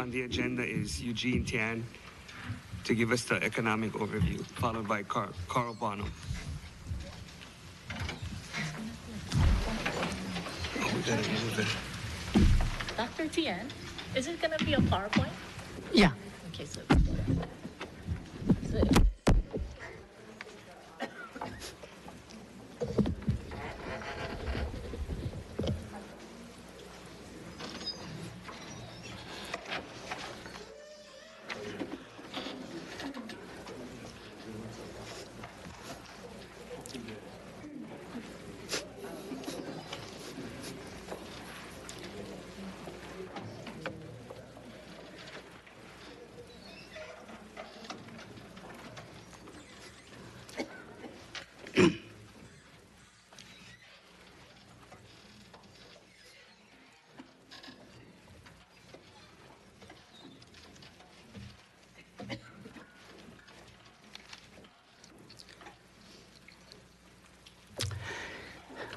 on the agenda is Eugene Tian to give us the economic overview, followed by Carl Bonham. Oh, we gotta move it. Dr. Tian, is it going to be a PowerPoint? Yeah. Okay, so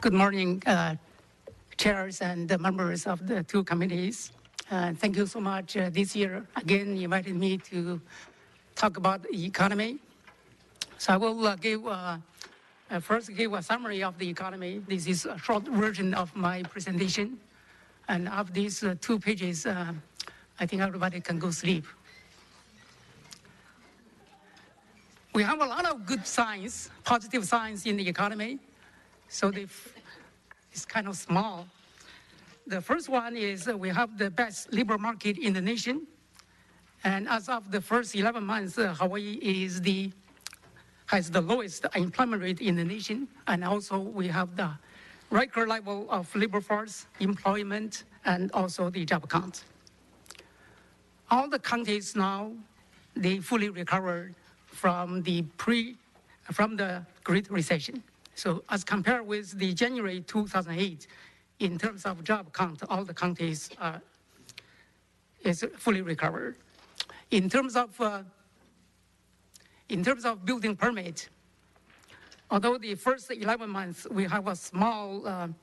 Good morning, chairs and the members of the two committees. Thank you so much this year again invited me to talk about the economy. So I will first give a summary of the economy. This is a short version of my presentation. And of these 2 pages, I think everybody can go sleep. We have a lot of good signs, positive signs in the economy. So it's kind of small. The first one is we have the best labor market in the nation. And as of the first 11 months, Hawaii has the lowest unemployment rate in the nation. And also we have the record level of labor force, employment, and also the job count. All the counties now, they fully recovered from the Great Recession. So as compared with the January 2008, in terms of job count, all the counties is fully recovered. In terms of building permit, although the first 11 months we have a small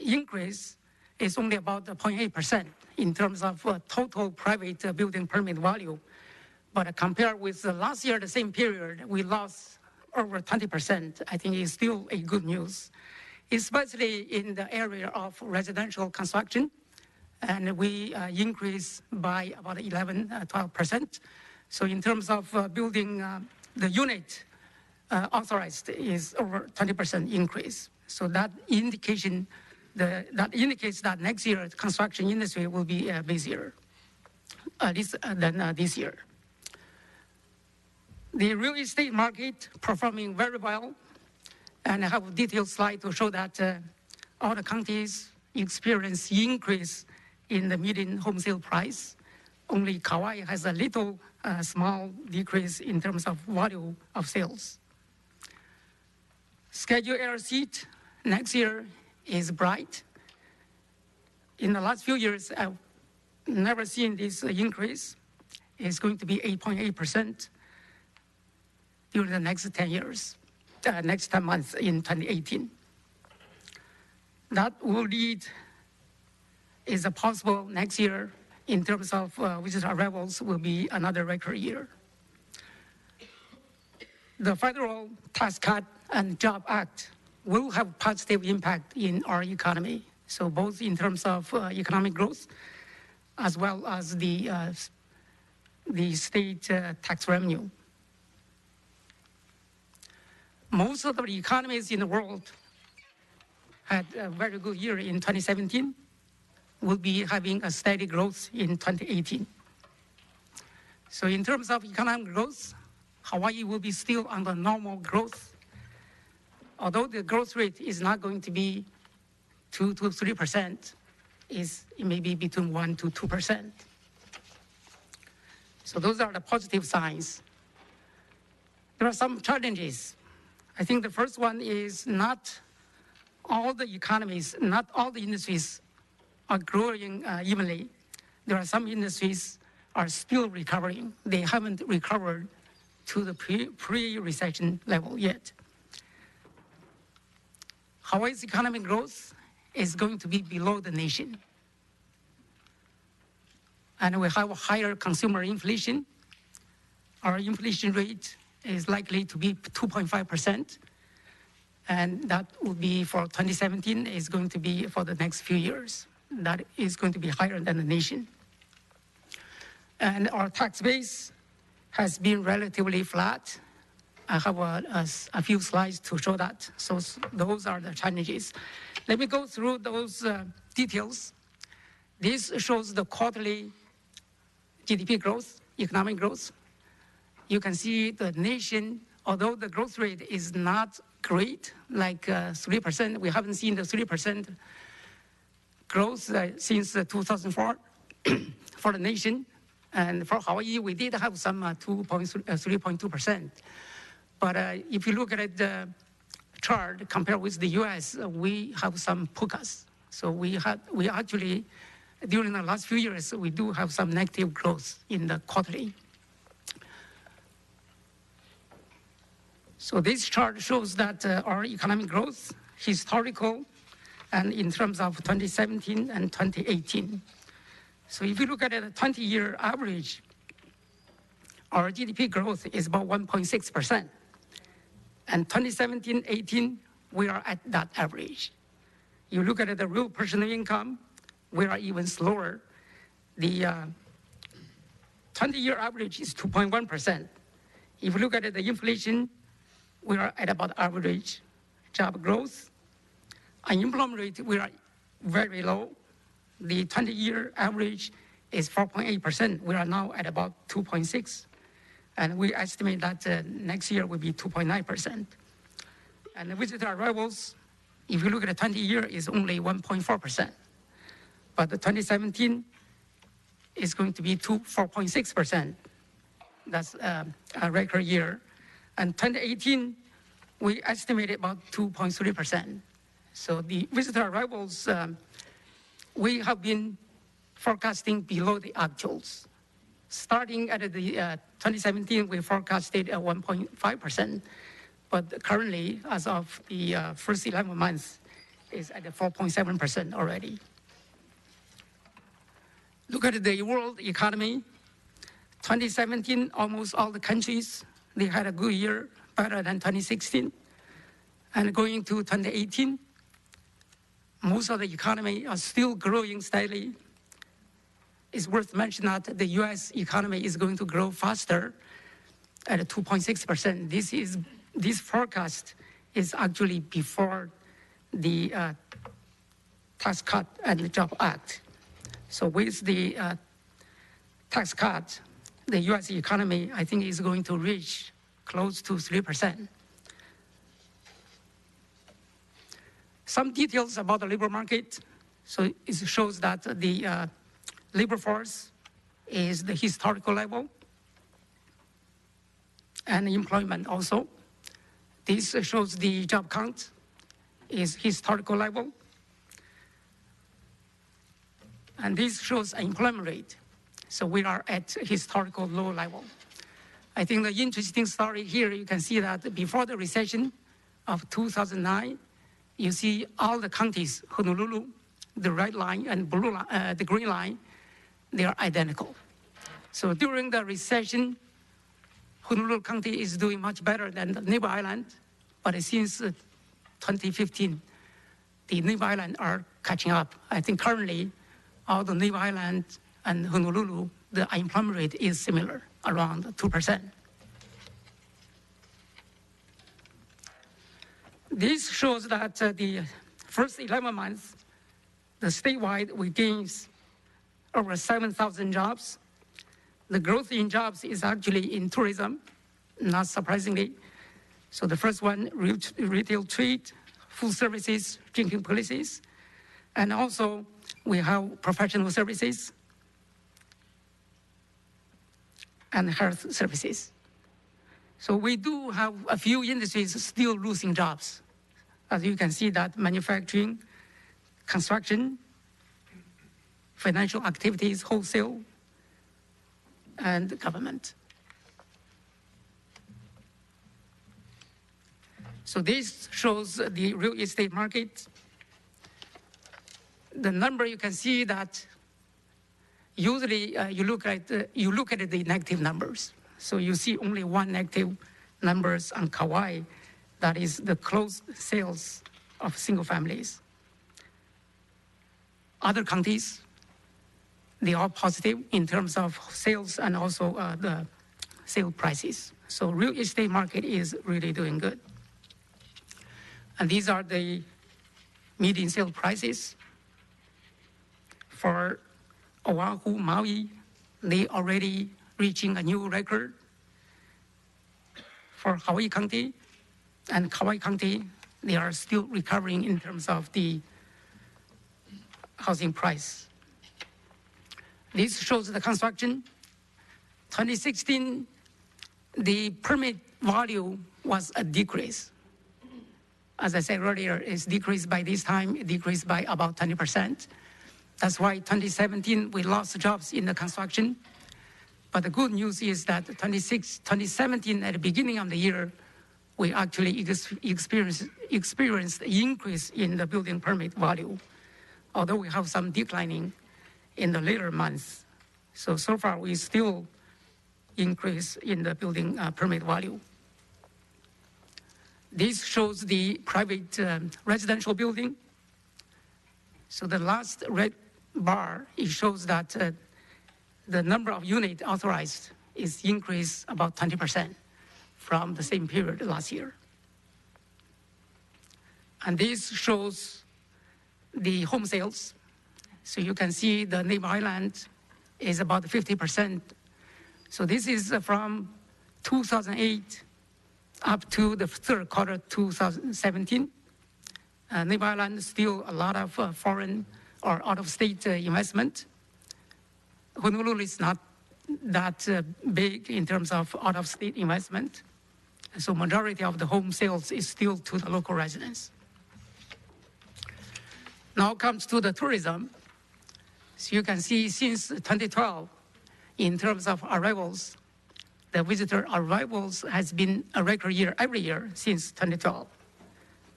increase, it's only about 0.8% in terms of total private building permit value. But compared with last year, the same period, we lost over 20%. I think is still a good news, especially in the area of residential construction. And we increased by about 12%. So in terms of building the unit authorized is over 20% increase. So that indicates that next year the construction industry will be busier, at least than this year. The real estate market performing very well, and I have a detailed slide to show that all the counties experience increase in the median home sale price. Only Kauai has a little small decrease in terms of value of sales. Schedule A seat next year is bright. In the last few years, I've never seen this increase. It's going to be 8.8%. during the next 10 years, next 10 months in 2018. That will lead, is possible next year in terms of visitor arrivals will be another record year. The Federal Tax Cut and Job Act will have positive impact in our economy. So both in terms of economic growth, as well as the state tax revenue. Most of the economies in the world had a very good year in 2017, will be having a steady growth in 2018. So in terms of economic growth, Hawaii will be still on the normal growth, although the growth rate is not going to be 2 to 3%, it may be between 1 to 2%. So those are the positive signs. There are some challenges. I think the first one is not all the economies, not all the industries are growing evenly. There are some industries are still recovering. They haven't recovered to the pre-recession level yet. Hawaii's economic growth is going to be below the nation. and we have a higher consumer inflation. Our inflation rate is likely to be 2.5%, and that will be for 2017, is going to be for the next few years. That is going to be higher than the nation. And our tax base has been relatively flat. I have a few slides to show that. So those are the challenges. Let me go through those details. This shows the quarterly GDP growth, economic growth. You can see the nation, although the growth rate is not great, like 3%, we haven't seen the 3% growth since 2004 for the nation. And for Hawaii, we did have some 3.2%. But if you look at the chart compared with the US, we have some pukas. So we actually, during the last few years, we do have some negative growth in the quarterly. So this chart shows that our economic growth, historical, and in terms of 2017 and 2018. So if you look at a 20-year average, our GDP growth is about 1.6%. And 2017-18, we are at that average. You look at the real personal income, we are even slower. The 20-year average is 2.1%. If you look at the inflation, we are at about average. Job growth, unemployment rate, we are very low. The 20-year average is 4.8%. We are now at about 2.6%. And we estimate that next year will be 2.9%. And the visitor arrivals, if you look at the 20-year, is only 1.4%. But the 2017 is going to be 4.6%. That's a record year. And 2018, we estimated about 2.3%. So the visitor arrivals, we have been forecasting below the actuals. Starting at the 2017, we forecasted 1.5%, but currently, as of the first 11 months, is at 4.7% already. Look at the world economy. 2017, almost all the countries, they had a good year, better than 2016. And going to 2018, most of the economy are still growing steadily. It's worth mentioning that the US economy is going to grow faster at 2.6%. This forecast is actually before the Tax Cut and Job Act. So with the tax cut, the US economy, I think, is going to reach close to 3%. Some details about the labor market. So it shows that the labor force is the historical level, and employment also. This shows the job count is historical level. And this shows employment rate. So we are at historical low level. I think the interesting story here, you can see that before the recession of 2009, you see all the counties, Honolulu, the red line, and the green line, they are identical. So during the recession, Honolulu County is doing much better than the neighbor island, but since 2015, the neighbor island are catching up. I think currently, all the neighbor island and Honolulu, the unemployment rate is similar, around 2%. This shows that the first 11 months, the statewide, we gained over 7,000 jobs. The growth in jobs is actually in tourism, not surprisingly. So the first one, retail trade, food services, drinking places, and also we have professional services and health services. So we do have a few industries still losing jobs. As you can see that manufacturing, construction, financial activities, wholesale, and government. So this shows the real estate market. The number, you can see that usually you look at the negative numbers. So you see only one negative numbers on Kauai, that is the closed sales of single families. Other counties, they are positive in terms of sales and also the sale prices. So real estate market is really doing good. And these are the median sale prices. For Oahu, Maui, they already reaching a new record. For Hawaii County and Kauai County, they are still recovering in terms of the housing price. This shows the construction. 2016, the permit value was a decrease. As I said earlier, it's decreased by this time, it decreased by about 20%. That's why 2017, we lost jobs in the construction. But the good news is that 2017, at the beginning of the year, we actually experienced an increase in the building permit value, although we have some declining in the later months. So far, we still increase in the building permit value. This shows the private residential building. So the last red bar, it shows that the number of units authorized is increased about 20% from the same period last year. And this shows the home sales. So you can see the Neighbor Island is about 50%. So this is from 2008 up to the third quarter 2017. Neighbor Island still a lot of foreign or out-of-state investment. Honolulu is not that big in terms of out-of-state investment. So majority of the home sales is still to the local residents. Now comes to the tourism. So you can see since 2012, in terms of arrivals, the visitor arrivals has been a record year every year since 2012.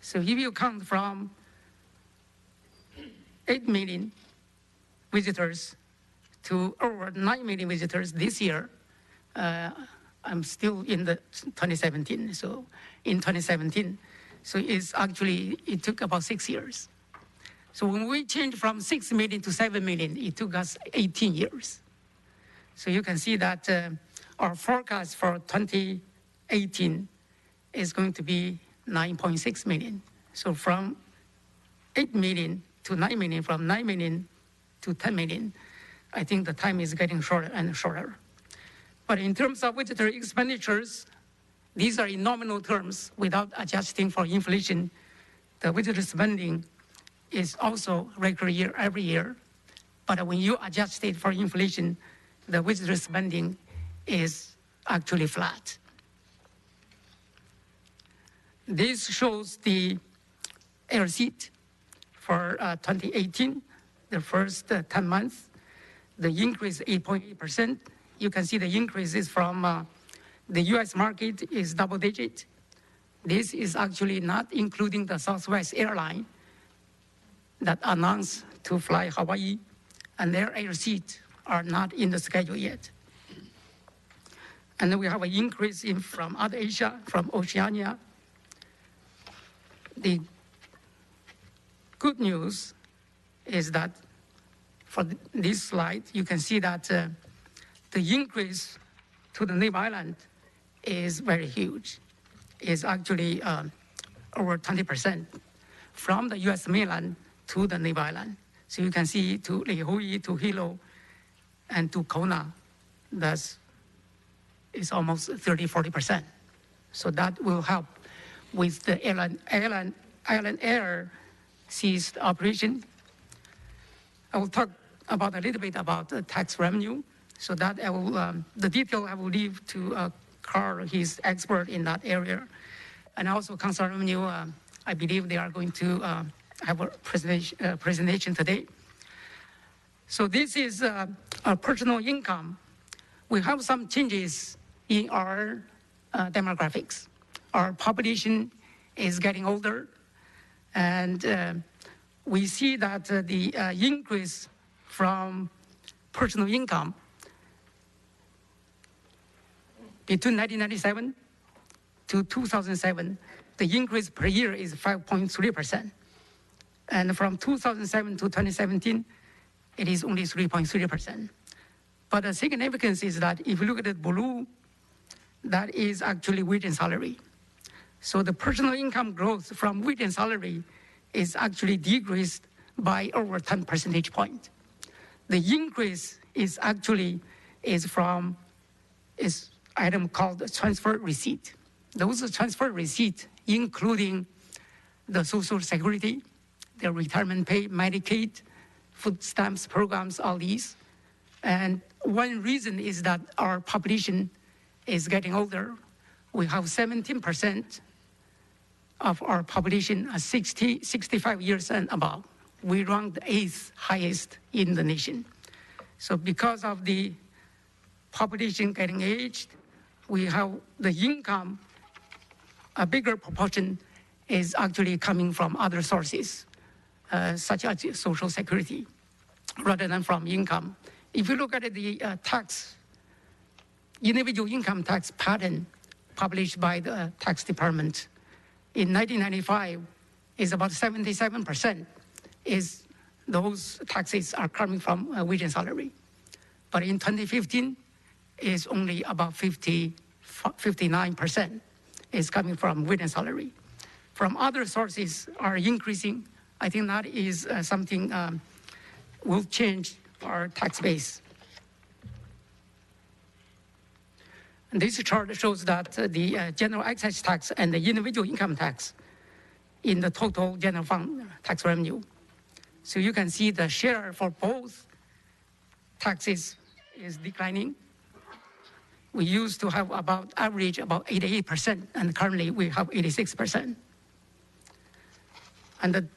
So if you count from 8 million visitors to over 9 million visitors this year, I'm still in the 2017. So in 2017, so it's actually, it took about 6 years. So when we changed from 6 million to 7 million, it took us 18 years. So you can see that our forecast for 2018 is going to be 9.6 million. So from 8 million to 9 million, from 9 million to 10 million, I think the time is getting shorter and shorter. But in terms of visitor expenditures, these are in nominal terms without adjusting for inflation. The visitor spending is also record year every year. But when you adjust it for inflation, the visitor spending is actually flat. This shows the air receipt for 2018, the first 10 months. The increase 8.8%. You can see the increase is from the US market is double digit. This is actually not including the Southwest airline that announced to fly Hawaii, and their air seats are not in the schedule yet. And then we have an increase from other Asia, from Oceania. The good news is that for this slide, you can see that the increase to the Neighbor Island is very huge. It's actually over 20% from the US mainland to the Neighbor Island. So you can see to Lihue, to Hilo, and to Kona, that's almost 30-40%. So that will help with the island air ceased operation. I will talk about a little bit about tax revenue. So that I will, the detail I will leave to Carl, he's expert in that area. And also council revenue, I believe they are going to have a presentation today. So this is our personal income. We have some changes in our demographics. Our population is getting older, and we see that the increase from personal income between 1997 to 2007, the increase per year is 5.3%. And from 2007 to 2017, it is only 3.3%. But the significance is that if you look at the blue, that is actually wage and salary. So the personal income growth from wage and salary is actually decreased by over 10 percentage points. The increase is actually from item called transfer receipt. Those transfer receipts, including the Social Security, the retirement pay, Medicaid, food stamps programs, all these. And one reason is that our population is getting older. We have 17% of our population are 65 years and above. We rank the 8th highest in the nation. So because of the population getting aged, we have the income, a bigger proportion is actually coming from other sources, such as Social Security, rather than from income. If you look at the individual income tax pattern published by the tax department, in 1995 is about 77% is those taxes are coming from wage and salary. But in 2015, is only about 59% is coming from wage and salary. From other sources are increasing. I think that is something will change our tax base. And this chart shows that the general excise tax and the individual income tax in the total general fund tax revenue. So you can see the share for both taxes is declining. We used to have average about 88%, and currently we have 86%. And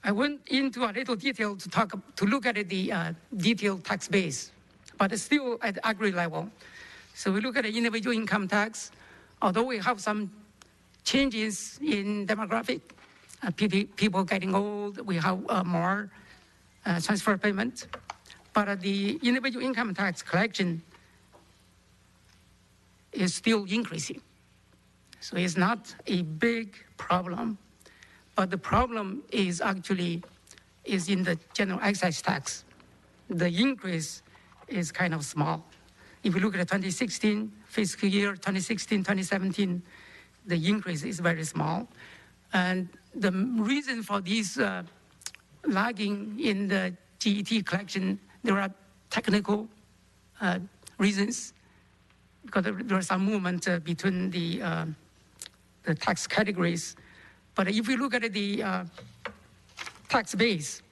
I went into a little detail to look at the detailed tax base, but still at agri level. So we look at the individual income tax. Although we have some changes in demographic, people getting old, we have more transfer payment. But the individual income tax collection is still increasing. So it's not a big problem. But the problem is actually in the general excise tax. The increase is kind of small. If you look at the 2016 fiscal year, 2016, 2017, the increase is very small. And the reason for this lagging in the GET collection, there are technical reasons, because there are some movement between the tax categories. But if we look at the tax base,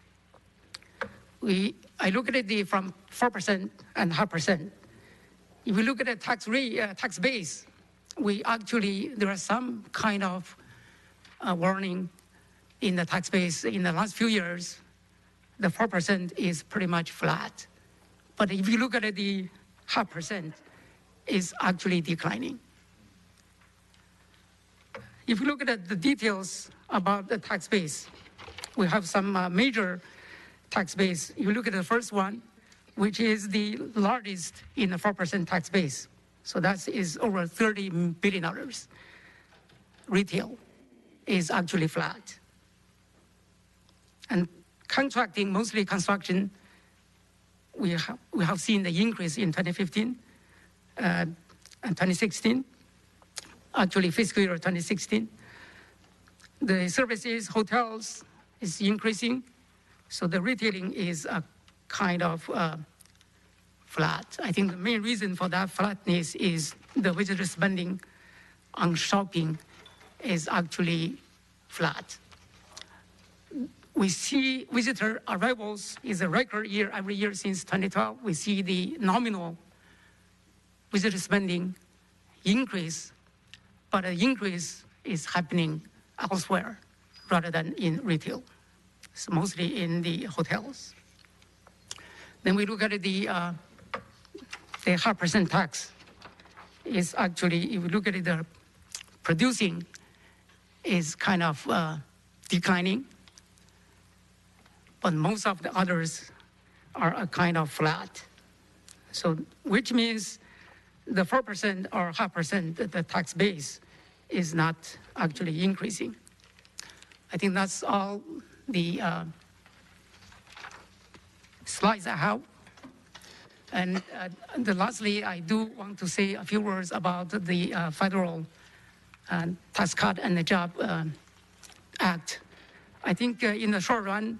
I look at it from 4% and 0.5%. If we look at the tax base, there are some kind of warning in the tax base. In the last few years, the 4% is pretty much flat. But if you look at the 0.5%, it's actually declining. If you look at the details about the tax base, we have some major tax base. If you look at the first one, which is the largest in the 4% tax base. So that is over $30 billion. Retail is actually flat. And contracting, mostly construction, we have seen the increase in 2015 and 2016, actually fiscal year 2016. The services, hotels is increasing, so the retailing is kind of flat. I think the main reason for that flatness is the visitor spending on shopping is actually flat. We see visitor arrivals is a record year every year since 2012. We see the nominal visitor spending increase, but the increase is happening elsewhere rather than in retail. It's mostly in the hotels. Then we look at the 0.5% tax. Is actually, if you look at it, the producing is kind of declining, but most of the others are a kind of flat. So, which means the 4% or 0.5%, the tax base is not actually increasing. I think that's all the slides I have. And lastly, I do want to say a few words about the federal Tax Cut and the Job Act. I think in the short run,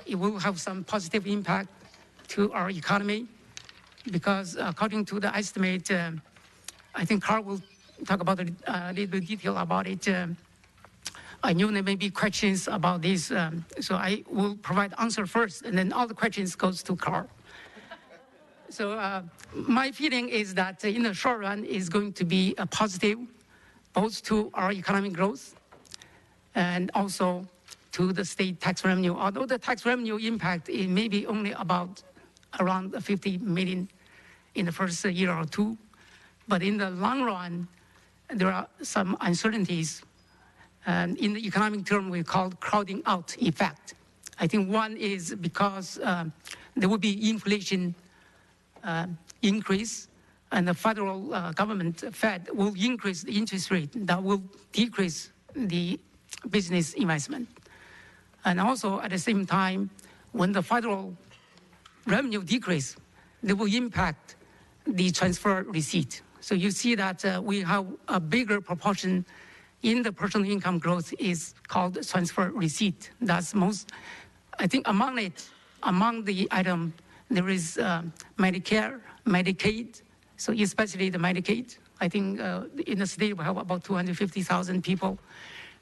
it will have some positive impact to our economy because according to the estimate, I think Carl will talk about a little bit detail about it. I knew there may be questions about this, so I will provide answer first, and then all the questions goes to Carl. So my feeling is that in the short run is going to be a positive, both to our economic growth and also to the state tax revenue. Although the tax revenue impact it may be only about around 50 million in the first year or two, but in the long run, there are some uncertainties. And in the economic term, we call crowding out effect. I think one is because there will be inflation increase, and the federal government, Fed, will increase the interest rate. That will decrease the business investment. And also, at the same time, when the federal revenue decrease, they will impact the transfer receipt. So you see that we have a bigger proportion in the personal income growth is called transfer receipt. That's most, I think among the item, there is Medicare, Medicaid, so especially the Medicaid. I think in the state we have about 250,000 people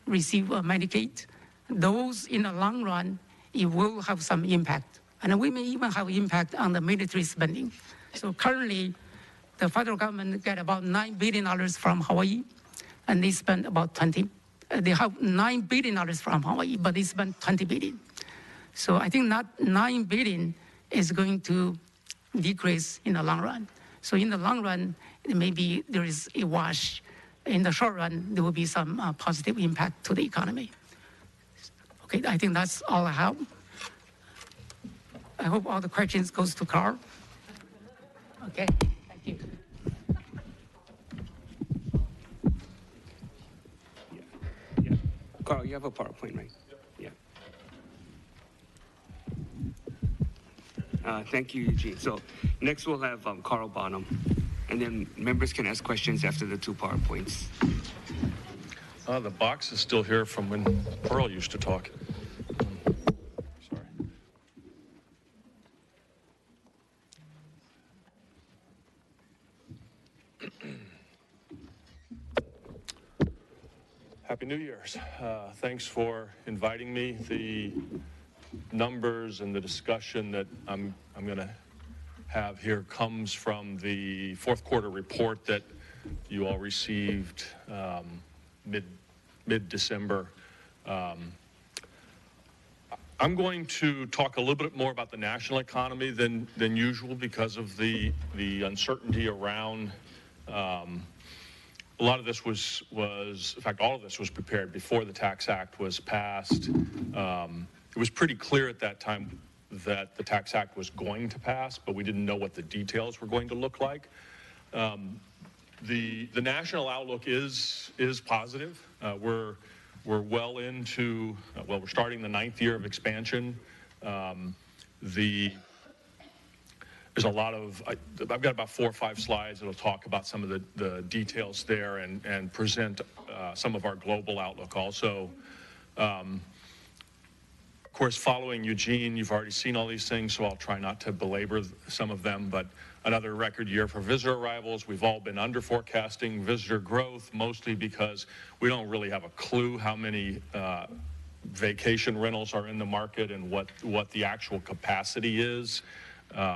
receive Medicaid. Those in the long run, it will have some impact. And we may even have impact on the military spending. So currently, the federal government get about $9 billion from Hawaii, and they spend about 20. They have $9 billion from Hawaii, but they spend 20 billion. So I think that 9 billion is going to decrease in the long run. So in the long run, maybe there is a wash. In the short run, there will be some positive impact to the economy. Okay, I think that's all I have. I hope all the questions goes to Carl. Okay, thank you. Yeah. Carl, you have a PowerPoint, right? Yeah. Thank you, Eugene. So next we'll have Carl Bonham, and then members can ask questions after the two PowerPoints. The box is still here from when Pearl used to talk. Sorry. Happy New Year's. Thanks for inviting me. The numbers and the discussion that I'm going to have here comes from the fourth quarter report that you all received mid-December. I'm going to talk a little bit more about the national economy than usual because of the uncertainty around. A lot of this was, in fact, all of this was prepared before the Tax Act was passed. It was pretty clear at that time that the Tax Act was going to pass, but we didn't know what the details were going to look like. The national outlook is positive. We're well into, we're starting the 9th year of expansion. There's a lot of, I've got about 4 or 5 slides that'll talk about some of the details there and present some of our global outlook also. Of course, following Eugene, you've already seen all these things, so I'll try not to belabor some of them, but another record year for visitor arrivals. We've all been under forecasting visitor growth, mostly because we don't really have a clue how many vacation rentals are in the market and what the actual capacity is.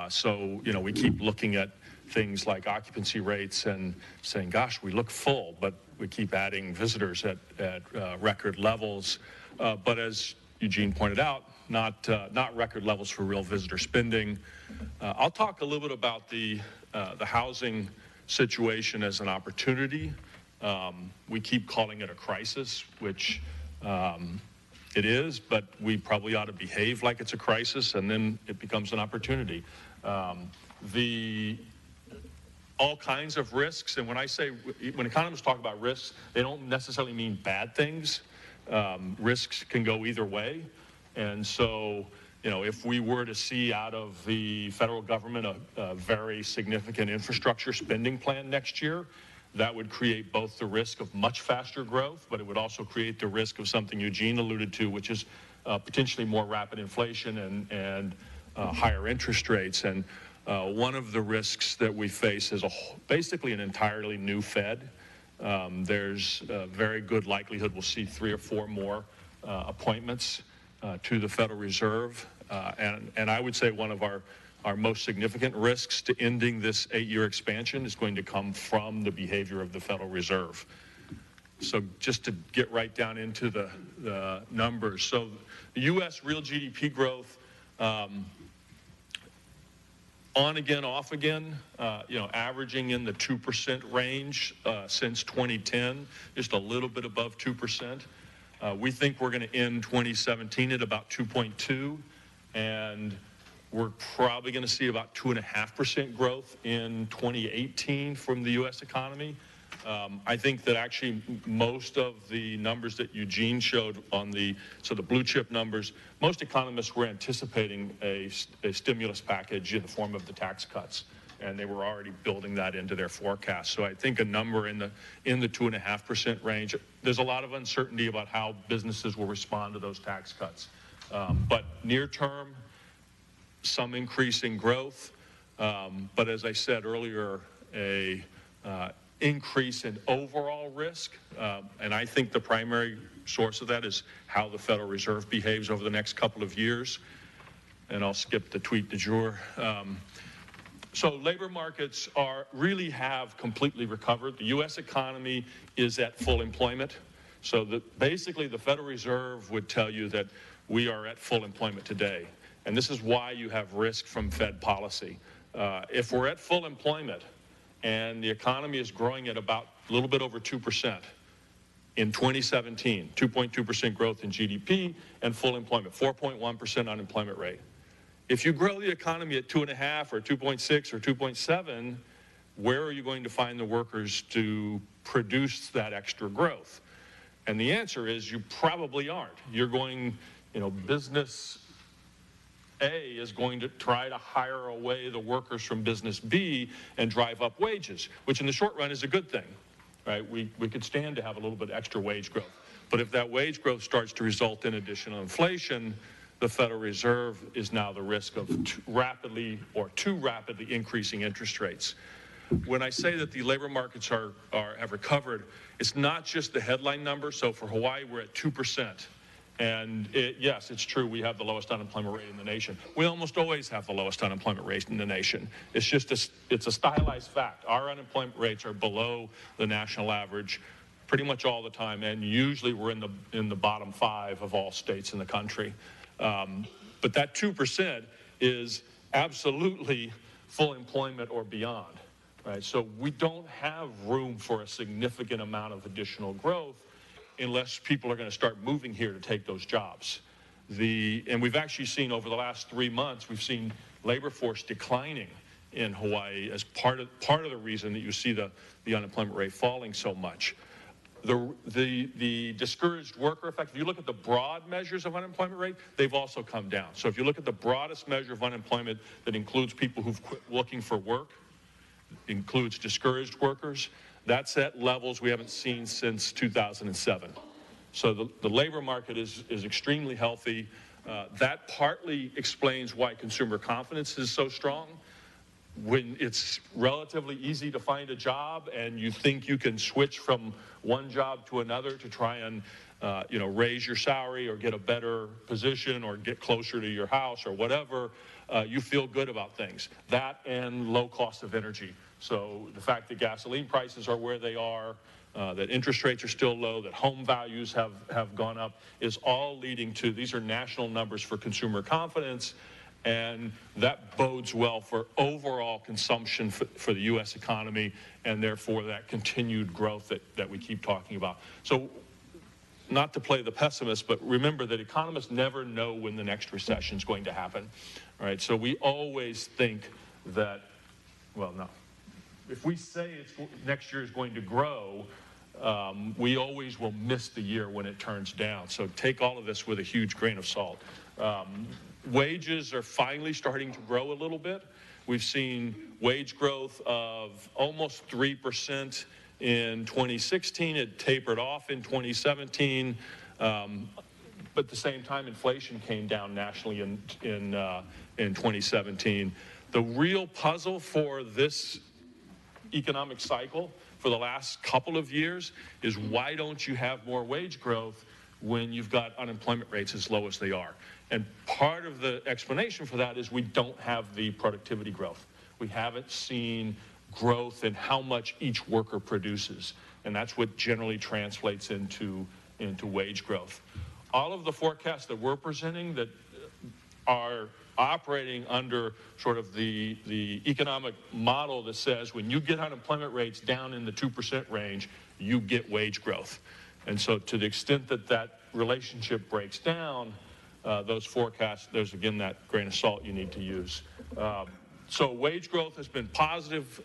So, you know, we keep looking at things like occupancy rates and saying, gosh, we look full, but we keep adding visitors at record levels. But as Eugene pointed out, not record levels for real visitor spending. I'll talk a little bit about the housing situation as an opportunity. We keep calling it a crisis, which It is, but we probably ought to behave like it's a crisis, and then it becomes an opportunity. All kinds of risks, and when economists talk about risks, they don't necessarily mean bad things. Risks can go either way, and so, if we were to see out of the federal government a very significant infrastructure spending plan next year, that would create both the risk of much faster growth, but it would also create the risk of something Eugene alluded to, which is potentially more rapid inflation and higher interest rates. And one of the risks that we face is basically an entirely new Fed. There's a very good likelihood we'll see 3 or 4 more appointments to the Federal Reserve. And I would say one of our most significant risks to ending this 8-year expansion is going to come from the behavior of the Federal Reserve. So just to get right down into the numbers. So the U.S. real GDP growth, on again, off again, averaging in the 2% range since 2010, just a little bit above 2%. We think we're going to end 2017 at about 2.2, and we're probably going to see about 2.5% growth in 2018 from the U.S. economy. I think that actually most of the numbers that Eugene showed the blue chip numbers, most economists were anticipating a stimulus package in the form of the tax cuts, and they were already building that into their forecast. So I think a number in the 2.5% range. There's a lot of uncertainty about how businesses will respond to those tax cuts, but near term, some increase in growth, but as I said earlier, a increase in overall risk, and I think the primary source of that is how the Federal Reserve behaves over the next couple of years. And I'll skip the tweet du jour. So labor markets really have completely recovered. The U.S. economy is at full employment. So basically the Federal Reserve would tell you that we are at full employment today. And this is why you have risk from Fed policy. If we're at full employment and the economy is growing at about a little bit over 2% in 2017, 2.2% growth in GDP and full employment, 4.1% unemployment rate. If you grow the economy at 2.5 or 2.6 or 2.7, where are you going to find the workers to produce that extra growth? And the answer is you probably aren't. You're going, business A is going to try to hire away the workers from business B and drive up wages, which in the short run is a good thing, right? We could stand to have a little bit extra wage growth. But if that wage growth starts to result in additional inflation, the Federal Reserve is now the risk of too rapidly increasing interest rates. When I say that the labor markets have recovered, it's not just the headline number. So for Hawaii, we're at 2%. And yes, it's true, we have the lowest unemployment rate in the nation. We almost always have the lowest unemployment rate in the nation. It's just it's a stylized fact. Our unemployment rates are below the national average pretty much all the time, and usually we're in the bottom 5 of all states in the country. But that 2% is absolutely full employment or beyond, right? So we don't have room for a significant amount of additional growth unless people are going to start moving here to take those jobs. And we've actually seen over the last 3 months, we've seen labor force declining in Hawaii as part of the reason that you see the unemployment rate falling so much. The discouraged worker effect, if you look at the broad measures of unemployment rate, they've also come down. So if you look at the broadest measure of unemployment that includes people who've quit looking for work, includes discouraged workers, that's at levels we haven't seen since 2007. So the labor market is extremely healthy. That partly explains why consumer confidence is so strong. When it's relatively easy to find a job and you think you can switch from one job to another to try and raise your salary or get a better position or get closer to your house or whatever, you feel good about things. That and low cost of energy. So the fact that gasoline prices are where they are, that interest rates are still low, that home values have gone up, is all leading to, these are national numbers for consumer confidence, and that bodes well for overall consumption for the U.S. economy, and therefore that continued growth that we keep talking about. So not to play the pessimist, but remember that economists never know when the next recession is going to happen, right? So we always think that, well, no. If we say next year is going to grow, we always will miss the year when it turns down. So take all of this with a huge grain of salt. Wages are finally starting to grow a little bit. We've seen wage growth of almost 3% in 2016. It tapered off in 2017. But at the same time, inflation came down nationally in 2017. The real puzzle for this economic cycle for the last couple of years is why don't you have more wage growth when you've got unemployment rates as low as they are? And part of the explanation for that is we don't have the productivity growth. We haven't seen growth in how much each worker produces, and that's what generally translates into wage growth. All of the forecasts that we're presenting that are operating under sort of the economic model that says when you get unemployment rates down in the 2% range, you get wage growth. And so to the extent that that relationship breaks down, those forecasts, there's again that grain of salt you need to use. So wage growth has been positive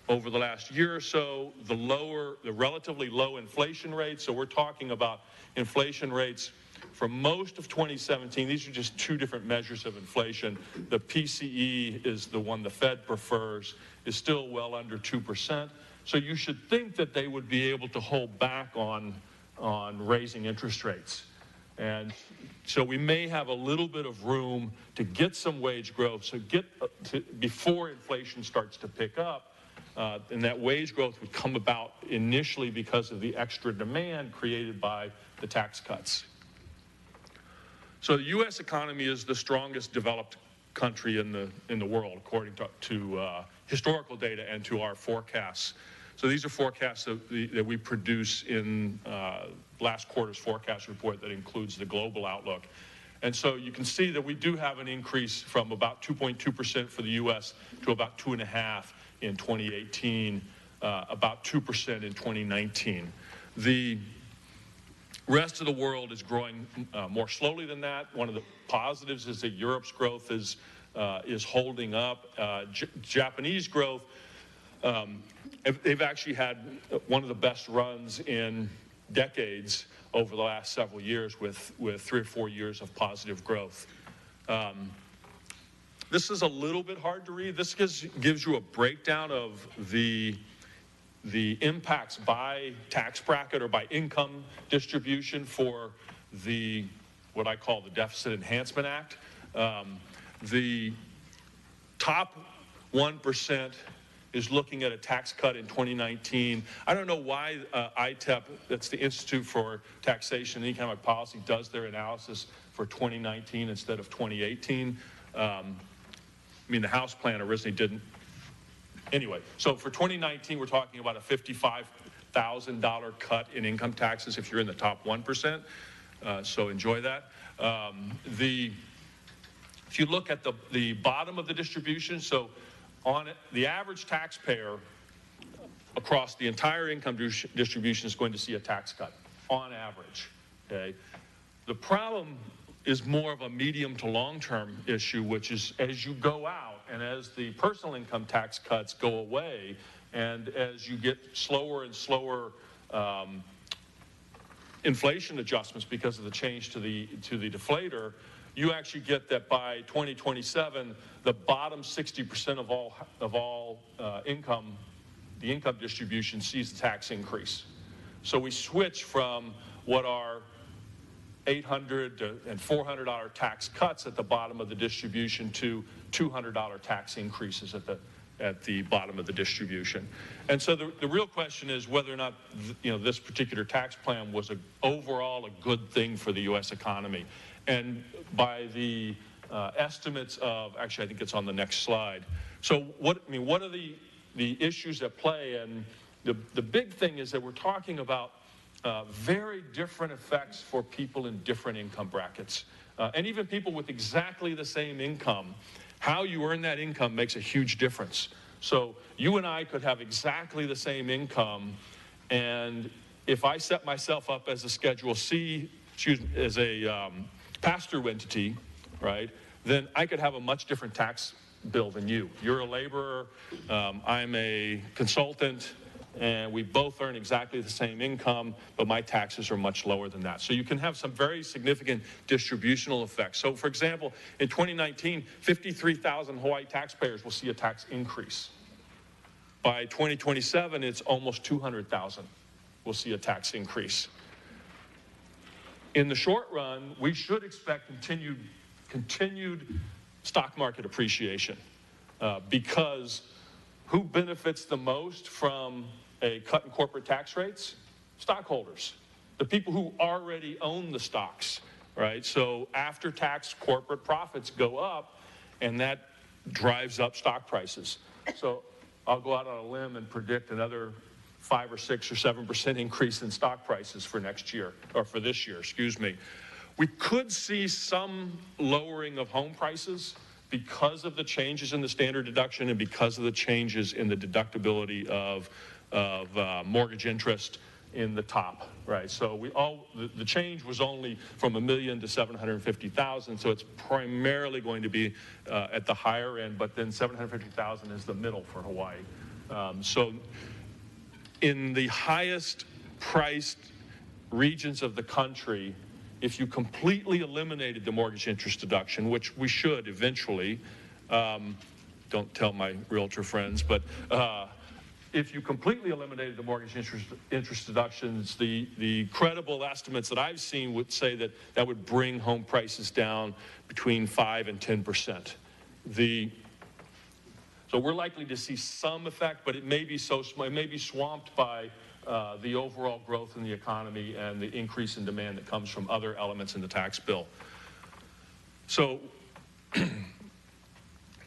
over the last year or so. The relatively low inflation rates, so we're talking about inflation rates for most of 2017. These are just two different measures of inflation. The PCE is the one the Fed prefers, is still well under 2%. So you should think that they would be able to hold back on raising interest rates. And so we may have a little bit of room to get some wage growth, so before inflation starts to pick up, and that wage growth would come about initially because of the extra demand created by the tax cuts. So the U.S. economy is the strongest developed country in the world, according to historical data and to our forecasts. So these are forecasts that we produce in last quarter's forecast report that includes the global outlook. And so you can see that we do have an increase from about 2.2% for the U.S. to about 2.5% in 2018, about 2% in 2019. The rest of the world is growing more slowly than that. One of the positives is that Europe's growth is holding up. Japanese growth, they've actually had one of the best runs in decades over the last several years with 3 or 4 years of positive growth. This is a little bit hard to read. This gives you a breakdown of the impacts by tax bracket or by income distribution for what I call the Deficit Enhancement Act. The top 1% is looking at a tax cut in 2019. I don't know why ITEP, that's the Institute for Taxation and Economic Policy, does their analysis for 2019 instead of 2018. I mean, the House plan originally didn't. Anyway, so for 2019, we're talking about a $55,000 cut in income taxes if you're in the top 1%. So enjoy that. If you look at the bottom of the distribution, so on it, the average taxpayer across the entire income distribution is going to see a tax cut on average. Okay, the problem is more of a medium to long-term issue, which is as you go out and as the personal income tax cuts go away, and as you get slower and slower inflation adjustments because of the change to the deflator, you actually get that by 2027, the bottom 60% of all income, the income distribution sees the tax increase. So we switch from what are $800 and $400 tax cuts at the bottom of the distribution to $200 tax increases at the bottom of the distribution. And so the real question is whether or not this particular tax plan was overall a good thing for the U.S. economy. And by the estimates of, actually I think it's on the next slide. So what are the issues at play? And the big thing is that we're talking about very different effects for people in different income brackets. And even people with exactly the same income, how you earn that income makes a huge difference. So you and I could have exactly the same income, and if I set myself up as a Schedule C, as a pass-through entity, right, then I could have a much different tax bill than you. You're a laborer, I'm a consultant, and we both earn exactly the same income, but my taxes are much lower than that. So you can have some very significant distributional effects. So for example, in 2019, 53,000 Hawaii taxpayers will see a tax increase. By 2027, it's almost 200,000 will see a tax increase. In the short run, we should expect continued stock market appreciation because who benefits the most from a cut in corporate tax rates? Stockholders, the people who already own the stocks, right? So after-tax corporate profits go up, and that drives up stock prices. So I'll go out on a limb and predict another 5 or 6 or 7% increase in stock prices for next year, or for this year, excuse me. We could see some lowering of home prices because of the changes in the standard deduction and because of the changes in the deductibility of mortgage interest in the top, right? So the change was only from $1 million to $750,000, so it's primarily going to be at the higher end, but then $750,000 is the middle for Hawaii. So in the highest priced regions of the country, if you completely eliminated the mortgage interest deduction, which we should eventually, don't tell my realtor friends, but if you completely eliminated the mortgage interest deductions, the credible estimates that I've seen would say that that would bring home prices down between 5 and 10%. So we're likely to see some effect, but it may be it may be swamped by the overall growth in the economy and the increase in demand that comes from other elements in the tax bill. So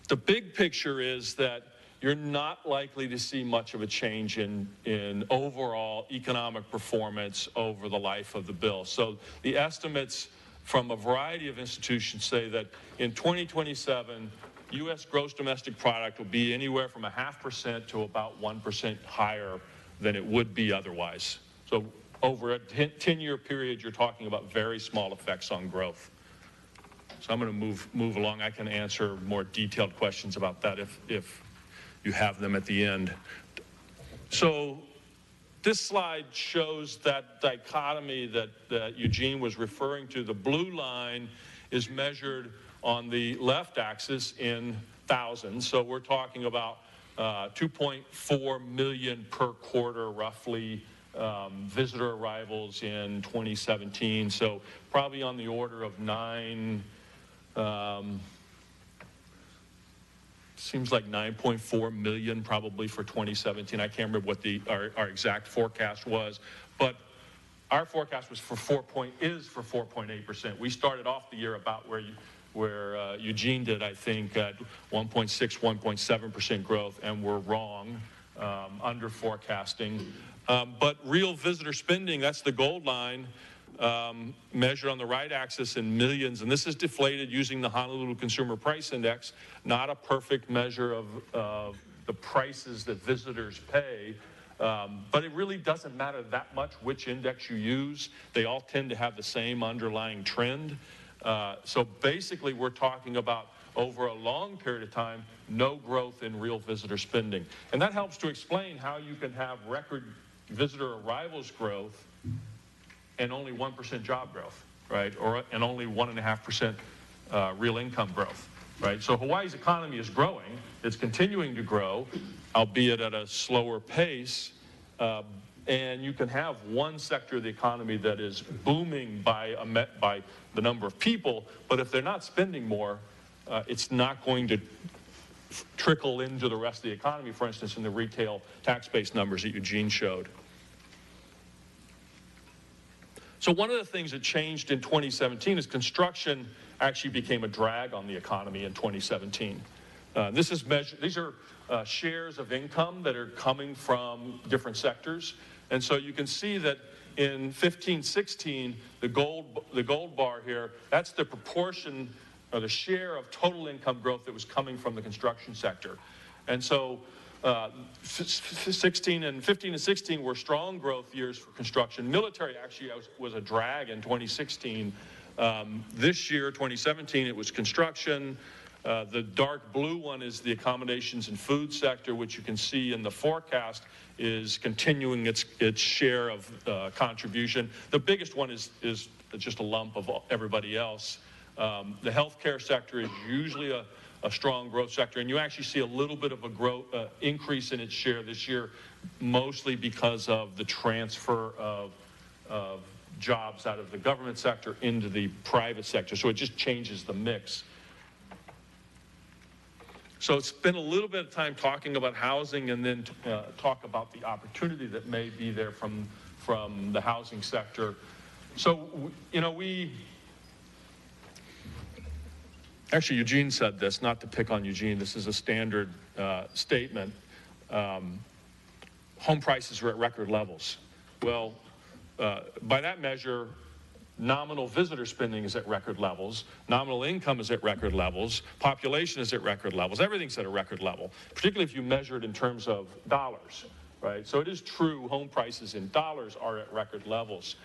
the big picture is that you're not likely to see much of a change in overall economic performance over the life of the bill. So the estimates from a variety of institutions say that in 2027, U.S. gross domestic product will be anywhere from 0.5% to about 1% higher than it would be otherwise. So over a 10-year period, you're talking about very small effects on growth. So I'm going to move along. I can answer more detailed questions about that if you have them at the end. So this slide shows that dichotomy that Eugene was referring to. The blue line is measured on the left axis in thousands. So we're talking about 2.4 million per quarter, roughly, visitor arrivals in 2017. So probably on the order of 9, seems like 9.4 million probably for 2017. I can't remember what our exact forecast was, but our forecast was for 4.8%. We started off the year about where Eugene did, I think, at 1.6, 1.7% growth, and we're wrong, under forecasting. But real visitor spending, that's the gold line, measured on the right axis in millions, and this is deflated using the Honolulu Consumer Price Index, not a perfect measure of the prices that visitors pay. But it really doesn't matter that much which index you use. They all tend to have the same underlying trend. So basically, we're talking about, over a long period of time, no growth in real visitor spending. And that helps to explain how you can have record visitor arrivals growth and only 1% job growth, right? And only 1.5% real income growth, right? So Hawaii's economy is growing. It's continuing to grow, albeit at a slower pace. And you can have one sector of the economy that is booming by the number of people, but if they're not spending more, it's not going to trickle into the rest of the economy, for instance, in the retail tax-based numbers that Eugene showed. So one of the things that changed in 2017 is construction actually became a drag on the economy in 2017. This is measured, these are shares of income that are coming from different sectors. And so you can see that in 15-16, the gold bar here, that's the proportion or the share of total income growth that was coming from the construction sector. And so 15 and 16 were strong growth years for construction. Military actually was a drag in 2016. This year, 2017, it was construction. The dark blue one is the accommodations and food sector, which you can see in the forecast is continuing its share of contribution. The biggest one is just a lump of everybody else. The healthcare sector is usually a strong growth sector, and you actually see a little bit of a growth increase in its share this year, mostly because of the transfer of jobs out of the government sector into the private sector. So it just changes the mix. So it's been a little bit of time talking about housing, and then talk about the opportunity that may be there from the housing sector. So, you know, actually, Eugene said this, not to pick on Eugene, this is a standard statement. Home prices are at record levels. Well, by that measure, nominal visitor spending is at record levels, nominal income is at record levels, population is at record levels, everything's at a record level, particularly if you measure it in terms of dollars, right? So it is true, home prices in dollars are at record levels.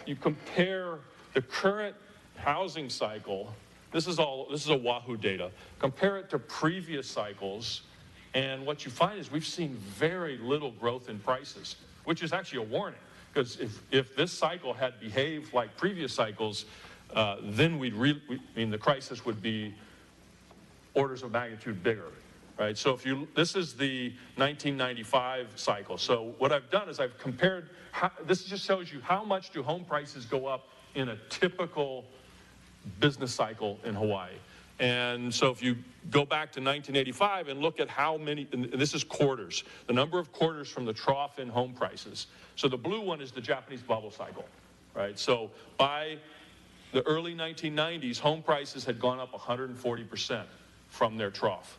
You compare the current housing cycle, this is Oahu data, compare it to previous cycles, and what you find is we've seen very little growth in prices, which is actually a warning. Because if this cycle had behaved like previous cycles, then the crisis would be orders of magnitude bigger, right? So this is the 1995 cycle. So what I've done is I've compared, this just shows you how much do home prices go up in a typical business cycle in Hawaii. And so if you go back to 1985 and look at how many, and this is quarters, the number of quarters from the trough in home prices. So the blue one is the Japanese bubble cycle, right? So by the early 1990s, home prices had gone up 140% from their trough.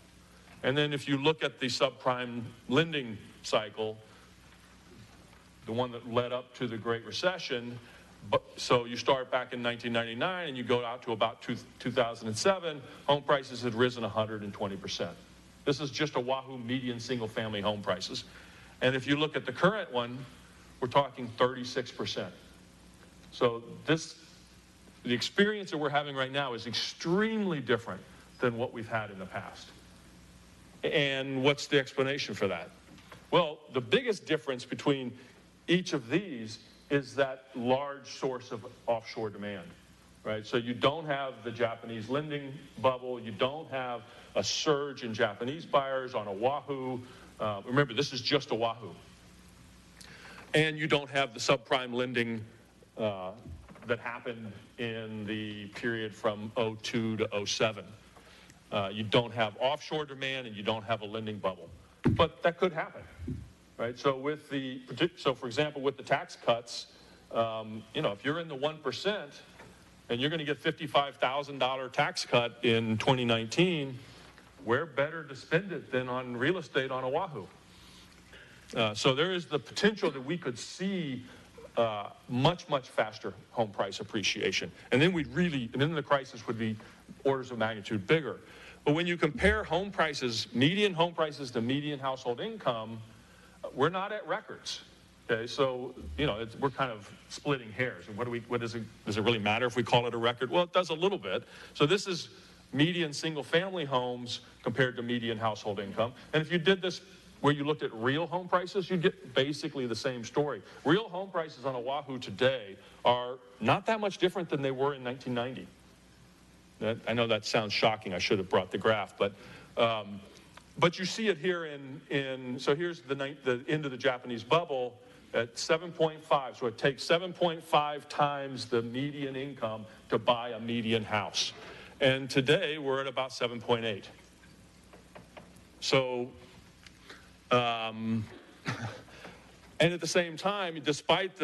And then if you look at the subprime lending cycle, the one that led up to the Great Recession, so you start back in 1999 and you go out to about 2007, home prices had risen 120%. This is just Oahu median single-family home prices. And if you look at the current one, we're talking 36%. So the experience that we're having right now is extremely different than what we've had in the past. And what's the explanation for that? Well, the biggest difference between each of these is that large source of offshore demand, right? So you don't have the Japanese lending bubble, you don't have a surge in Japanese buyers on Oahu. Remember, this is just Oahu. And you don't have the subprime lending that happened in the period from 02 to 07. You don't have offshore demand and you don't have a lending bubble. But that could happen. Right, so for example, with the tax cuts, if you're in the 1% and you're going to get $55,000 tax cut in 2019, where better to spend it than on real estate on Oahu? So there is the potential that we could see much, much faster home price appreciation, and then the crisis would be orders of magnitude bigger. But when you compare home prices, median home prices to median household income, we're not at records. Okay, so we're kind of splitting hairs. And does it really matter if we call it a record? Well, it does a little bit. So this is median single-family homes compared to median household income. And if you did this where you looked at real home prices, you'd get basically the same story. Real home prices on Oahu today are not that much different than they were in 1990. I know that sounds shocking. I should have brought the graph, but you see it here so here's the end of the Japanese bubble at 7.5. So it takes 7.5 times the median income to buy a median house. And today we're at about 7.8. So, and at the same time, despite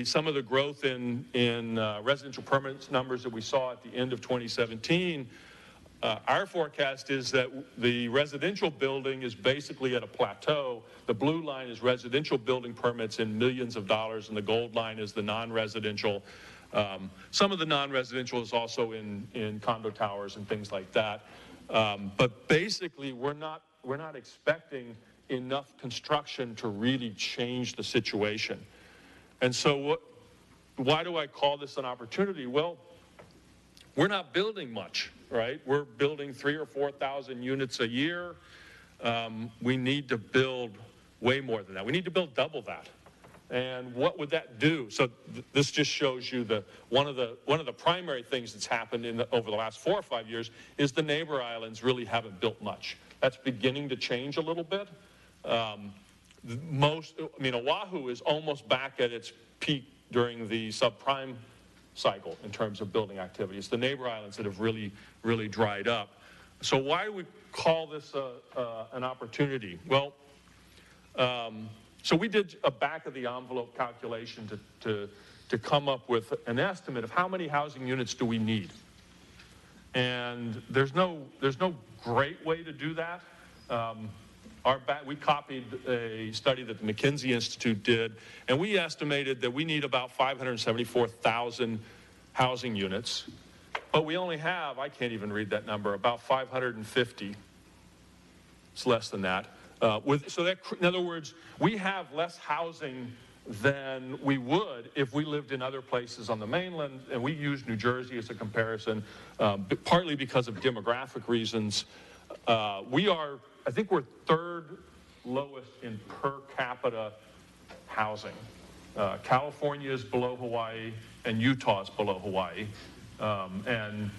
some of the growth in residential permanence numbers that we saw at the end of 2017, our forecast is that the residential building is basically at a plateau. The blue line is residential building permits in millions of dollars, and the gold line is the non-residential. Some of the non-residential is also in condo towers and things like that. But basically, we're not not expecting enough construction to really change the situation. And so why do I call this an opportunity? Well, we're not building much, right? We're building 3,000 or 4,000 units a year. We need to build way more than that. We need to build double that. And what would that do? So this just shows you one of the primary things that's happened over the last 4 or 5 years is the neighbor islands really haven't built much. That's beginning to change a little bit. Oahu is almost back at its peak during the subprime cycle in terms of building activity. It's the neighbor islands that have really, really dried up. So why do we call this an opportunity? Well, so we did a back-of-the-envelope calculation to come up with an estimate of how many housing units do we need. And there's no great way to do that. We copied a study that the McKinsey Institute did, and we estimated that we need about 574,000 housing units. But we only have, I can't even read that number, about 550. It's less than that. In other words, we have less housing than we would if we lived in other places on the mainland, and we use New Jersey as a comparison, partly because of demographic reasons. I think we're third lowest in per capita housing. California is below Hawaii, and Utah is below Hawaii. And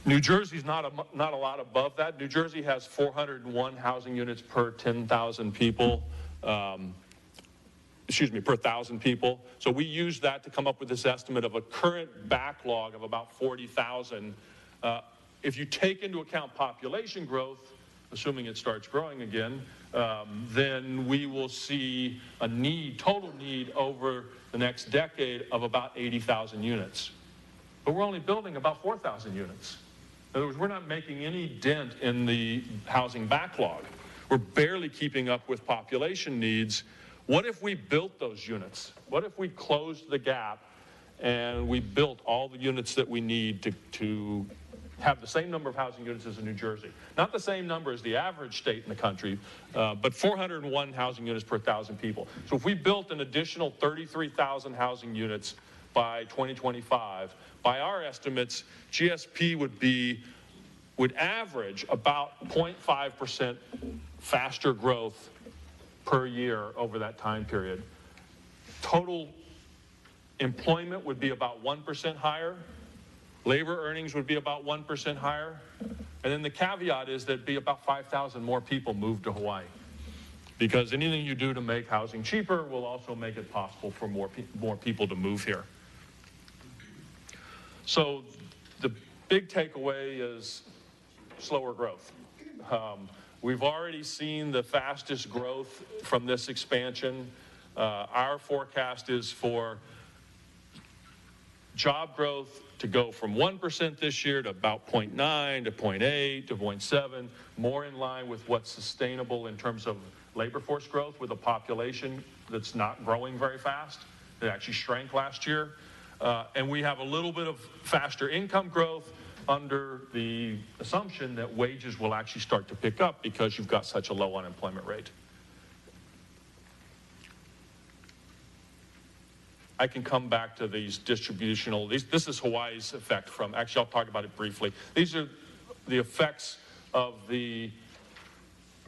New Jersey's not a lot above that. New Jersey has 401 housing units per 10,000 people. Per 1,000 people. So we use that to come up with this estimate of a current backlog of about 40,000. If you take into account population growth, assuming it starts growing again, then we will see a total need over the next decade of about 80,000 units. But we're only building about 4,000 units. In other words, we're not making any dent in the housing backlog. We're barely keeping up with population needs. What if we built those units? What if we closed the gap and we built all the units that we need to have the same number of housing units as in New Jersey? Not the same number as the average state in the country, but 401 housing units per 1,000 people. So if we built an additional 33,000 housing units by 2025, by our estimates, GSP would average about 0.5% faster growth per year over that time period. Total employment would be about 1% higher. Labor earnings would be about 1% higher. And then the caveat is that be about 5,000 more people move to Hawaii. Because anything you do to make housing cheaper will also make it possible for more people to move here. So the big takeaway is slower growth. We've already seen the fastest growth from this expansion. Our forecast is for job growth to go from 1% this year to about 0.9 to 0.8 to 0.7, more in line with what's sustainable in terms of labor force growth with a population that's not growing very fast. It actually shrank last year. And we have a little bit of faster income growth under the assumption that wages will actually start to pick up because you've got such a low unemployment rate. I can come back to these distributional, this is Hawaii's effect from, actually I'll talk about it briefly. These are the effects of the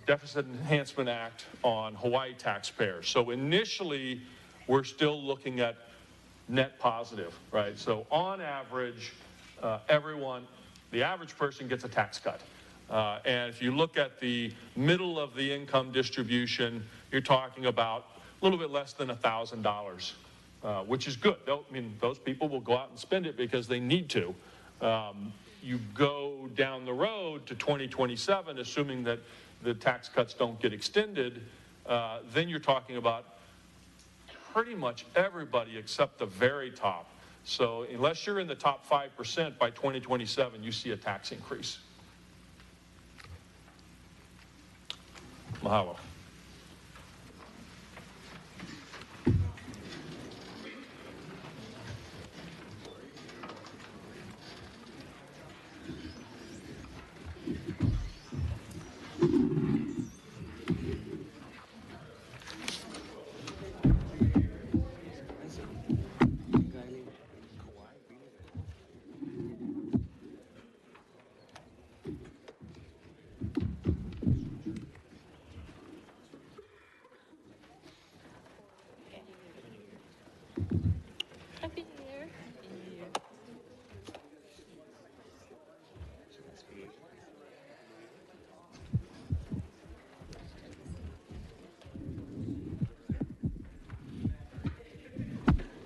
Deficit Enhancement Act on Hawaii taxpayers. So initially, we're still looking at net positive, right? So on average, the average person gets a tax cut. And if you look at the middle of the income distribution, you're talking about a little bit less than $1,000. Which is good. Those people will go out and spend it because they need to. You go down the road to 2027, assuming that the tax cuts don't get extended, then you're talking about pretty much everybody except the very top. So unless you're in the top 5% by 2027, you see a tax increase. Mahalo.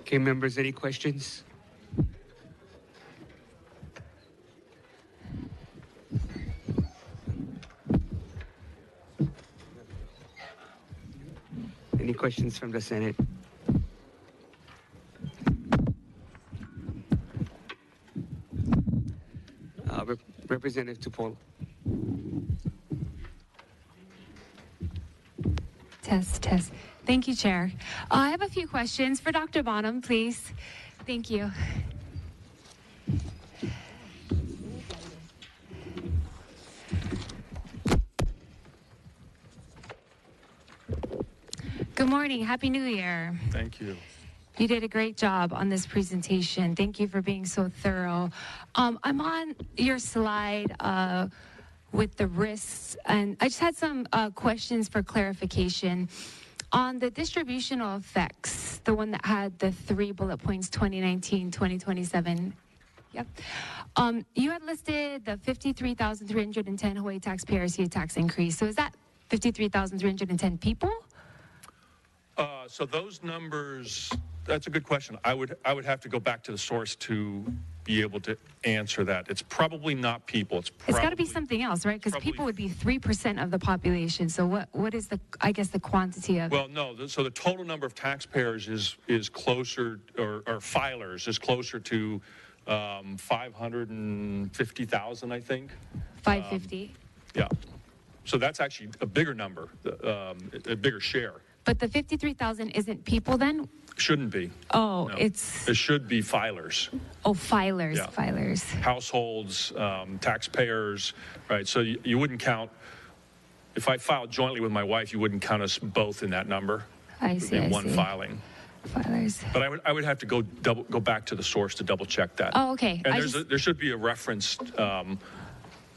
Okay, members, any questions? Any questions from the Senate? Representative Tupolo. Test, test. Thank you, Chair. I have a few questions for Dr. Bonham, please. Thank you. Good morning. Happy New Year. Thank you. You did a great job on this presentation. Thank you for being so thorough. I'm on your slide with the risks, and I just had some questions for clarification. On the distributional effects, the one that had the 3 bullet points, 2019, 2027, yep. You had listed the 53,310 Hawaii taxpayers see tax increase. So is that 53,310 people? So those numbers, that's a good question. I would have to go back to the source to be able to answer that. It's probably not people. It's got to be something else, right? Because people would be 3% of the population. So what is the, I guess, the quantity of? Well, no. So the total number of taxpayers is closer, or filers is closer to 550,000, I think. 550. Yeah. So that's actually a bigger number, a bigger share. But the 53,000 isn't people then? Shouldn't be. Oh, No. It should be filers. Oh, filers, Yeah. filers. Households, taxpayers, right? So you wouldn't count, if I filed jointly with my wife, you wouldn't count us both in that number. I see, In I one see. filing. Filers. But I would have to go back to the source to double check that. Oh, okay. And there should be a reference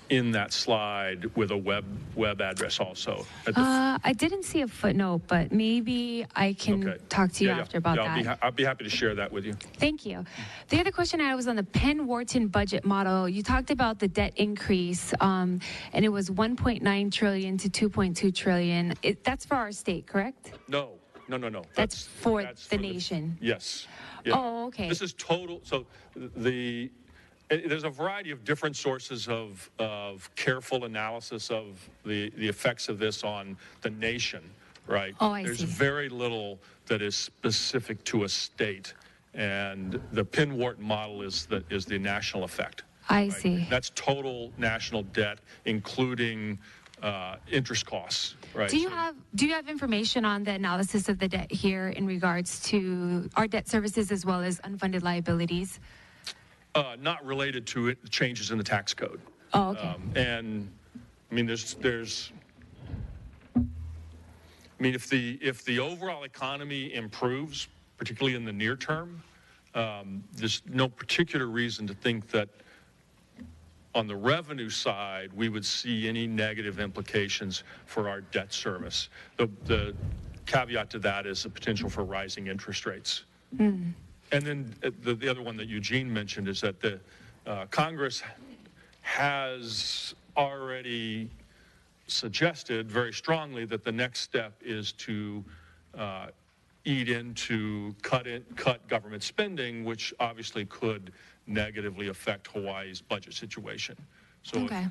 in that slide with a web address also. At the I didn't see a footnote, but maybe I can Okay. talk to you Yeah, after about yeah, that. I'll be happy to share that with you. Thank you. The other question I had was on the Penn Wharton budget model. You talked about the debt increase, and it was 1.9 trillion to 2.2 trillion. That's for our state, correct? No. That's for the nation. Yes. Yeah. Oh, okay. This is total. So there's a variety of different sources of careful analysis of the effects of this on the nation, right? Oh, I There's see. very little that is specific to a state, and the Penn-Wharton model is the national effect. I right? see. That's total national debt, including interest costs, right? Do you have information on the analysis of the debt here in regards to our debt services as well as unfunded liabilities? Not related to changes in the tax code. Oh, okay. And I mean, if the overall economy improves, particularly in the near term, there's no particular reason to think that on the revenue side, we would see any negative implications for our debt service. The caveat to that is the potential for rising interest rates. And then the other one that Eugene mentioned is that the Congress has already suggested very strongly that the next step is to eat into cut government spending, which obviously could negatively affect Hawaii's budget situation. So Okay.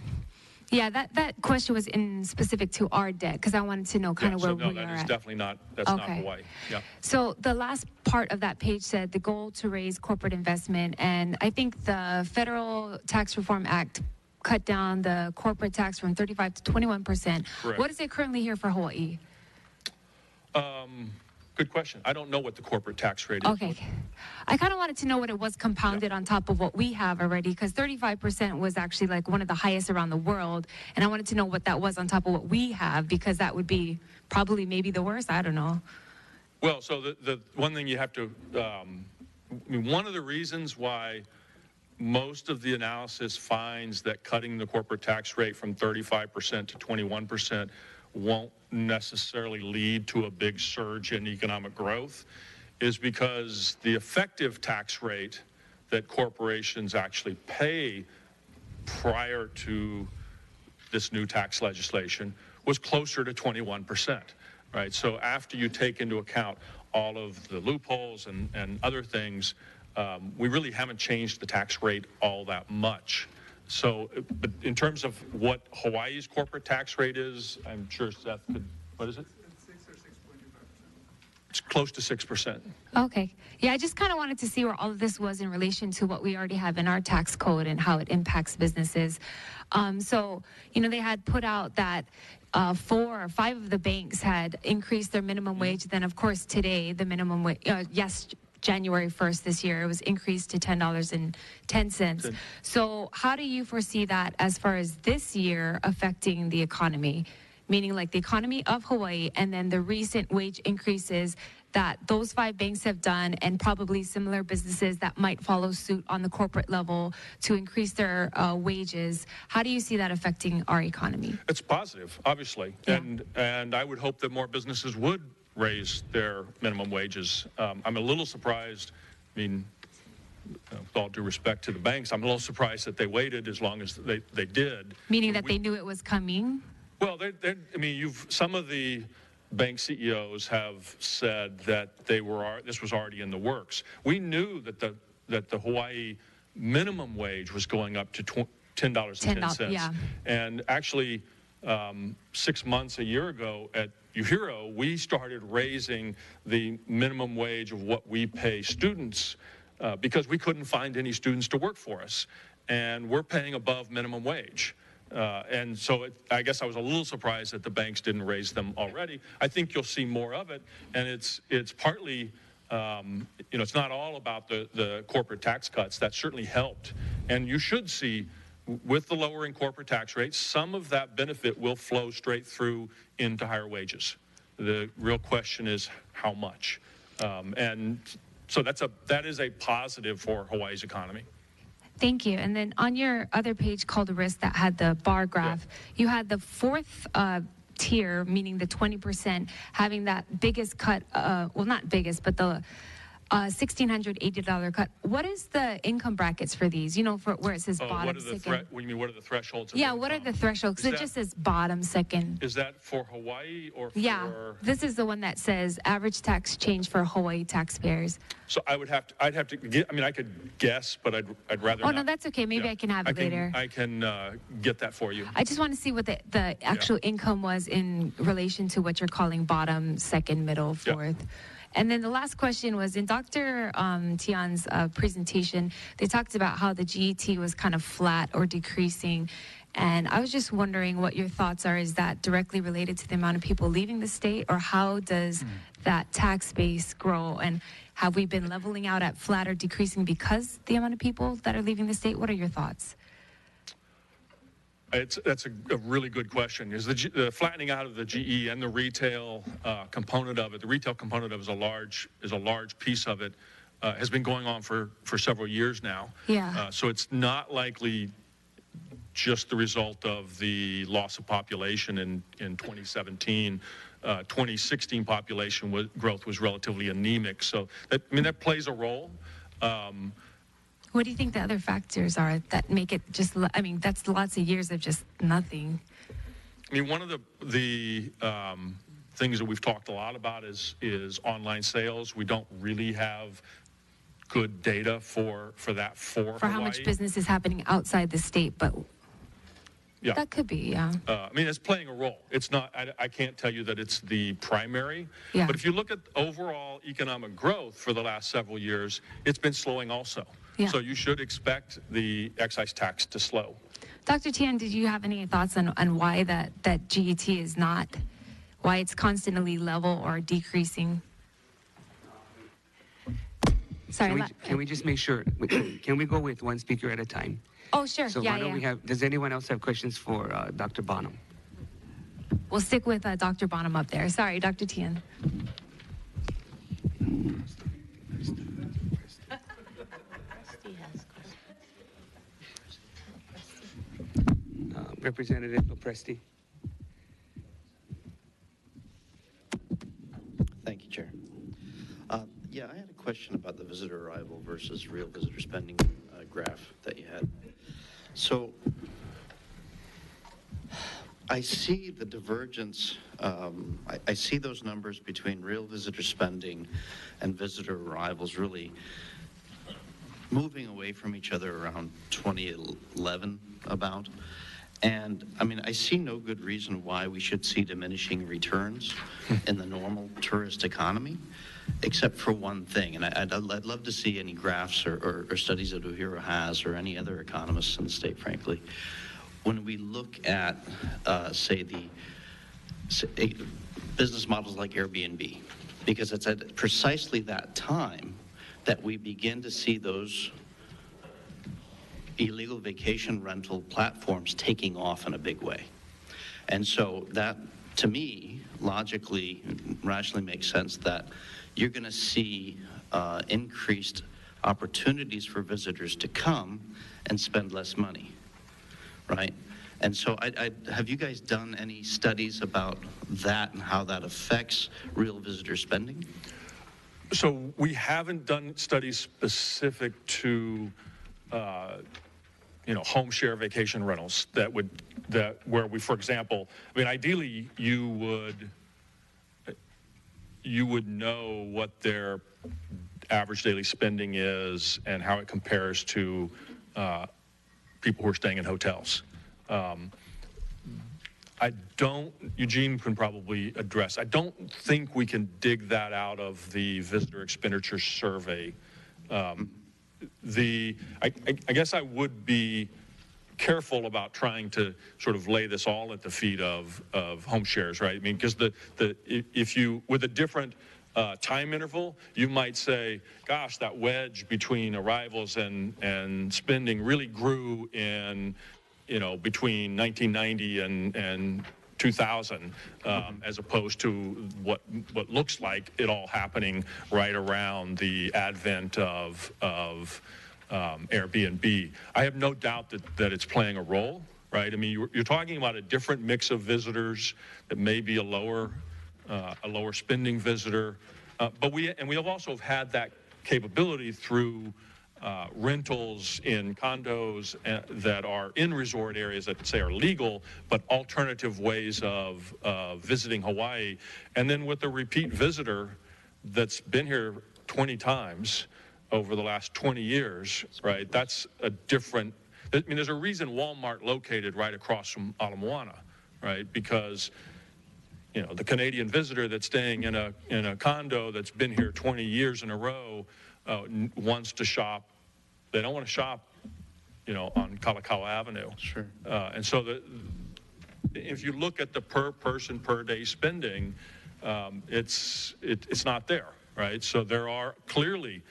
Yeah, that question was in specific to our debt because I wanted to know kind of where we that are is at. definitely not, that's not Okay. Hawaii. Yeah. So the last part of that page said the goal to raise corporate investment, and I think the Federal Tax Reform Act cut down the corporate tax from 35 to 21%. Correct. What is it currently here for Hawaii? Good question. I don't know what the corporate tax rate is. Okay. I kind of wanted to know what it was compounded on top of what we have already, because 35% was actually like one of the highest around the world. And I wanted to know what that was on top of what we have, because that would be probably maybe the worst. I don't know. Well, so the one thing you have to, I mean, one of the reasons why most of the analysis finds that cutting the corporate tax rate from 35% to 21% won't necessarily lead to a big surge in economic growth is because the effective tax rate that corporations actually pay prior to this new tax legislation was closer to 21%, right? So after you take into account all of the loopholes and other things, we really haven't changed the tax rate all that much. So, but in terms of what Hawaii's corporate tax rate is, I'm sure Seth could, what is it? It's close to 6%. Okay. Yeah, I just kind of wanted to see where all of this was in relation to what we already have in our tax code and how it impacts businesses. So, you know, they had put out that 4 or 5 of the banks had increased their minimum wage. Then, of course, today, the minimum wage, January 1st this year, it was increased to $10.10. So how do you foresee that as far as this year affecting the economy? Meaning like the economy of Hawaii and then the recent wage increases that those 5 banks have done and probably similar businesses that might follow suit on the corporate level to increase their wages. How do you see that affecting our economy? It's positive, obviously. Yeah. And I would hope that more businesses would raise their minimum wages. I'm a little surprised, I mean, with all due respect to the banks, I'm a little surprised that they waited as long as they did. Meaning that they knew it was coming? Well, I mean, some of the bank CEOs have said that this was already in the works. We knew that the Hawaii minimum wage was going up to $10.10. Yeah. And actually, 6 months, a year ago at UHERO, we started raising the minimum wage of what we pay students because we couldn't find any students to work for us. And we're paying above minimum wage. And so I guess I was a little surprised that the banks didn't raise them already. I think you'll see more of it. And it's partly, it's not all about the corporate tax cuts. That certainly helped. And you should see, with the lowering corporate tax rates, some of that benefit will flow straight through into higher wages. The real question is how much. And so that is a positive for Hawaii's economy. Thank you. And then on your other page called risk that had the bar graph, you had the 4th tier, meaning the 20%, having that biggest cut, well, not biggest, but the $1,680 cut. What is the income brackets for these? You know, for where it says bottom, what are second. what do you mean, what are the thresholds? Yeah, what are the thresholds? Because it just says bottom, second. Is that for Hawaii or for? Yeah, this is the one that says average tax change for Hawaii taxpayers. So I'd have to get, I mean, I could guess, but I'd rather Oh, not. no, that's okay. Maybe I can have it later. I can get that for you. I just want to see what the actual income was in relation to what you're calling bottom, second, middle, fourth. And then the last question was in Dr. Tian's presentation, they talked about how the GET was kind of flat or decreasing. And I was just wondering what your thoughts are. Is that directly related to the amount of people leaving the state, or how does that tax base grow? And have we been leveling out at flat or decreasing because the amount of people that are leaving the state? What are your thoughts? That's a really good question. Is the flattening out of the GE and the retail component of it? The retail component of it is a large piece of it. Has been going on for several years now. Yeah. So it's not likely just the result of the loss of population in 2017. 2016 population growth was relatively anemic. So that plays a role. What do you think the other factors are that make it just, I mean, that's lots of years of just nothing. I mean, one of the things that we've talked a lot about is online sales. We don't really have good data for that for Hawaii. How much business is happening outside the state, but that could be, I mean, it's playing a role. It's not, I can't tell you that it's the primary, but if you look at overall economic growth for the last several years, it's been slowing also. So you should expect the excise tax to slow. Dr. Tian, did you have any thoughts on why that GET is not, why it's constantly level or decreasing? Sorry. Can we just make sure, can we go with one speaker at a time? Oh, sure. So why don't we have, does anyone else have questions for Dr. Bonham? We'll stick with Dr. Bonham up there. Sorry, Dr. Tian. Representative Lopresti. Thank you, Chair. Yeah, I had a question about the visitor arrival versus real visitor spending graph that you had. So, I see the divergence. I see those numbers between real visitor spending and visitor arrivals really moving away from each other around 2011 about. And I mean, I see no good reason why we should see diminishing returns in the normal tourist economy, except for one thing. And I'd love to see any graphs or studies that Uhiro has or any other economists in the state, frankly. When we look at, say, business models like Airbnb, because it's at precisely that time that we begin to see those illegal vacation rental platforms taking off in a big way. And so that, to me, logically, rationally makes sense that you're going to see increased opportunities for visitors to come and spend less money, right? And so have you guys done any studies about that and how that affects real visitor spending? So we haven't done studies specific to home share vacation rentals where we, for example, I mean, ideally you would know what their average daily spending is and how it compares to people who are staying in hotels. Eugene can probably address, I don't think we can dig that out of the visitor expenditure survey. I guess I would be careful about trying to sort of lay this all at the feet of home shares, right? I mean, because if you, with a different time interval, you might say, gosh, that wedge between arrivals and spending really grew in, between 1990 and 2000, as opposed to what looks like it all happening right around the advent of Airbnb. I have no doubt that it's playing a role, right? I mean, you're talking about a different mix of visitors that may be a lower spending visitor, but we have also had that capability through rentals in condos that are in resort areas that say are legal, but alternative ways of visiting Hawaii. And then with a repeat visitor that's been here 20 times over the last 20 years, right? That's a different, I mean, there's a reason Walmart located right across from Ala Moana, right? Because, the Canadian visitor that's staying in a condo that's been here 20 years in a row wants to shop. They don't want to shop, on Kalakaua Avenue. Sure. And so if you look at the per person per day spending, it's not there, right? So there are clearly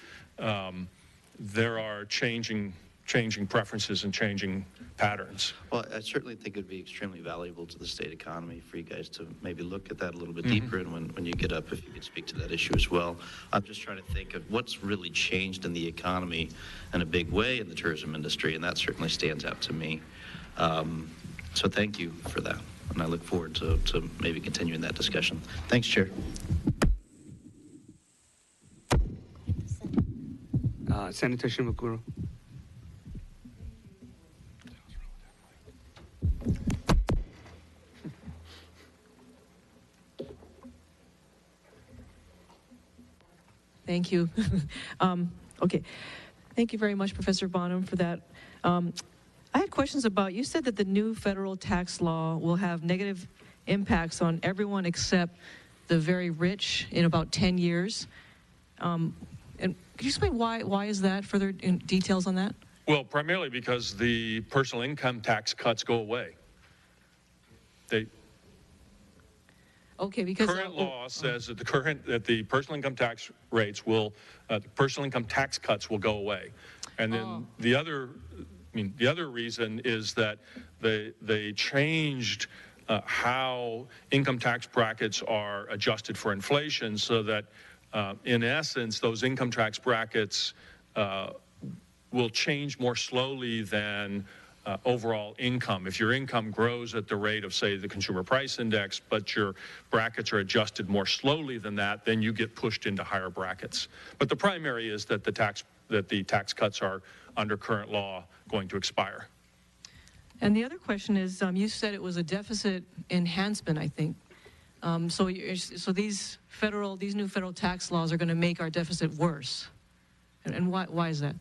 changing preferences and changing patterns. Well, I certainly think it would be extremely valuable to the state economy for you guys to maybe look at that a little bit deeper, and when you get up, if you could speak to that issue as well. I'm just trying to think of what's really changed in the economy in a big way in the tourism industry, and that certainly stands out to me. So thank you for that, and I look forward to maybe continuing that discussion. Thanks, Chair. Senator Shimakuro. Thank you. Okay. Thank you very much, Professor Bonham, for that. I had questions about, you said that the new federal tax law will have negative impacts on everyone except the very rich in about 10 years. And could you explain why is that? Further details on that? Well, primarily because the personal income tax cuts go away. Okay, because current law says that the personal income tax rates will, the personal income tax cuts will go away, and then the other reason is that they changed how income tax brackets are adjusted for inflation, so that in essence those income tax brackets will change more slowly than overall income. If your income grows at the rate of, say, the consumer price index, but your brackets are adjusted more slowly than that, then you get pushed into higher brackets. But the primary is that the tax cuts are, under current law, going to expire. And the other question is, you said it was a deficit enhancement, I think. So these new federal tax laws are going to make our deficit worse. And why is that?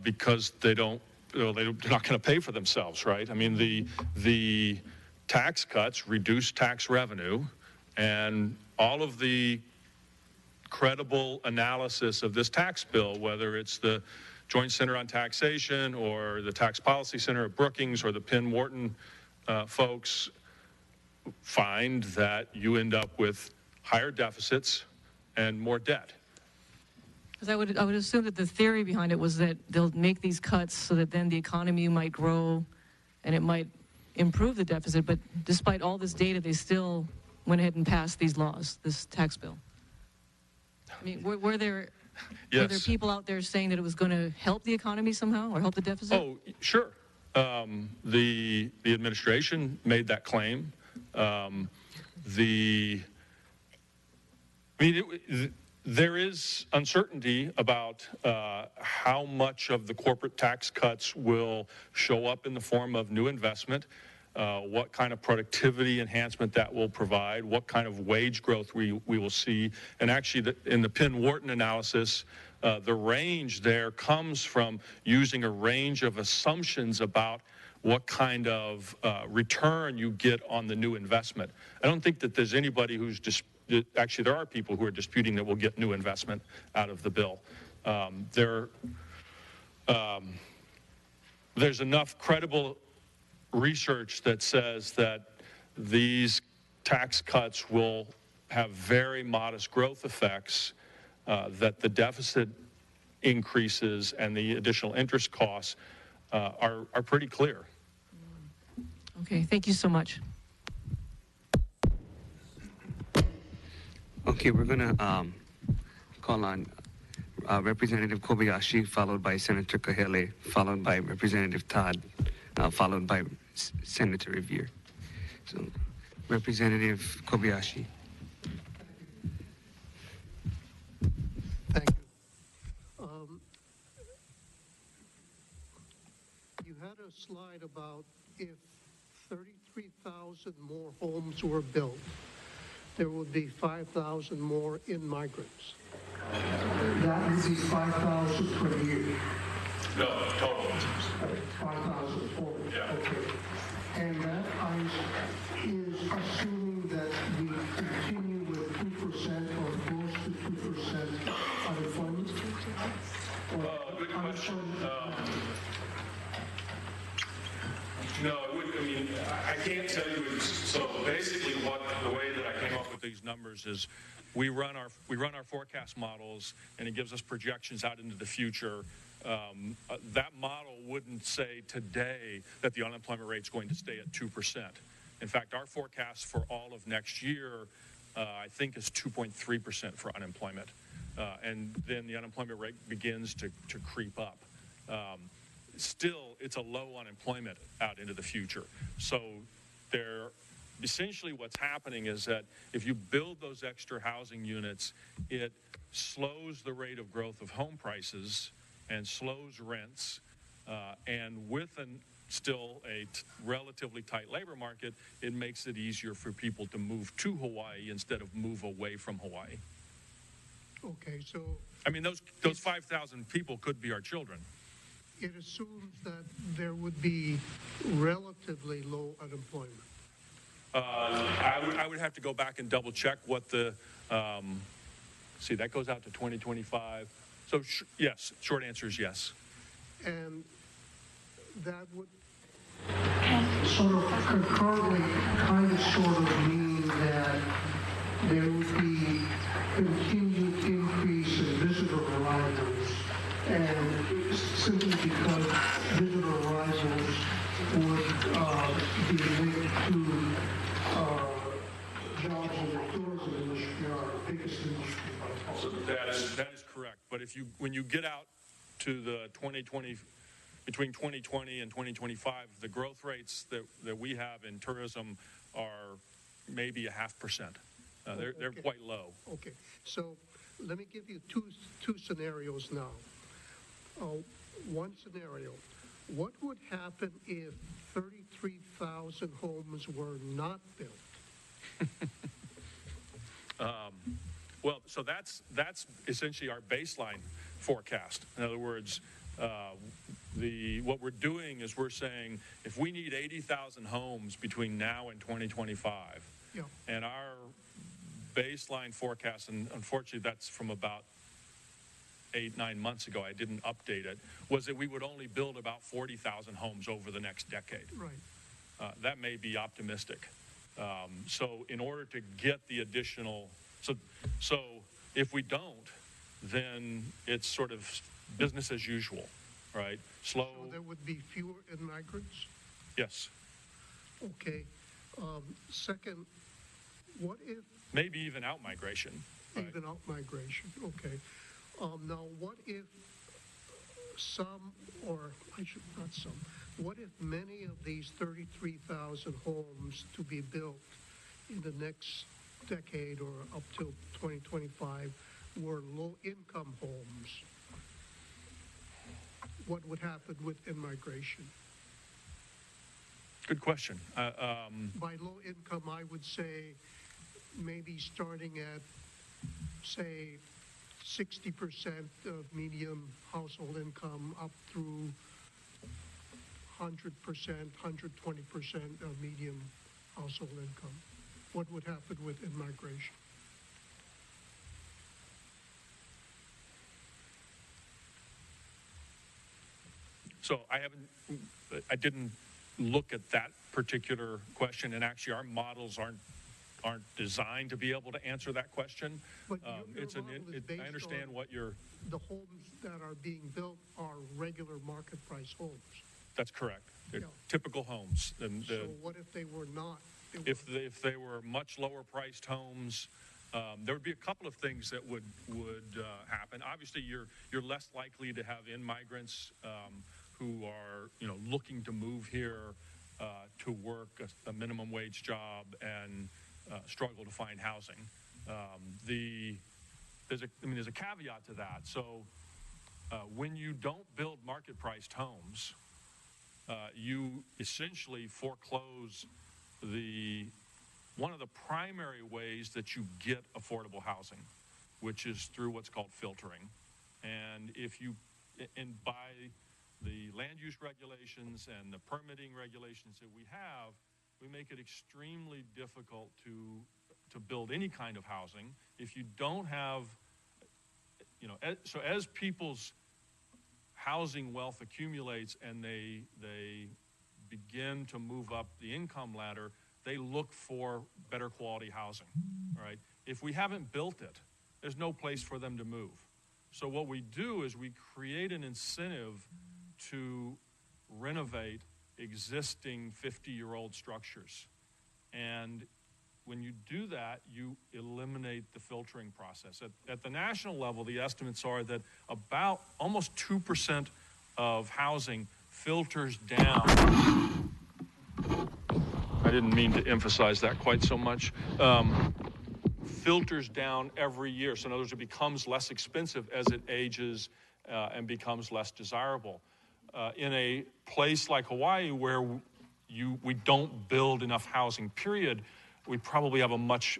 Because they're not going to pay for themselves, right? I mean, the tax cuts reduce tax revenue, and all of the credible analysis of this tax bill, whether it's the Joint Center on Taxation or the Tax Policy Center at Brookings or the Penn Wharton folks, find that you end up with higher deficits and more debt. Because I would assume that the theory behind it was that they'll make these cuts so that then the economy might grow and it might improve the deficit. But despite all this data, they still went ahead and passed these laws, this tax bill. I mean, were there people out there saying that it was going to help the economy somehow or help the deficit? Oh, sure. The administration made that claim. There is uncertainty about how much of the corporate tax cuts will show up in the form of new investment, what kind of productivity enhancement that will provide, what kind of wage growth we will see. And actually, in the Penn Wharton analysis, the range there comes from using a range of assumptions about what kind of return you get on the new investment. I don't think that there's anybody who's actually, there are people who are disputing that we'll get new investment out of the bill. There's enough credible research that says that these tax cuts will have very modest growth effects, that the deficit increases and the additional interest costs are pretty clear. Okay, thank you so much. Okay, we're going to call on Representative Kobayashi, followed by Senator Kahele, followed by Representative Todd, followed by Senator Revere. So, Representative Kobayashi. Thank you. You had a slide about if 33,000 more homes were built, there would be 5,000 more in migrants. That would be 5,000 per year. No, total. 5,000 total. Yeah. Okay. And that is assuming that we continue with 2% or close to 2% unemployment? Good question. No, I can't tell you. So basically, the way that I came up with these numbers is we run our forecast models, and it gives us projections out into the future. That model wouldn't say today that the unemployment rate is going to stay at 2%. In fact, our forecast for all of next year, I think, is 2.3% for unemployment, and then the unemployment rate begins to creep up. Still, it's a low unemployment out into the future. So essentially what's happening is that if you build those extra housing units, it slows the rate of growth of home prices and slows rents. And with still a relatively tight labor market, it makes it easier for people to move to Hawaii instead of move away from Hawaii. Okay, so... I mean, those 5,000 people could be our children. It assumes that there would be relatively low unemployment. I would have to go back and double check what the, see, that goes out to 2025. So yes, short answer is yes. And that would sort of concurrently sort of mean that there would be continued increase in visitor arrivals, and simply because visitor arrivals would be linked to jobs in the tourism industry, our biggest industry. So that is correct. But when you get out to the 2020, between 2020 and 2025, the growth rates that we have in tourism are maybe 0.5%. They're quite low. Okay, so let me give you two scenarios now. One scenario, What would happen if 33,000 homes were not built? Well, so that's essentially our baseline forecast. In other words, what we're doing is we're saying if we need 80,000 homes between now and 2025, Yeah. and our baseline forecast, and unfortunately that's from about 8-9 months ago, I didn't update it, was that we would only build about 40,000 homes over the next decade. Right. That may be optimistic. So in order to get the additional, so if we don't, then it's sort of business as usual, right? Slow. So there would be fewer immigrants? Yes. Okay. Second, what if Maybe even out migration. Right? even out migration? Okay. Now, what if some, or I should not some, what if many of these 33,000 homes to be built in the next decade or up till 2025 were low-income homes? What would happen with immigration? Good question. By low income, I would say maybe starting at, say, 60% of medium household income up through 100%, 120% of medium household income. What would happen with immigration? So I didn't look at that particular question, and actually our models aren't designed to be able to answer that question. But your It's model is based I understand on what you're. the homes that are being built are regular market price homes. That's correct. They're Yeah. typical homes. And So what if they were not? if they were much lower priced homes, there would be a couple of things that would happen. Obviously, you're less likely to have in-migrants who are looking to move here to work a minimum wage job and struggle to find housing. There's a caveat to that. So when you don't build market priced homes, you essentially foreclose one of the primary ways that you get affordable housing, which is through what's called filtering. And by the land use regulations and the permitting regulations that we have, we make it extremely difficult to build any kind of housing if you don't have, so as people's housing wealth accumulates and they begin to move up the income ladder, they look for better quality housing, all right? If we haven't built it, there's no place for them to move. So what we do is we create an incentive to renovate existing 50-year-old structures. And when you do that, you eliminate the filtering process. At the national level, the estimates are that about almost 2% of housing filters down. I didn't mean to emphasize that quite so much. Filters down every year. So in other words, it becomes less expensive as it ages and becomes less desirable. In a place like Hawaii where we don't build enough housing, period, we probably have a much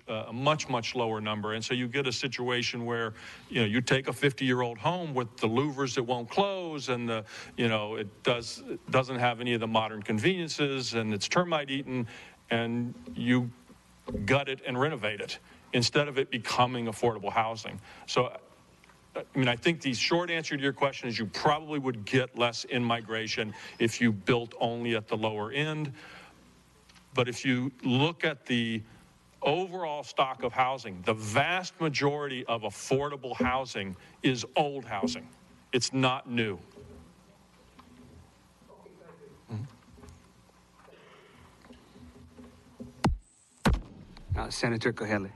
lower number. And so you get a situation where, you take a 50-year-old home with the louvers that won't close and it doesn't have any of the modern conveniences and it's termite eaten, and you gut it and renovate it instead of it becoming affordable housing. So, I think the short answer to your question is you probably would get less in-migration if you built only at the lower end. But if you look at the overall stock of housing, the vast majority of affordable housing is old housing. It's not new. Senator Kahele.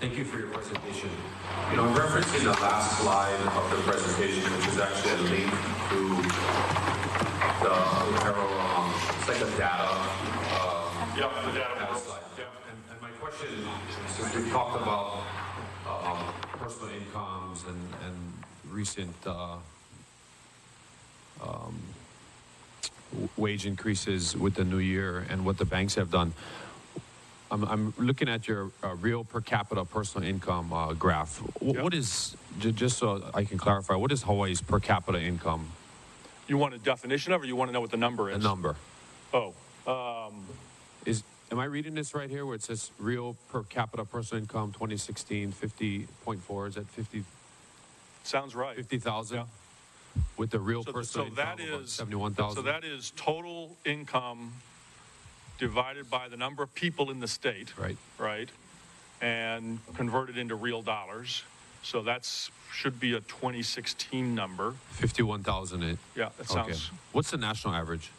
Thank you for your presentation. You know, I'm referencing the last slide of the presentation, which is actually a link to the Otero, it's like a data. The data Slide. And my question, since we've talked about personal incomes and recent wage increases with the new year and what the banks have done, I'm looking at your real per capita personal income graph. What is, just so I can clarify, what is Hawaii's per capita income? You want a definition of it, or you want to know what the number is? The number. Oh. Am I reading this right here where it says real per capita personal income 2016 50.4? Is that 50? Sounds right. 50,000? Yeah. With the real personal income of 71,000? So that is total income divided by the number of people in the state. Right. And converted into real dollars. So that's should be a 2016 number. 51,000. Yeah, that sounds. Okay. What's the national average?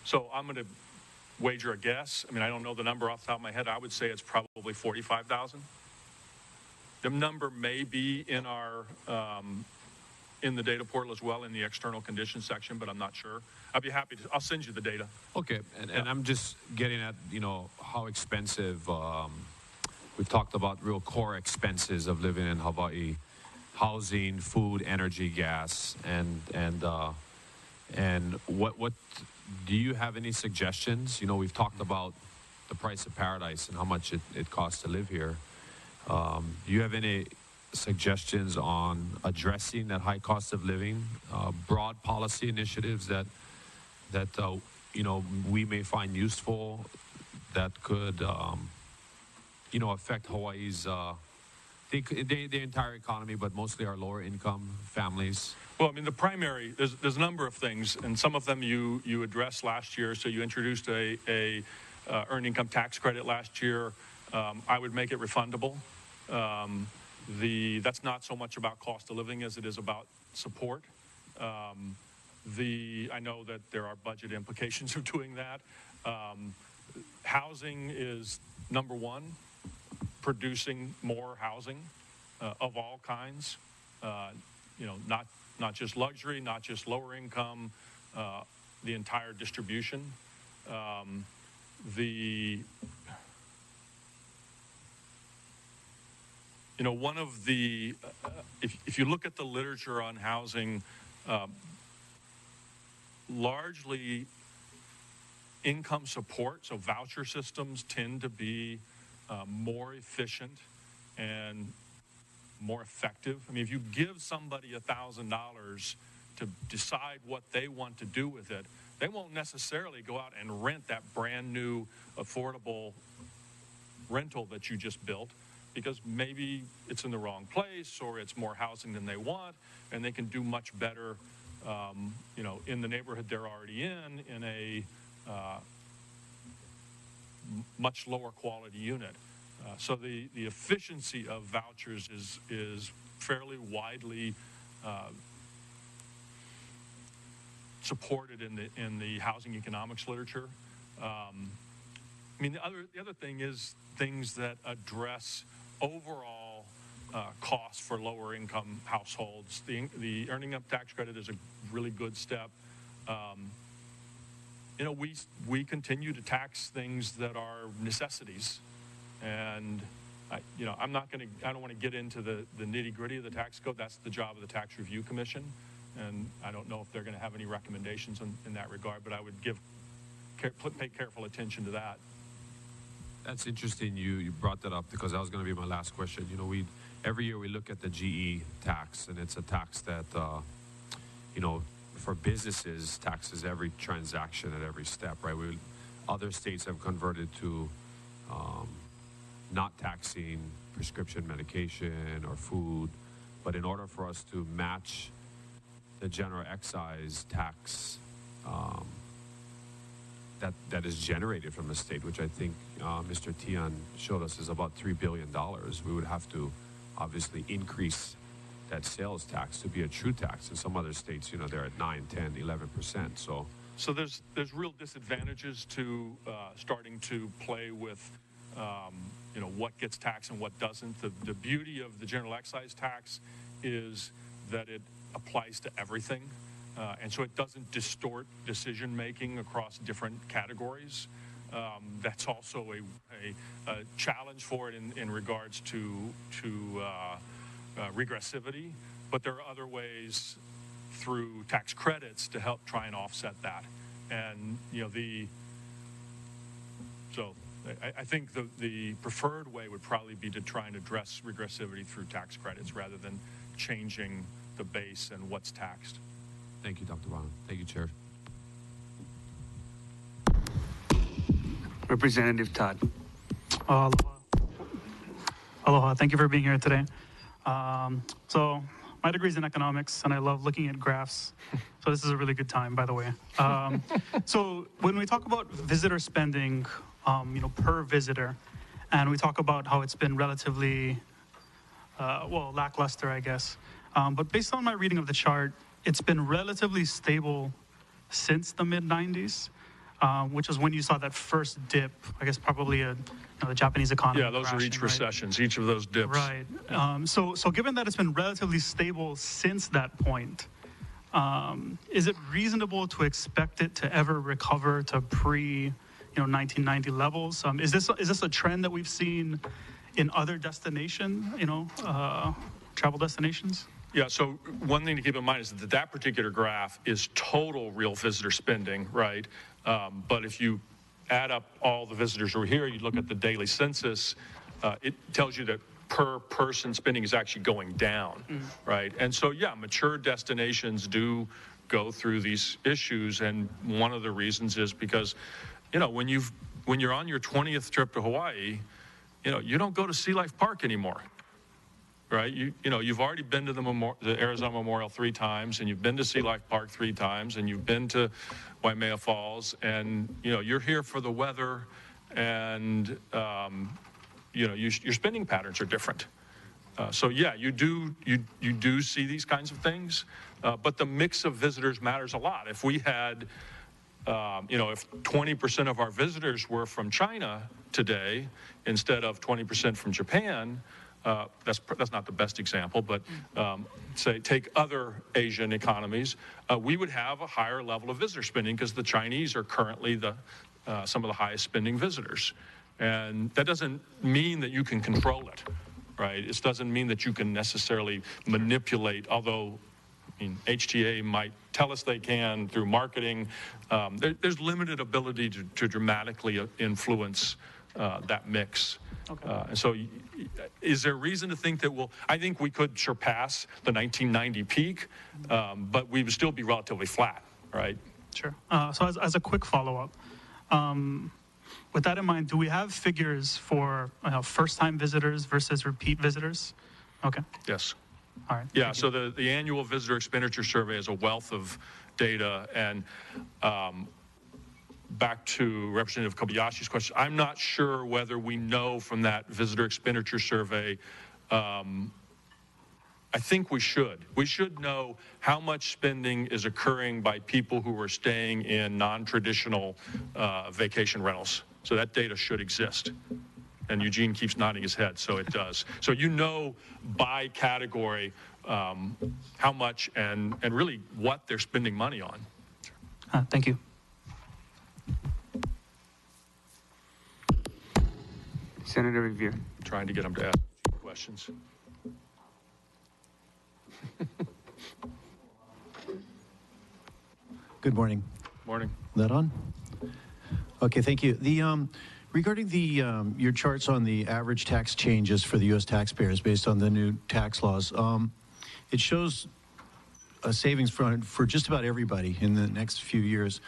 So I'm going to wager a guess. I mean, I don't know the number off the top of my head. I would say it's probably 45,000. The number may be in our in the data portal as well, in the external conditions section, but I'm not sure. I'd be happy to. I'll send you the data. Okay, and I'm just getting at, you know, how expensive. We've talked about real core expenses of living in Hawaii: housing, food, energy, gas, and what do you have any suggestions? You know, we've talked about the price of paradise and how much it costs to live here. Do you have any suggestions on addressing that high cost of living? Broad policy initiatives that you know, we may find useful that could you know, affect Hawaii's the entire economy, but mostly our lower income families. Well, I mean, the primary, there's a number of things, and some of them you addressed last year. So you introduced a earned income tax credit last year. I would make it refundable. That's not so much about cost of living as it is about support. I know that there are budget implications of doing that. Housing is number one, producing more housing of all kinds. You know, not just luxury, not just lower income, the entire distribution. You know, one of the, if you look at the literature on housing, largely income support, so voucher systems tend to be more efficient and more effective. I mean, if you give somebody $1,000 to decide what they want to do with it, they won't necessarily go out and rent that brand new affordable rental that you just built, because maybe it's in the wrong place or it's more housing than they want, and they can do much better, you know, in the neighborhood they're already in a much lower quality unit. So the efficiency of vouchers is fairly widely supported in the housing economics literature. I mean, the other thing is things that address overall costs for lower income households. The earning up tax credit is a really good step. You know, we continue to tax things that are necessities, and you know, I don't want to get into the nitty gritty of the tax code. That's the job of the Tax Review Commission, and I don't know if they're going to have any recommendations in that regard. But I would pay careful attention to that. That's interesting you brought that up, because that was going to be my last question. You know, every year we look at the GE tax, and it's a tax that, you know, for businesses, taxes every transaction at every step, right? Other states have converted to not taxing prescription medication or food, but in order for us to match the general excise tax that is generated from the state, which I think Mr. Tian showed us is about $3 billion, we would have to obviously increase that sales tax to be a true tax. In some other states, you know, they're at 9, 10, 11%. So So there's real disadvantages to starting to play with, what gets taxed and what doesn't. The beauty of the general excise tax is that it applies to everything, and so it doesn't distort decision making across different categories. That's also a challenge for it in regards to regressivity, but there are other ways through tax credits to help try and offset that. And I think the preferred way would probably be to try and address regressivity through tax credits rather than changing the base and what's taxed. Thank you, Dr. Bonham. Thank you, Chair. Representative Todd. Aloha. Aloha. Thank you for being here today. So my degree is in economics, and I love looking at graphs. So this is a really good time, by the way. So when we talk about visitor spending, per visitor, and we talk about how it's been relatively, lackluster, I guess. But based on my reading of the chart, it's been relatively stable since the mid-90s. Which is when you saw that first dip, I guess probably the Japanese economy. Yeah, those are each recessions, each of those dips. Right. So given that it's been relatively stable since that point, is it reasonable to expect it to ever recover to pre-1990 levels? Is this a trend that we've seen in other travel destinations? Yeah, so one thing to keep in mind is that particular graph is total real visitor spending, right? But if you add up all the visitors who are here, you look at the daily census, it tells you that per person spending is actually going down, right? And so, yeah, mature destinations do go through these issues, and one of the reasons is because, when you're on your 20th trip to Hawaii, you don't go to Sea Life Park anymore. Right, you've already been to the Arizona Memorial 3 times, and you've been to Sea Life Park 3 times, and you've been to Waimea Falls, and you're here for the weather, and your spending patterns are different. So yeah, you do see these kinds of things, but the mix of visitors matters a lot. If we had, if 20% of our visitors were from China today instead of 20% from Japan. That's not the best example, but take other Asian economies, we would have a higher level of visitor spending because the Chinese are currently some of the highest spending visitors. And that doesn't mean that you can control it, right? It doesn't mean that you can necessarily manipulate, although HTA might tell us they can through marketing. There's limited ability to dramatically influence that mix. Okay. And so is there reason to think that I think we could surpass the 1990 peak, but we would still be relatively flat, right? Sure. So as a quick follow-up, with that in mind, do we have figures for first-time visitors versus repeat visitors? Okay. Yes. All right. Yeah, so the annual visitor expenditure survey is a wealth of data, and back to Representative Kobayashi's question, I'm not sure whether we know from that visitor expenditure survey. I think we should. We should know how much spending is occurring by people who are staying in non-traditional vacation rentals. So that data should exist. And Eugene keeps nodding his head, so it does. So by category how much and really what they're spending money on. Thank you. Senator Revere. Trying to get him to ask questions. Good morning. Morning. That on? Okay, thank you. Regarding your charts on the average tax changes for the U.S. taxpayers based on the new tax laws, it shows a savings for just about everybody in the next few years.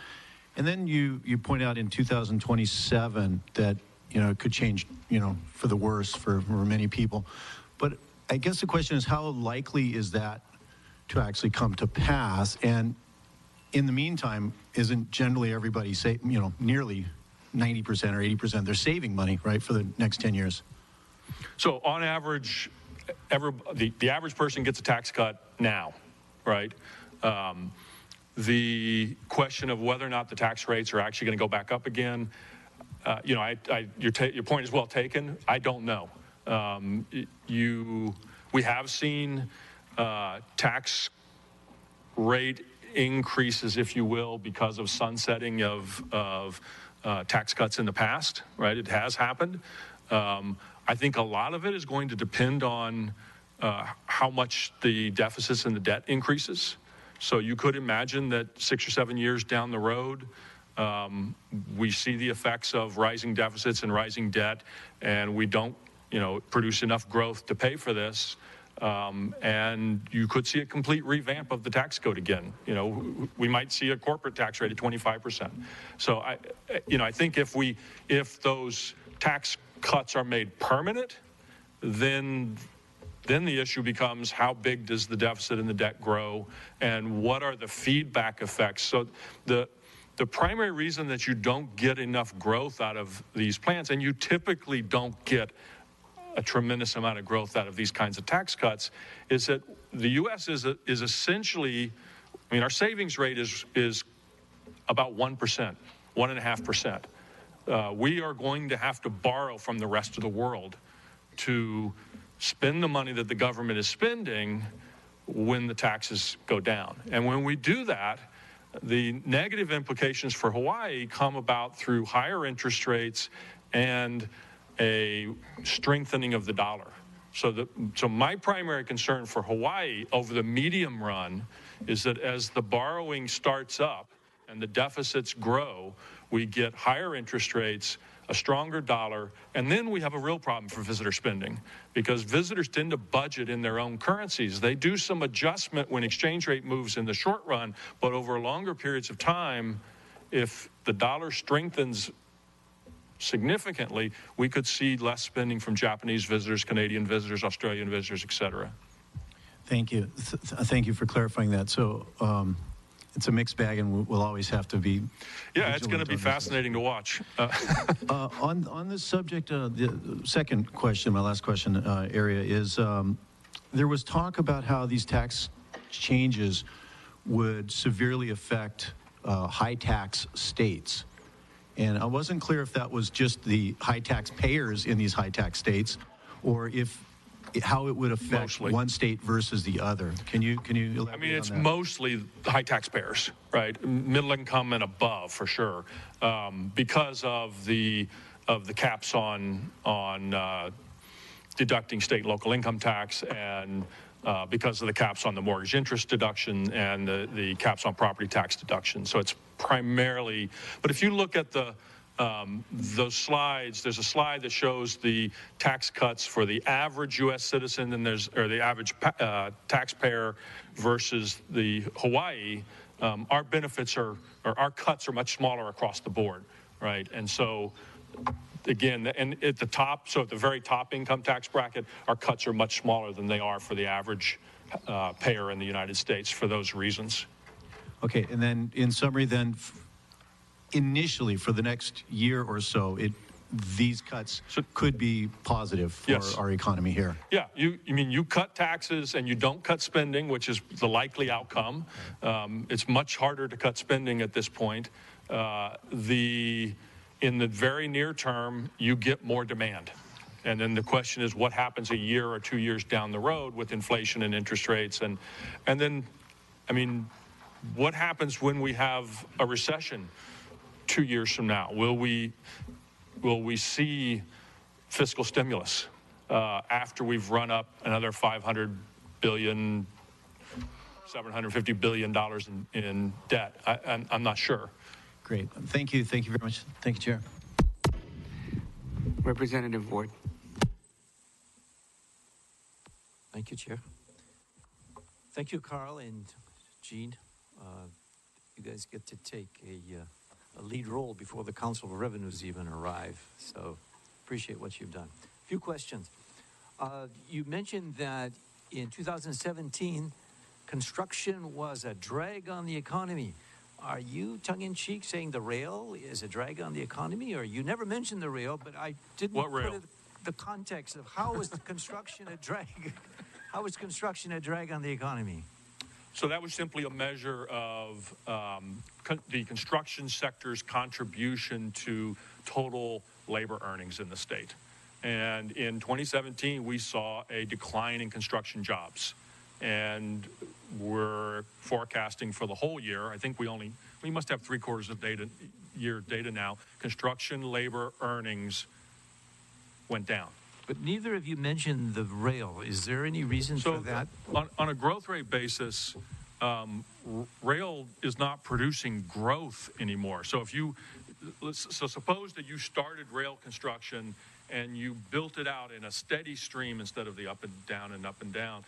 And then you point out in 2027 that it could change, for the worse for many people. But I guess the question is, how likely is that to actually come to pass? And in the meantime, isn't generally everybody nearly 90% or 80%, they're saving money, right, for the next 10 years? So on average, the average person gets a tax cut now, right? The question of whether or not the tax rates are actually going to go back up again, you know, your point is well taken. I don't know. We have seen tax rate increases, if you will, because of sunsetting of tax cuts in the past, right? It has happened. I think a lot of it is going to depend on how much the deficits and the debt increases. So you could imagine that 6 or 7 years down the road, we see the effects of rising deficits and rising debt, and we don't, you know, produce enough growth to pay for this. And you could see a complete revamp of the tax code again. You know, we might see a corporate tax rate of 25%. So I think if those tax cuts are made permanent, then the issue becomes how big does the deficit and the debt grow, and what are the feedback effects? So the primary reason that you don't get enough growth out of these plans, and you typically don't get a tremendous amount of growth out of these kinds of tax cuts, is that the U.S. is essentially, I mean, our savings rate is about 1%, 1.5%. We are going to have to borrow from the rest of the world to spend the money that the government is spending when the taxes go down. And when we do that, the negative implications for Hawaii come about through higher interest rates and a strengthening of the dollar. So my primary concern for Hawaii over the medium run is that as the borrowing starts up and the deficits grow, we get higher interest rates, a stronger dollar, and then we have a real problem for visitor spending, because visitors tend to budget in their own currencies. They do some adjustment when exchange rate moves in the short run, but over longer periods of time, if the dollar strengthens significantly, we could see less spending from Japanese visitors, Canadian visitors, Australian visitors, et cetera. Thank you. Thank you for clarifying that. So it's a mixed bag, and we'll always have to be. Yeah, it's going to be fascinating to watch. On this subject, the second question, my last question area is, there was talk about how these tax changes would severely affect high tax states. And I wasn't clear if that was just the high tax payers in these high tax states, or how it would affect one state versus the other. Can you elaborate on that? I mean, it's mostly high taxpayers, right? Middle income and above, for sure, because of the caps on deducting state and local income tax, and because of the caps on the mortgage interest deduction and the caps on property tax deduction. So it's primarily, but if you look at those slides, there's a slide that shows the tax cuts for the average U.S. citizen, and or the average taxpayer versus the Hawaii. Our benefits or our cuts are much smaller across the board, right? And so, again, and at the top, so at the very top income tax bracket, our cuts are much smaller than they are for the average payer in the United States for those reasons. Okay, and then in summary, then initially for the next year or so, these cuts could be positive for our economy here. Yeah, you cut taxes and you don't cut spending, which is the likely outcome. It's much harder to cut spending at this point. In the very near term, you get more demand. And then the question is, what happens a year or 2 years down the road with inflation and interest rates? And then, I mean, what happens when we have a recession 2 years from now? Will we see fiscal stimulus after we've run up another $500 billion, $750 billion in debt? I'm not sure. Great. Thank you. Thank you very much. Thank you, Chair. Representative Ward. Thank you, Chair. Thank you, Carl and Gene. You guys get to take a lead role before the Council of Revenues even arrive. So appreciate what you've done. A few questions. You mentioned that in 2017, construction was a drag on the economy. Are you tongue-in-cheek saying the rail is a drag on the economy? Or you never mentioned the rail, but I didn't put the context of how is the construction a drag? How is construction a drag on the economy? So that was simply a measure of the construction sector's contribution to total labor earnings in the state. And in 2017, we saw a decline in construction jobs. And we're forecasting for the whole year, I think we must have 3/4 of year data now, construction labor earnings went down. But neither of you mentioned the rail. Is there any reason for that? On a growth rate basis, rail is not producing growth anymore. So suppose that you started rail construction and you built it out in a steady stream instead of the up and down and up and down.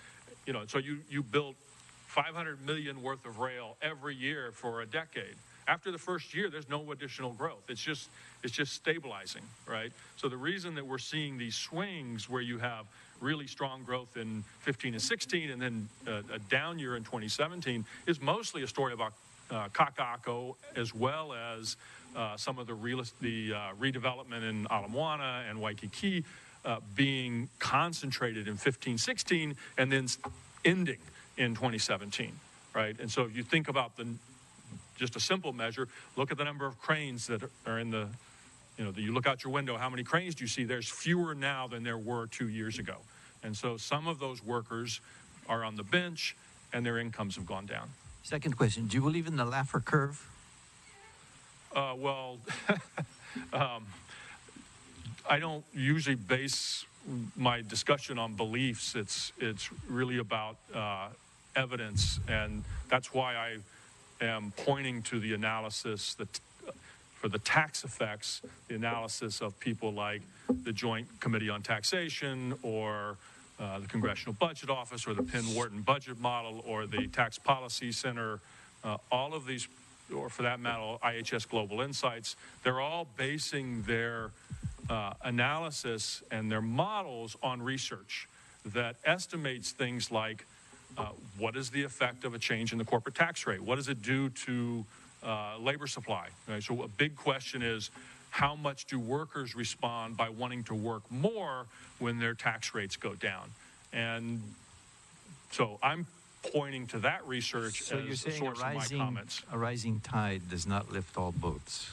So you built 500 million worth of rail every year for a decade. After the first year, there's no additional growth. It's just stabilizing, right? So the reason that we're seeing these swings where you have really strong growth in 15 and 16 and then a down year in 2017 is mostly a story about Kaka'ako, as well as some of the redevelopment in Ala Moana and Waikiki being concentrated in 15, 16 and then ending in 2017, right? And so if you think about just a simple measure, look at the number of cranes that are in you look out your window, how many cranes do you see? There's fewer now than there were 2 years ago. And so some of those workers are on the bench and their incomes have gone down. Second question, do you believe in the Laffer curve? Well, I don't usually base my discussion on beliefs. It's really about evidence, and that's why I am pointing to the analysis for the tax effects, the analysis of people like the Joint Committee on Taxation or the Congressional Budget Office or the Penn Wharton Budget Model or the Tax Policy Center, all of these, or for that matter, IHS Global Insights, they're all basing their analysis and their models on research that estimates things like what is the effect of a change in the corporate tax rate? What does it do to labor supply? Right? So a big question is, how much do workers respond by wanting to work more when their tax rates go down? And so I'm pointing to that research so as you're a saying source of my comments. A rising tide does not lift all boats,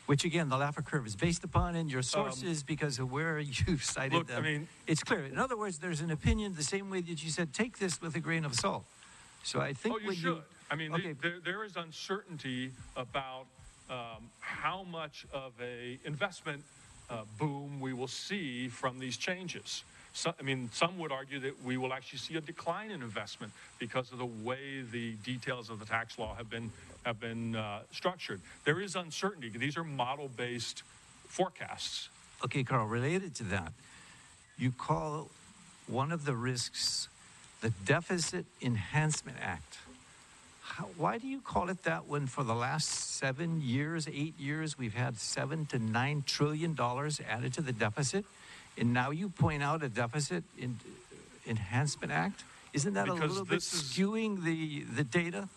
which again, the Laffer curve is based upon in your sources because of where you've cited Look, them. I mean, it's clear. In other words, there's an opinion the same way that you said, take this with a grain of salt. So I think you should. I mean, there is uncertainty about how much of a investment boom we will see from these changes. So, I mean, some would argue that we will actually see a decline in investment because of the way the details of the tax law have been structured. There is uncertainty. These are model-based forecasts. Okay, Carl, related to that, you call one of the risks the Deficit Enhancement Act. Why do you call it that when for the last 7 years, 8 years, we've had $7 to $9 trillion added to the deficit? And now you point out a Deficit Enhancement Act? Isn't that Because a little bit skewing the data?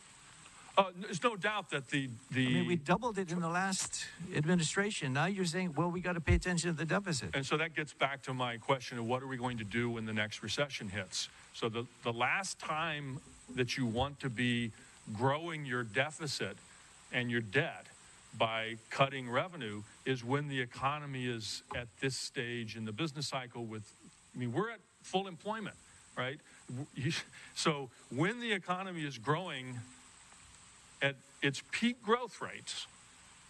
There's no doubt that I mean, we doubled it in the last administration. Now you're saying, well, we got to pay attention to the deficit. And so that gets back to my question of what are we going to do when the next recession hits? So the last time that you want to be growing your deficit and your debt by cutting revenue is when the economy is at this stage in the business cycle we're at full employment, right? So when the economy is growing at its peak growth rates,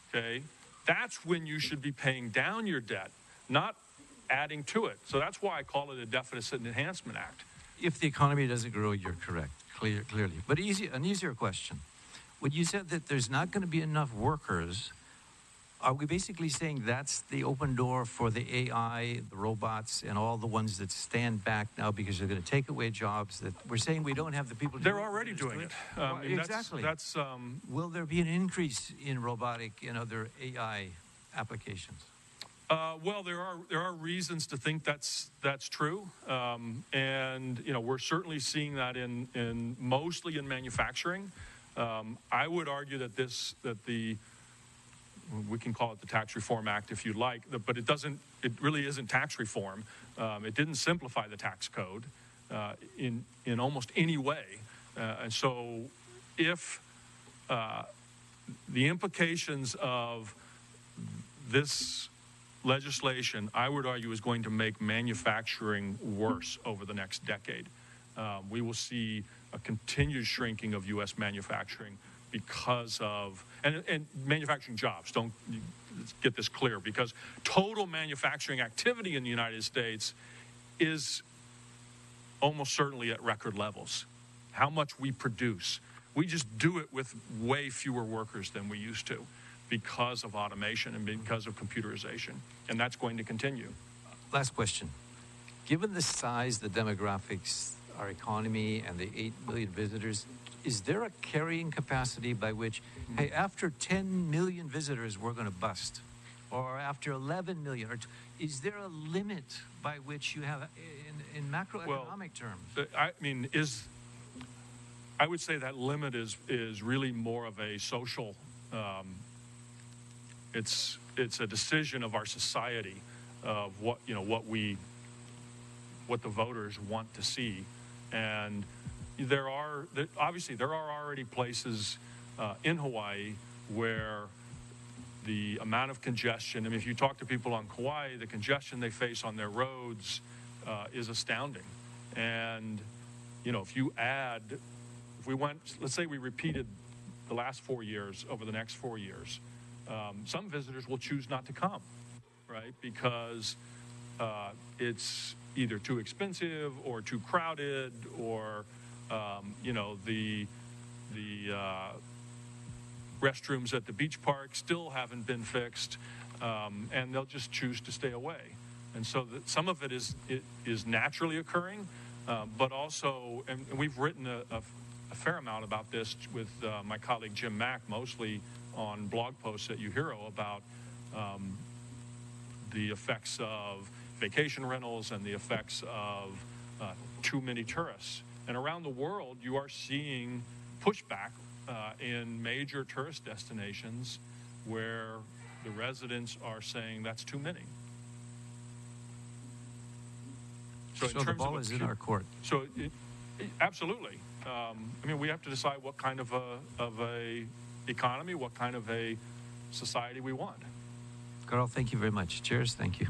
okay, that's when you should be paying down your debt, not adding to it. So that's why I call it a Deficit Enhancement Act. If the economy doesn't grow, you're correct, clearly. But an easier question. When you said that there's not going to be enough workers, are we basically saying that's the open door for the AI, the robots, and all the ones that stand back now because they're going to take away jobs? That we're saying we don't have the people. They're already doing it. Exactly. Will there be an increase in robotic and other AI applications? Well, there are reasons to think that's true, and we're certainly seeing that in mostly in manufacturing. I would argue that we can call it the Tax Reform Act if you like, but it really isn't tax reform. It didn't simplify the tax code in almost any way. And so if the implications of this legislation, I would argue, is going to make manufacturing worse over the next decade. We will see a continued shrinking of U.S. manufacturing because of, and manufacturing jobs, let's get this clear, because total manufacturing activity in the United States is almost certainly at record levels. How much we produce. We just do it with way fewer workers than we used to because of automation and because of computerization, and that's going to continue. Last question. Given the size, the demographics, our economy, and the 8 million visitors, is there a carrying capacity by which, hey, after 10 million visitors, we're going to bust? Or after 11 million? Or is there a limit by which you have, in macroeconomic terms? I would say that limit is really more of a social, it's a decision of our society of what the voters want to see. And obviously there are already places in Hawaii where the amount of congestion, if you talk to people on Kauai, the congestion they face on their roads is astounding. And, if we went, let's say we repeated the last 4 years over the next 4 years, some visitors will choose not to come, right? Because it's either too expensive or too crowded, or the restrooms at the beach park still haven't been fixed, and they'll just choose to stay away. And so some of it is naturally occurring, but also, and we've written a fair amount about this with my colleague Jim Mack, mostly on blog posts at UHERO about the effects of vacation rentals and the effects of too many tourists. And around the world, you are seeing pushback in major tourist destinations where the residents are saying that's too many. So the ball is in our court. So absolutely. We have to decide what kind of a economy, what kind of a society we want. Carl, thank you very much. Cheers. Thank you.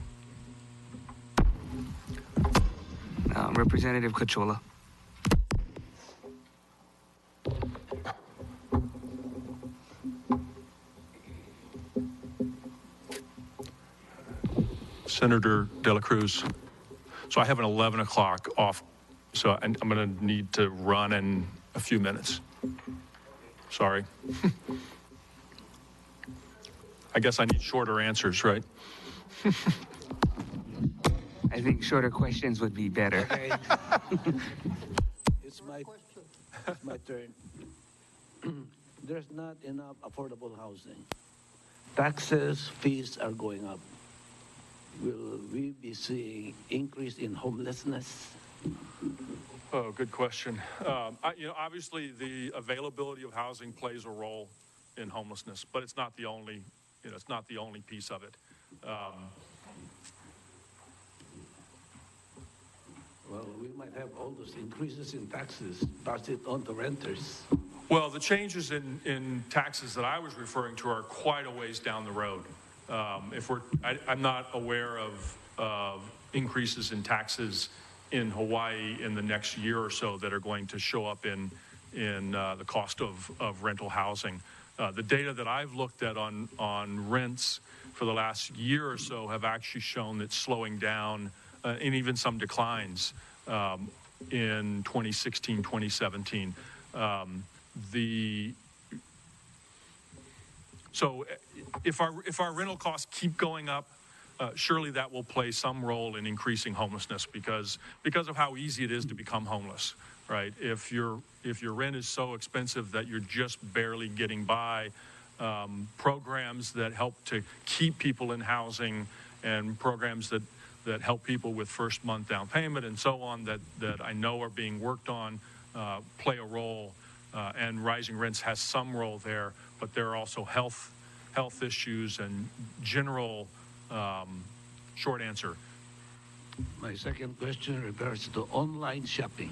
Representative Cachola. Senator De La Cruz. So I have an 11 o'clock off, so I'm going to need to run in a few minutes. Sorry. I guess I need shorter answers, right? I think shorter questions would be better. Okay. It's my turn. There's not enough affordable housing. Taxes, fees are going up. Will we be seeing increase in homelessness? Oh, good question. Obviously the availability of housing plays a role in homelessness, but it's not the only, it's not the only piece of it. Well, we might have all those increases in taxes, pass it on to renters. Well, the changes in taxes that I was referring to are quite a ways down the road. I'm not aware of increases in taxes in Hawaii in the next year or so that are going to show up in the cost of rental housing. The data that I've looked at on rents for the last year or so have actually shown it's slowing down and even some declines in 2016, 2017. So if our rental costs keep going up, surely that will play some role in increasing homelessness because of how easy it is to become homeless, right? If your rent is so expensive that you're just barely getting by, programs that help to keep people in housing and programs that help people with first month down payment and so on that I know are being worked on play a role, and rising rents has some role there, but there are also health issues and general short answer. My second question regards to online shopping.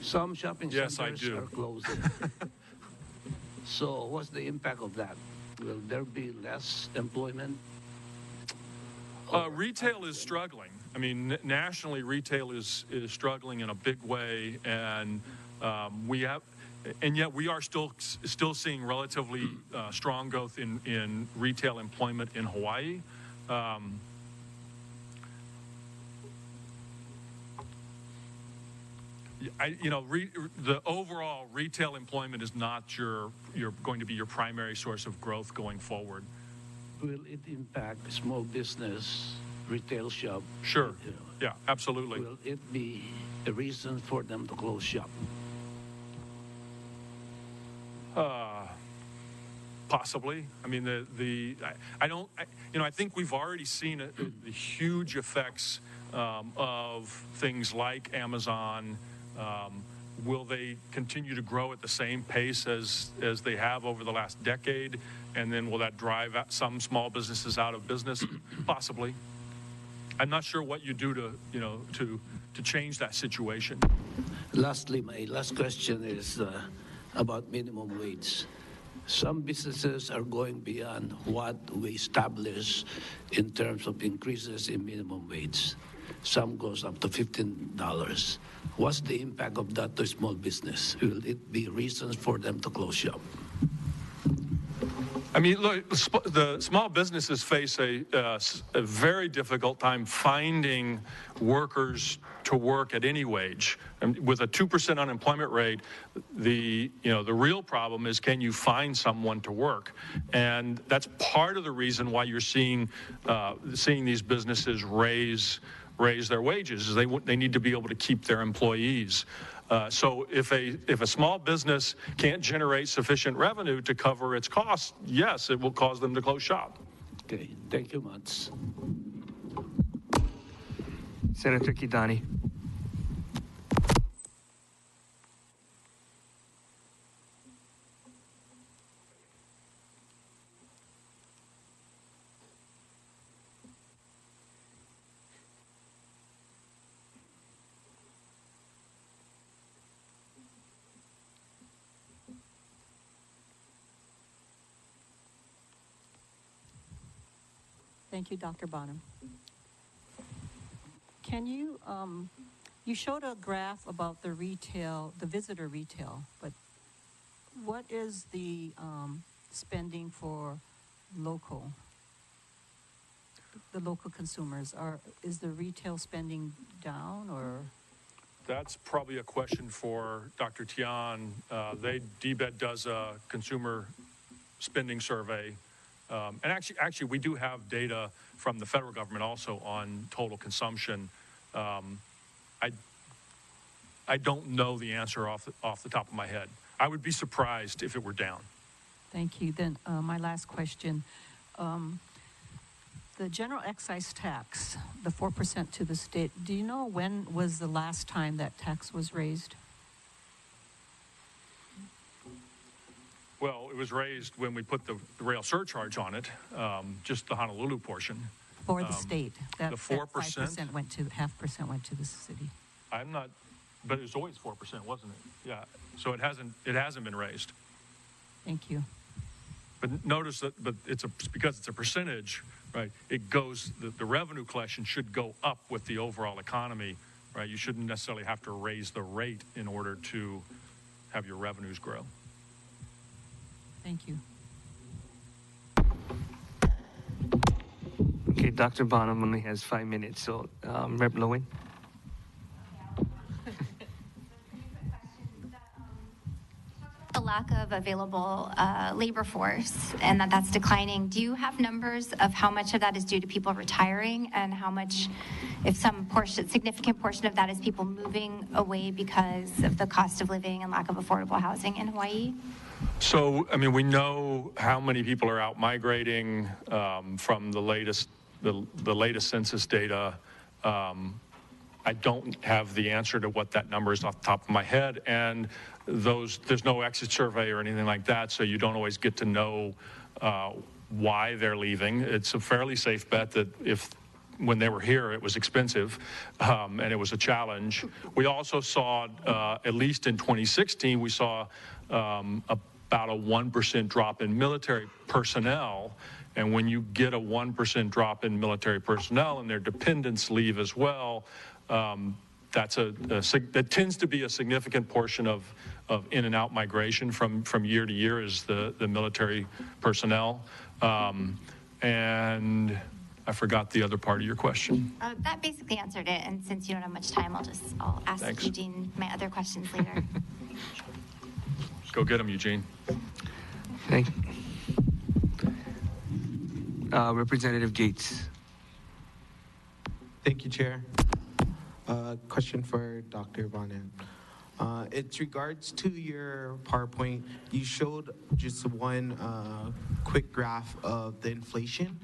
Some shopping Yes, I centers do. are closing. So what's the impact of that? Will there be less employment? Retail is struggling. I mean, nationally, retail is struggling in a big way, and yet we are still seeing relatively strong growth in retail employment in Hawaii. The overall retail employment is not going to be your primary source of growth going forward. Will it impact small business, retail shop? Sure. Yeah, absolutely. Will it be a reason for them to close shop? Possibly. I mean, I think we've already seen the huge effects of things like Amazon. Will they continue to grow at the same pace as they have over the last decade? And then will that drive some small businesses out of business? Possibly. I'm not sure what you do to change that situation. Lastly, my last question is about minimum wage. Some businesses are going beyond what we establish in terms of increases in minimum wage. Some goes up to $15. What's the impact of that to small business? Will it be reasons for them to close shop? I mean, look, the small businesses face a very difficult time finding workers to work at any wage. And with a 2% unemployment rate, the real problem is, can you find someone to work? And that's part of the reason why you're seeing these businesses raise their wages, is they need to be able to keep their employees. So if a small business can't generate sufficient revenue to cover its costs, yes, it will cause them to close shop. Okay, thank you much. Senator Kidani. Thank you, Dr. Bonham. Can you, you showed a graph about the visitor retail, but what is the spending for the local consumers? Is the retail spending down, or? That's probably a question for Dr. Tian. DBED does a consumer spending survey. And actually, we do have data from the federal government also on total consumption. I don't know the answer off the top of my head. I would be surprised if it were down. Thank you. Then my last question. The general excise tax, the 4% to the state, do you know when was the last time that tax was raised? Well, it was raised when we put the rail surcharge on it, just the Honolulu portion. For the state. The 4%? 5% went to, 0.5% went to the city. I'm not, but it was always 4%, wasn't it? Yeah. So it hasn't been raised. Thank you. But notice that, it's because it's a percentage, right? It goes, the revenue collection should go up with the overall economy, right? You shouldn't necessarily have to raise the rate in order to have your revenues grow. Thank you. Okay, Dr. Bonham only has 5 minutes, so Rep. Lowen. The lack of available labor force and that's declining. Do you have numbers of how much of that is due to people retiring and how much, if significant portion of that is people moving away because of the cost of living and lack of affordable housing in Hawaii? So, I mean, we know how many people are out migrating from the latest census data. I don't have the answer to what that number is off the top of my head, and there's no exit survey or anything like that, so you don't always get to know why they're leaving. It's a fairly safe bet that if when they were here, it was expensive, and it was a challenge. We also saw, at least in 2016, we saw about a 1% drop in military personnel. And when you get a 1% drop in military personnel and their dependents leave as well, that tends to be a significant portion of in and out migration from year to year is the military personnel. And I forgot the other part of your question. That basically answered it, and since you don't have much time, I'll ask Thanks. Eugene my other questions later. Go get them, Eugene. Thank you. Representative Gates. Thank you, Chair. Question for Dr. Bonin. It's regards to your PowerPoint. You showed just one quick graph of the inflation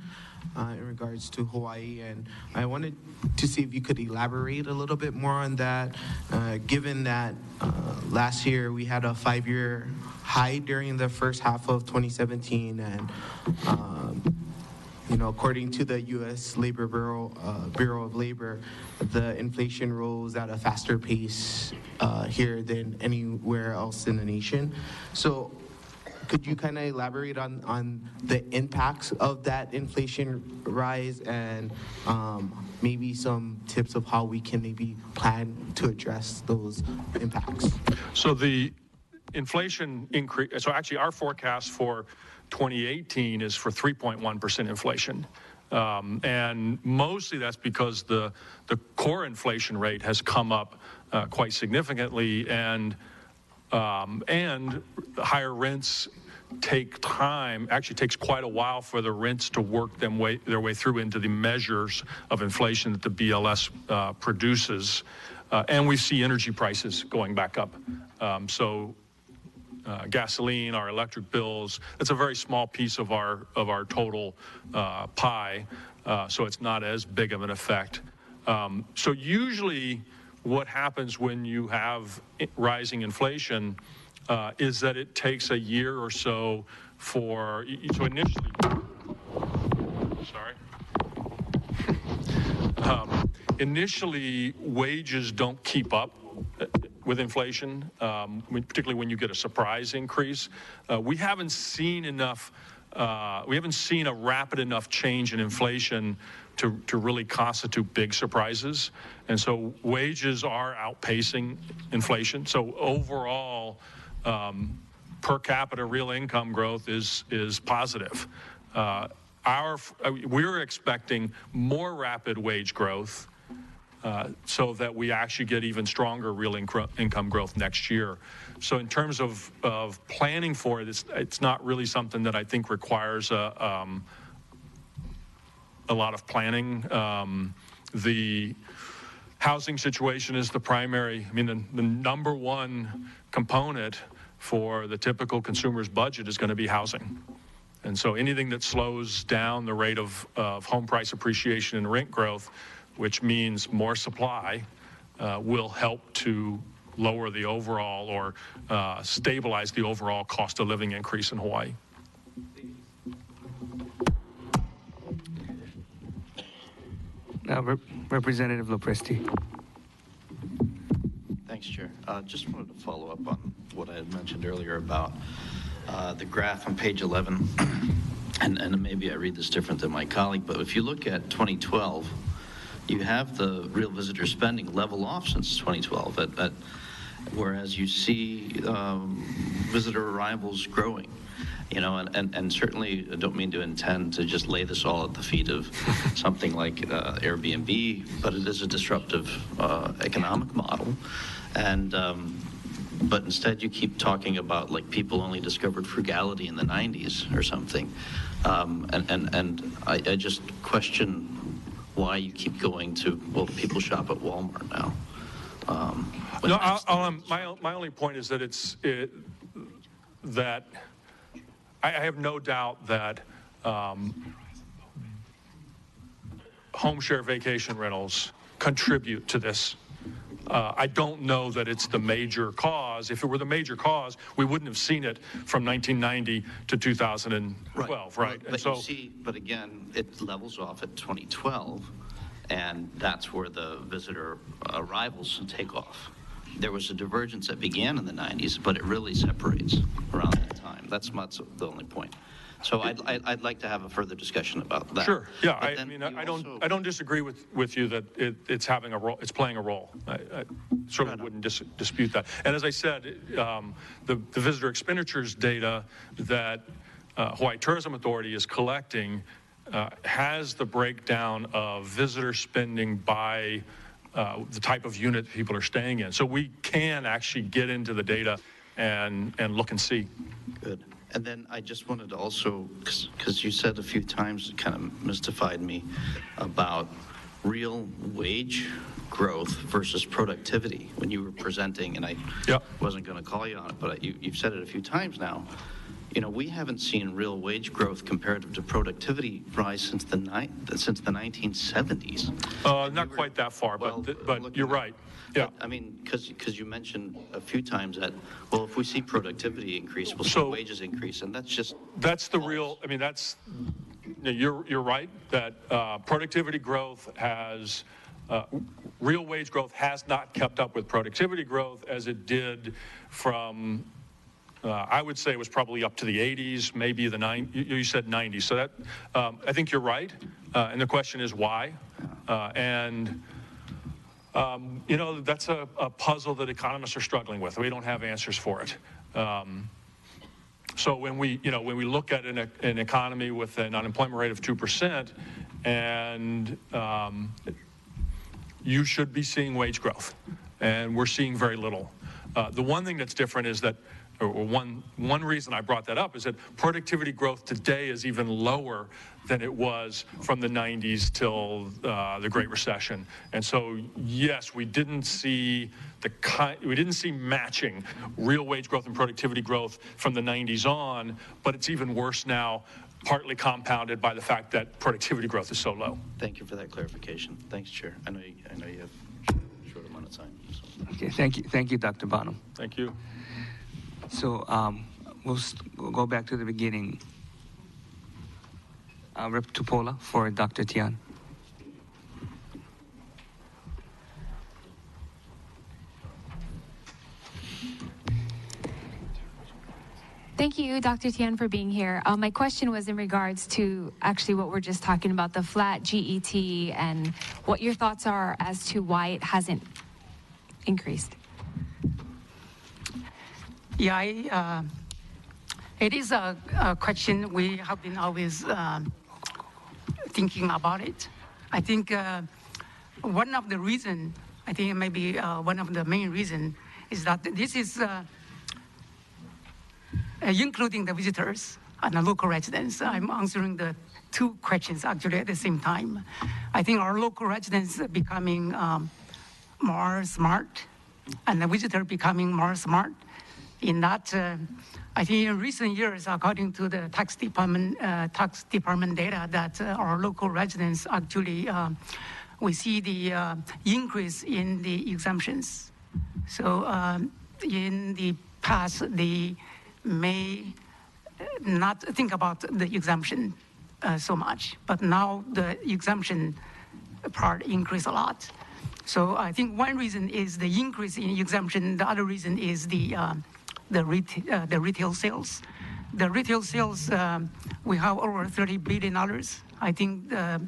in regards to Hawaii, and I wanted to see if you could elaborate a little bit more on that, given that last year we had a 5-year high during the first half of 2017, and according to the U.S. Labor Bureau of Labor, the inflation rose at a faster pace here than anywhere else in the nation. So could you kind of elaborate on the impacts of that inflation rise and maybe some tips of how we can maybe plan to address those impacts? So the inflation increase, so actually our forecast for 2018 is for 3.1% inflation. And mostly that's because the core inflation rate has come up quite significantly, and higher rents take time. Actually takes quite a while for the rents to work their way through into the measures of inflation that the BLS produces. And we see energy prices going back up. Gasoline, our electric bills, it's a very small piece of our total pie, so it's not as big of an effect. So usually what happens when you have rising inflation is that it takes a year or so so initially wages don't keep up with inflation, particularly when you get a surprise increase. We haven't seen a rapid enough change in inflation to really constitute big surprises. And so wages are outpacing inflation. So overall, per capita real income growth is positive. We're expecting more rapid wage growth so that we actually get even stronger real income growth next year. So in terms of planning for it, it's not really something that I think requires a lot of planning. The housing situation is the primary, the number one component for the typical consumer's budget is going to be housing. And so anything that slows down the rate of home price appreciation and rent growth, which means more supply, will help to lower the overall or stabilize the overall cost of living increase in Hawaii. Representative Lopresti. Thanks, Chair. Just wanted to follow up on what I had mentioned earlier about the graph on page 11. And maybe I read this different than my colleague, but if you look at 2012, you have the real visitor spending level off since 2012, whereas you see visitor arrivals growing. And certainly I don't mean to intend to just lay this all at the feet of something like Airbnb, but it is a disruptive economic model. And but instead you keep talking about like people only discovered frugality in the 90s or something. And I just question why you keep going to, well, people shop at Walmart now. My only point is that that I have no doubt that home share vacation rentals contribute to this. I don't know that it's the major cause. If it were the major cause, we wouldn't have seen it from 1990 to 2012, right? But again, it levels off at 2012, and that's where the visitor arrivals take off. There was a divergence that began in the 90s, but it really separates around that time. That's the only point. So I'd like to have a further discussion about that. Sure. Yeah. But I then mean, you I don't disagree with you that it's having a role. It's playing a role. I certainly wouldn't dispute that. And as I said, the visitor expenditures data that Hawaii Tourism Authority is collecting has the breakdown of visitor spending by the type of unit people are staying in. So we can actually get into the data and look and see. Good. And then I just wanted to also, because you said a few times, it kind of mystified me about real wage growth versus productivity when you were presenting, and I wasn't going to call you on it, but you've said it a few times now. You know, we haven't seen real wage growth comparative to productivity rise since the 1970s. Not quite that far, but you're right. Yeah. But, I mean, because you mentioned a few times that, well, if we see productivity increase, we'll see wages increase, and that's just... That's the real, I mean, that's, you're right, that productivity growth has, real wage growth has not kept up with productivity growth as it did from, I would say it was probably up to the 80s, maybe the 90s, you said 90s. So that, I think you're right, and the question is why, you know, that's a puzzle that economists are struggling with. We don't have answers for it. So when we look at an economy with an unemployment rate of 2%, and you should be seeing wage growth, and we're seeing very little. The one thing that's different is that, or one reason I brought that up is that productivity growth today is even lower than it was from the 90s till the Great Recession. And so, yes, we didn't see matching real wage growth and productivity growth from the 90s on, but it's even worse now, partly compounded by the fact that productivity growth is so low. Thank you for that clarification. Thanks, Chair. I know you have a short amount of time. So. Okay, thank you, Dr. Bonham. Thank you. So we'll go back to the beginning. Rep. Tupola for Dr. Tian. Thank you, Dr. Tian, for being here. My question was in regards to actually what we're just talking about, the flat GET, and what your thoughts are as to why it hasn't increased. Yeah, it is a question we have been always thinking about it. I think one of the reasons, I think maybe one of the main reasons, is that this is including the visitors and the local residents. I'm answering the two questions actually at the same time. I think our local residents are becoming more smart, and the visitor becoming more smart. In that, I think in recent years, according to the tax department data, that our local residents actually, we see the increase in the exemptions. So in the past, they may not think about the exemption so much, but now the exemption part increased a lot. So I think one reason is the increase in exemption. The other reason is the retail sales. The retail sales, we have over $30 billion. I think the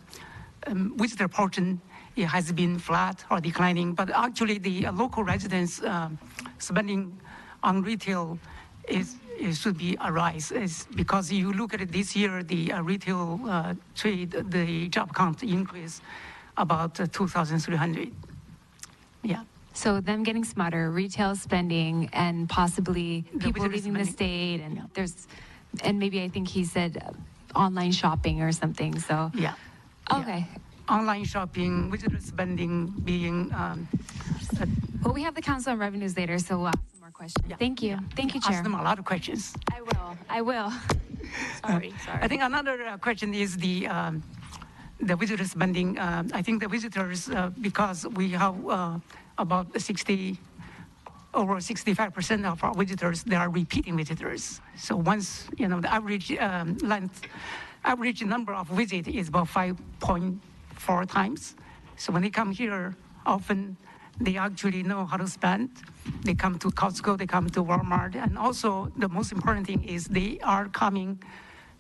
visitor portion, it has been flat or declining, but actually the local residents spending on retail it should be a rise. It's because you look at it this year, the retail trade, the job count increased about 2,300. Yeah. So them getting smarter, retail spending, and possibly people leaving the state, and and maybe I think he said online shopping or something. So yeah. Okay. Yeah. Online shopping, visitor spending being. Well, we have the Council on Revenues later, so we'll ask some more questions. Yeah. Thank you. Yeah. Thank you, Chair. Ask them a lot of questions. I will. Sorry. I think another question is the visitor spending. I think the visitors, because we have about over 65% of our visitors, they are repeating visitors. So once, the average number of visits is about 5.4 times. So when they come here, often they actually know how to spend. They come to Costco, they come to Walmart, and also the most important thing is they are coming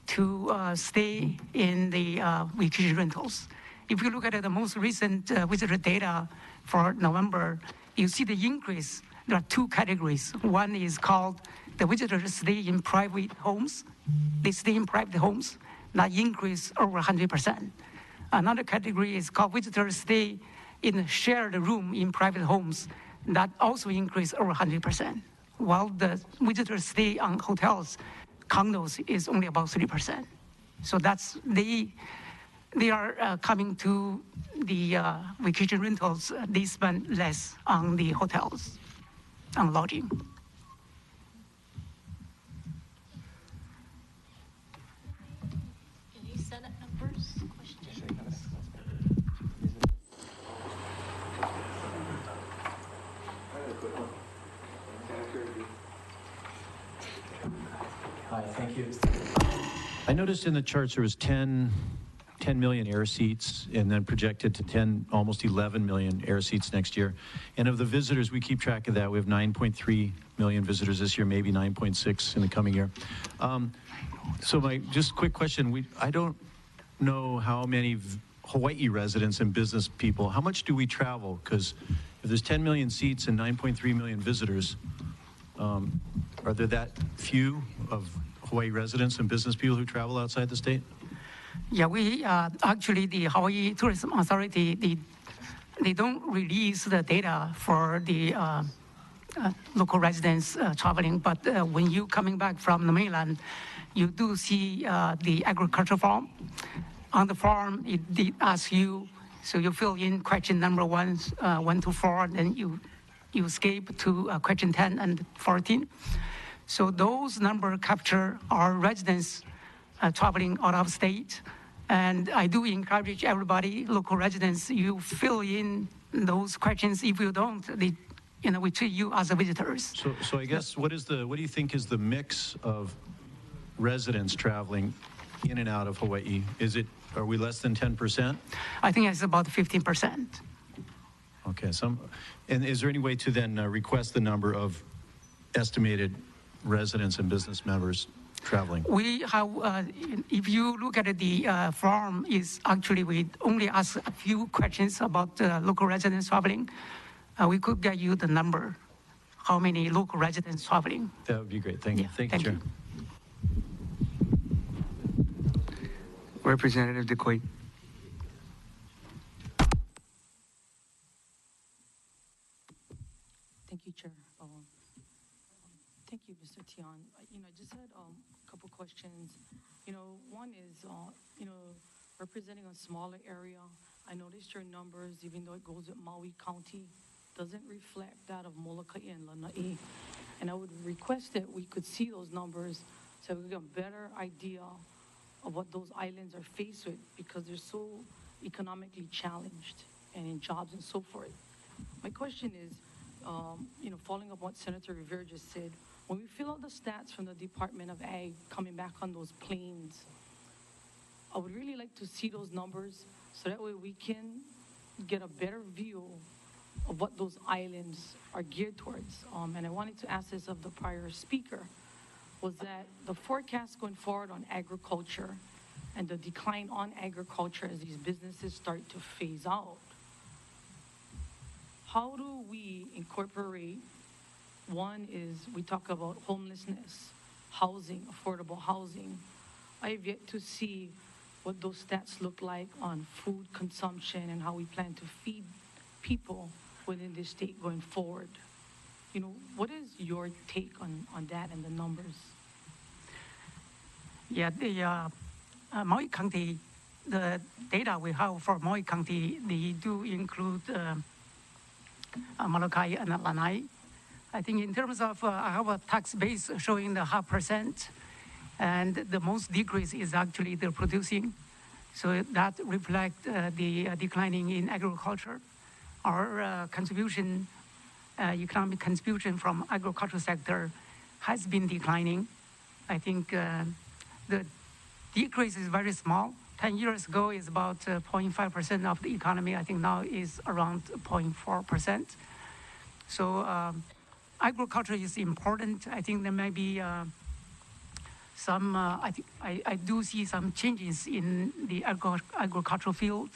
to stay in the vacation rentals. If you look at the most recent visitor data for November, you see the increase. There are two categories. One is called the visitors stay in private homes. They stay in private homes. That increase over 100%. Another category is called visitors stay in a shared room in private homes. That also increased over 100%. While the visitors stay on hotels, condos is only about 3%. So that's they are coming to the vacation rentals. They spend less on the hotels, on lodging. Any Senate members? Questions? Hi, thank you. I noticed in the charts there was 10 million air seats and then projected to almost 11 million air seats next year. And of the visitors, we keep track of that. We have 9.3 million visitors this year, maybe 9.6 in the coming year. So my just quick question, I don't know how many Hawaii residents and business people, how much do we travel? Because if there's 10 million seats and 9.3 million visitors, are there that few of Hawaii residents and business people who travel outside the state? Yeah, we actually, the Hawaii Tourism Authority, they don't release the data for the local residents traveling, but when you coming back from the mainland, you do see the agriculture farm. On the farm, it did ask you, so you fill in question number 1 to 4, and then you escape to question 10 and 14. So those numbers capture our residents traveling out of state. And I do encourage everybody, local residents, you fill in those questions. If you don't, we treat you as a visitors. So I guess what do you think is the mix of residents traveling in and out of Hawaii? Are we less than 10%? I think it's about 15%. Okay, and is there any way to then request the number of estimated residents and business members traveling? We have, if you look at the form, is actually we only ask a few questions about local residents traveling. We could get you the number, how many local residents traveling. That would be great. Thank you. Thank you, Chair. Representative DeQuaid. Thank you, Chair. Thank you, Mr. Tian. I just had a couple questions. One is, representing a smaller area, I noticed your numbers, even though it goes with Maui County, doesn't reflect that of Molokai and Lanai. And I would request that we could see those numbers so we get a better idea of what those islands are faced with, because they're so economically challenged and in jobs and so forth. My question is, following up what Senator Rivera just said, when we fill out the stats from the Department of Ag coming back on those planes, I would really like to see those numbers so that way we can get a better view of what those islands are geared towards. And I wanted to ask this of the prior speaker, was that the forecast going forward on agriculture and the decline on agriculture as these businesses start to phase out, how do we incorporate, one is we talk about homelessness, housing, affordable housing. I have yet to see what those stats look like on food consumption and how we plan to feed people within this state going forward. What is your take on that and the numbers? Yeah, the Maui County, the data we have for Maui County, they do include Molokai and Lanai. I think in terms of, I have a tax base showing the 0.5%, and the most decrease is actually the producing. So that reflects the declining in agriculture. Our contribution, economic contribution from agricultural sector has been declining. I think the decrease is very small, 10 years ago is about 0.5% of the economy. I think now is around 0.4%. So agriculture is important. I think there may be some, I do see some changes in the agricultural field.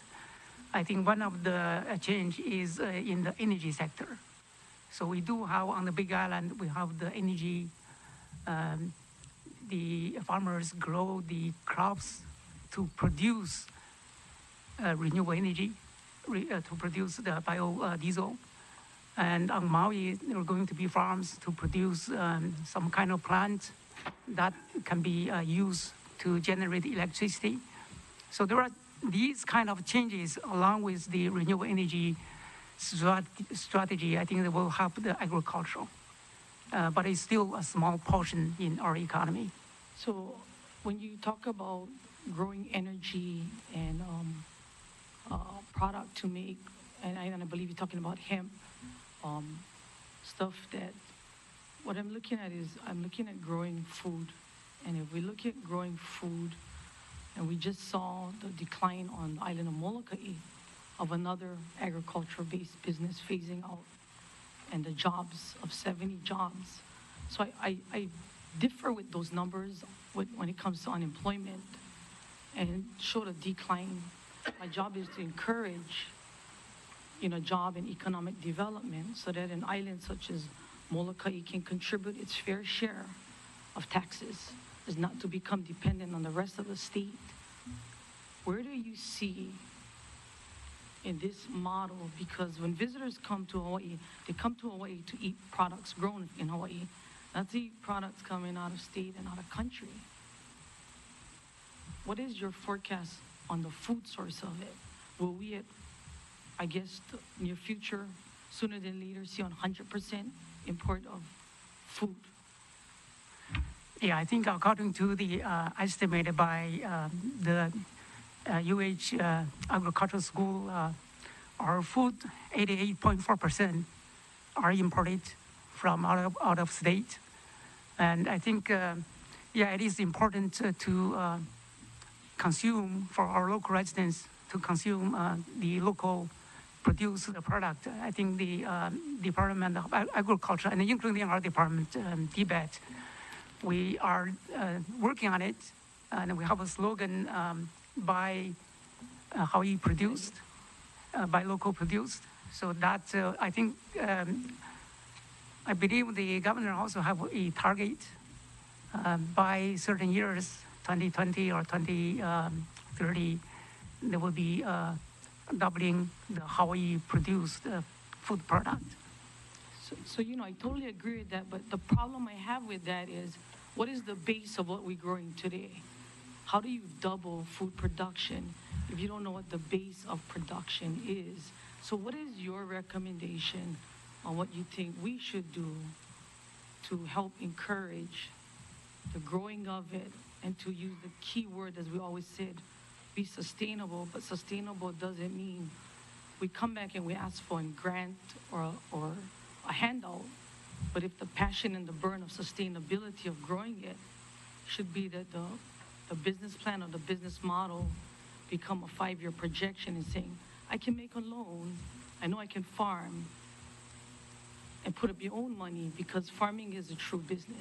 I think one of the change is in the energy sector. So we do have on the Big Island, we have the energy, the farmers grow the crops to produce renewable energy, to produce the biodiesel. And on Maui, there are going to be farms to produce some kind of plant that can be used to generate electricity. So there are these kind of changes along with the renewable energy strategy. I think that will help the agricultural, but it's still a small portion in our economy. So when you talk about growing energy and product to make, and I believe you're talking about hemp, stuff that, what I'm looking at is I'm looking at growing food. And if we look at growing food, and we just saw the decline on the island of Molokai of another agriculture-based business phasing out, and the jobs of 70 jobs. So I differ with those numbers when it comes to unemployment and showed a decline. My job is to encourage, job and economic development so that an island such as Molokai can contribute its fair share of taxes, is not to become dependent on the rest of the state. Where do you see in this model? Because when visitors come to Hawaii, they come to Hawaii to eat products grown in Hawaii, not to eat products coming out of state and out of country. What is your forecast on the food source of it? Will we, at, the near future, sooner than later, see 100% import of food? Yeah, I think according to the estimated by the UH Agricultural School, our food, 88.4% are imported from out of state. And I think, it is important to consume, for our local residents, to consume the local produced product. I think the Department of Agriculture, and including our department, DBET, we are working on it, and we have a slogan, buy Hawaii produced, buy local produced. So that, I think, I believe the governor also have a target by certain years, 2020 or 2030, there will be doubling the Hawaii produced food product. So, I totally agree with that, but the problem I have with that is, what is the base of what we're growing today? How do you double food production if you don't know what the base of production is? So what is your recommendation on what you think we should do to help encourage the growing of it, and to use the key word, as we always said, be sustainable, but sustainable doesn't mean we come back and we ask for a grant or a handout, but if the passion and the burn of sustainability of growing it should be that the business plan or the business model become a 5-year projection and saying, I can make a loan, I know I can farm, and put up your own money, because farming is a true business.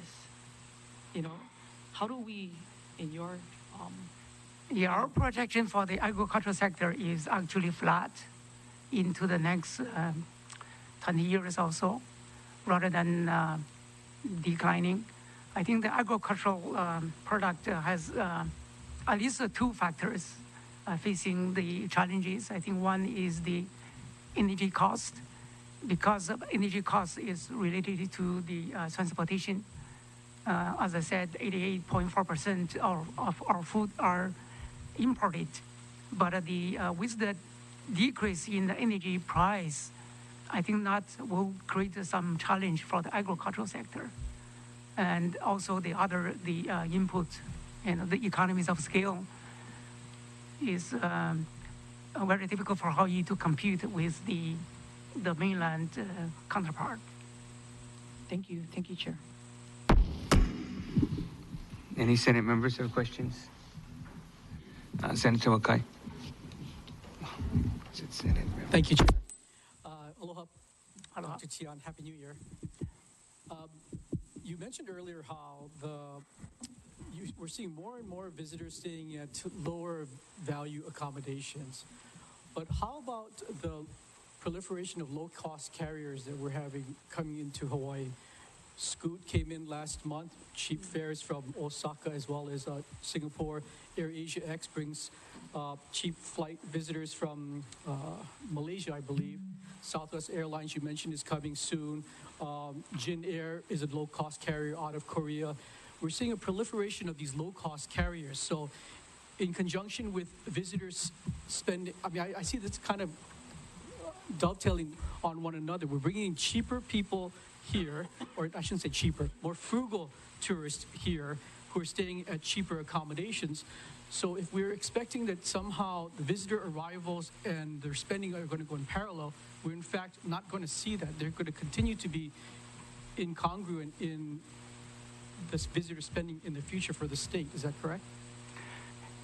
How do we, in your... our projection for the agricultural sector is actually flat into the next 20 years or so, rather than declining. I think the agricultural product has at least 2 factors facing the challenges. I think one is the energy cost, because energy cost is related to the transportation. As I said, 88.4% of our food are imported, but with the decrease in the energy price, I think that will create some challenge for the agricultural sector. And also the input and the economies of scale is very difficult for Hawaii to compete with the mainland counterpart. Thank you, Chair. Any Senate members have questions? Senator Wakai. Thank you, Chair. Aloha. Dr. Tian, Happy New Year. You mentioned earlier how we're seeing more and more visitors staying at lower value accommodations. But how about the proliferation of low-cost carriers that we're having coming into Hawaii? Scoot came in last month, cheap fares from Osaka as well as Singapore. AirAsia X brings cheap flight visitors from Malaysia, I believe. Southwest Airlines, you mentioned, is coming soon. Jin Air is a low-cost carrier out of Korea. We're seeing a proliferation of these low-cost carriers. So in conjunction with visitors spending, I see this kind of dovetailing on one another. We're bringing in cheaper people here, or I shouldn't say cheaper, more frugal tourists here who are staying at cheaper accommodations. So if we're expecting that somehow the visitor arrivals and their spending are going to go in parallel, we're in fact not going to see that. They're going to continue to be incongruent in this visitor spending in the future for the state. Is that correct?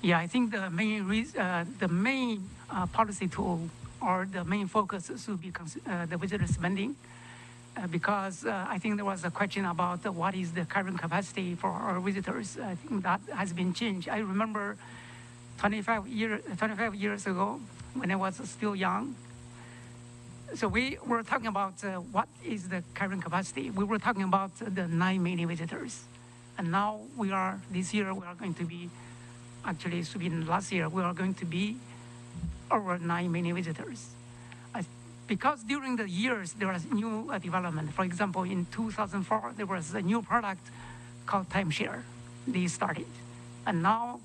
Yeah, I think the main policy tool or the main focus should be the visitor spending. Because I think there was a question about what is the current capacity for our visitors. I think that has been changed. I remember 25 years ago when I was still young. So we were talking about what is the current capacity. We were talking about the 9 million visitors. And now this year we are going to be, actually it should be last year, we are going to be over 9 million visitors. Because during the years, there was new development. For example, in 2004, there was a new product called timeshare. They started. And now,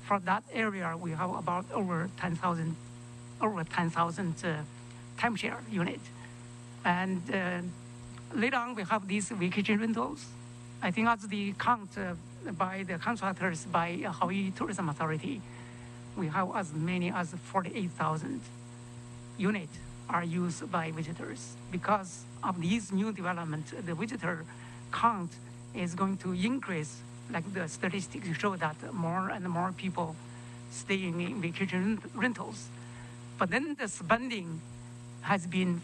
for that area, we have about over 10,000 timeshare units. And later on, we have these vacation rentals. I think as the count by the contractors by Hawaii Tourism Authority, we have as many as 48,000 units are used by visitors. Because of these new developments, the visitor count is going to increase. Like the statistics show that more and more people staying in vacation rentals. But then the spending has been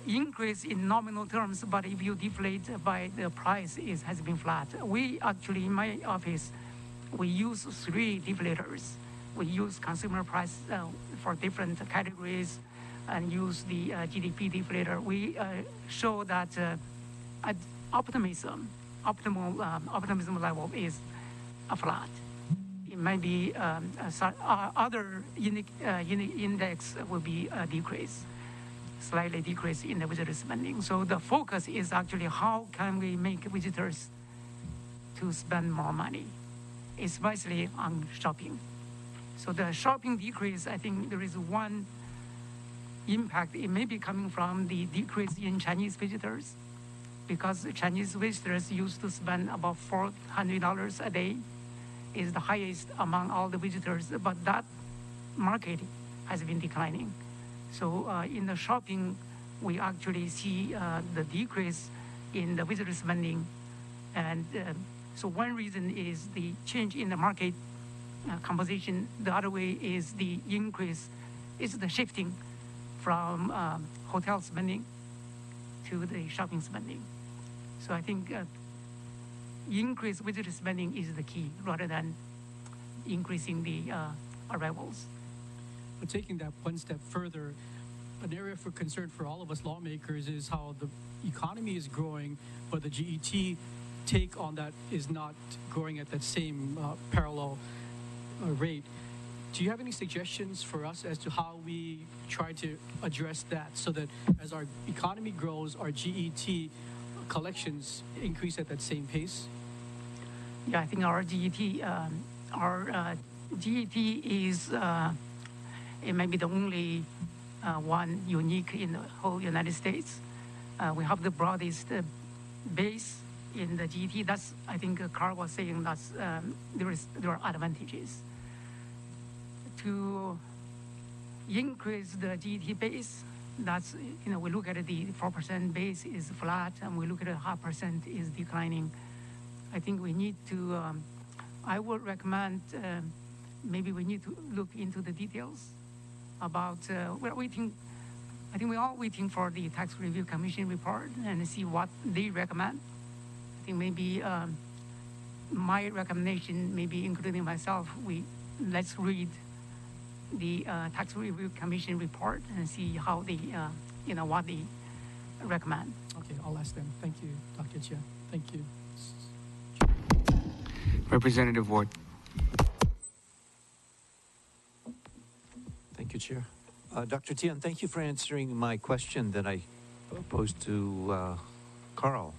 increased in nominal terms, but if you deflate by the price, it has been flat. We actually, in my office, we use 3 deflators. We use consumer price for different categories, and use the GDP deflator. We show that optimal optimism level is flat. It might be other index will be slightly decrease in the visitor spending. So the focus is actually how can we make visitors to spend more money, especially on shopping. So the shopping decrease, I think there is one impact. It may be coming from the decrease in Chinese visitors, because Chinese visitors used to spend about $400 a day, is the highest among all the visitors, but that market has been declining. So in the shopping, we actually see the decrease in the visitor spending. And so one reason is the change in the market composition. The other way is the increase, is the shifting from hotel spending to the shopping spending. So I think increased visitor spending is the key rather than increasing the arrivals. But taking that one step further, an area for concern for all of us lawmakers is how the economy is growing, but the GET take on that is not growing at that same parallel rate. Do you have any suggestions for us as to how we try to address that so that as our economy grows, our GET collections increase at that same pace? Yeah, I think our GET is, it may be the only one unique in the whole United States. We have the broadest base in the GET. That's, I think Carl was saying, that's, there are advantages. To increase the GET base, that's, we look at the 4% base is flat, and we look at 0.5% is declining. I think we need to, I would recommend maybe we need to look into the details about, we're waiting, I think we're all waiting for the Tax Review Commission report and see what they recommend. I think maybe my recommendation, maybe including myself, let's read the Tax Review Commission report and see how they, what they recommend. Okay, I'll ask them. Thank you, Dr. Chia. Thank you. Representative Ward. Thank you, Chair. Dr. Tian, thank you for answering my question that I posed to Carl.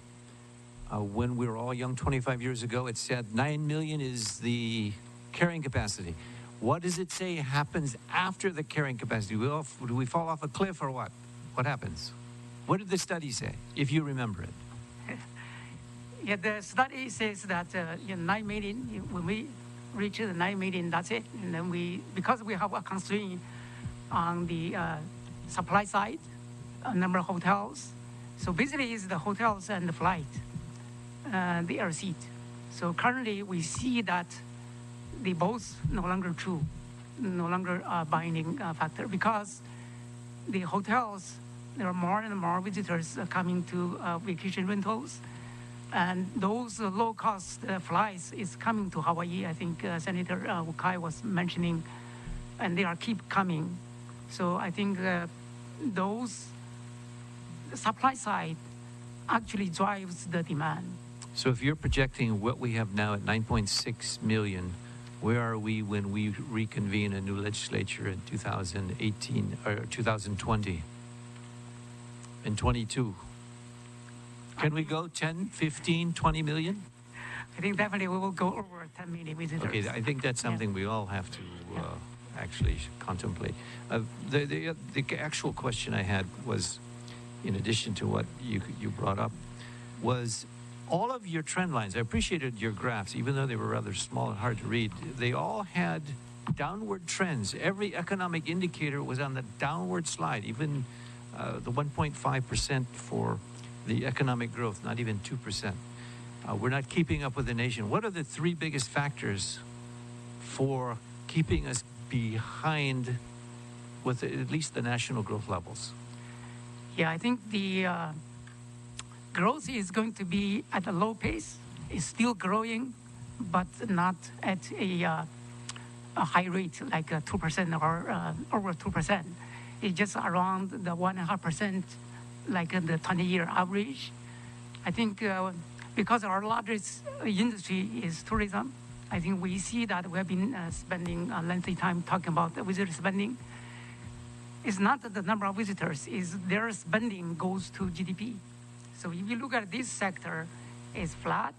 When we were all young 25 years ago, it said 9 million is the carrying capacity. What does it say happens after the carrying capacity? Do we fall off a cliff or what? What happens? What did the study say, if you remember it? Yeah, the study says that 9 million, when we reach the 9 million, that's it. And then because we have a constraint on the supply side, a number of hotels. So basically it's the hotels and the flight, the air seat. So currently we see that they both no longer true, no longer a binding factor, because the hotels, there are more and more visitors coming to vacation rentals. And those low-cost flights is coming to Hawaii. I think Senator Wukai was mentioning, and they are keep coming. So I think those supply side actually drives the demand. So if you're projecting what we have now at 9.6 million, where are we when we reconvene a new legislature in 2018 or 2020 and 22? Can we go 10, 15, 20 million? I think definitely we will go over 10 million visitors. Okay, I think that's something we all have to actually contemplate. The actual question I had was, in addition to what you brought up, was all of your trend lines. I appreciated your graphs, even though they were rather small and hard to read. They all had downward trends. Every economic indicator was on the downward slide, even the 1.5% for the economic growth, not even 2%. We're not keeping up with the nation. What are the three biggest factors for keeping us behind with at least the national growth levels? Yeah, I think the growth is going to be at a low pace. It's still growing, but not at a high rate, like 2% or over 2%. It's just around the 1.5%, like the 20-year average. I think because our largest industry is tourism, I think we see that we have been spending a lengthy time talking about the visitor spending. It's not that the number of visitors, is their spending goes to GDP. So if you look at this sector, it's flat.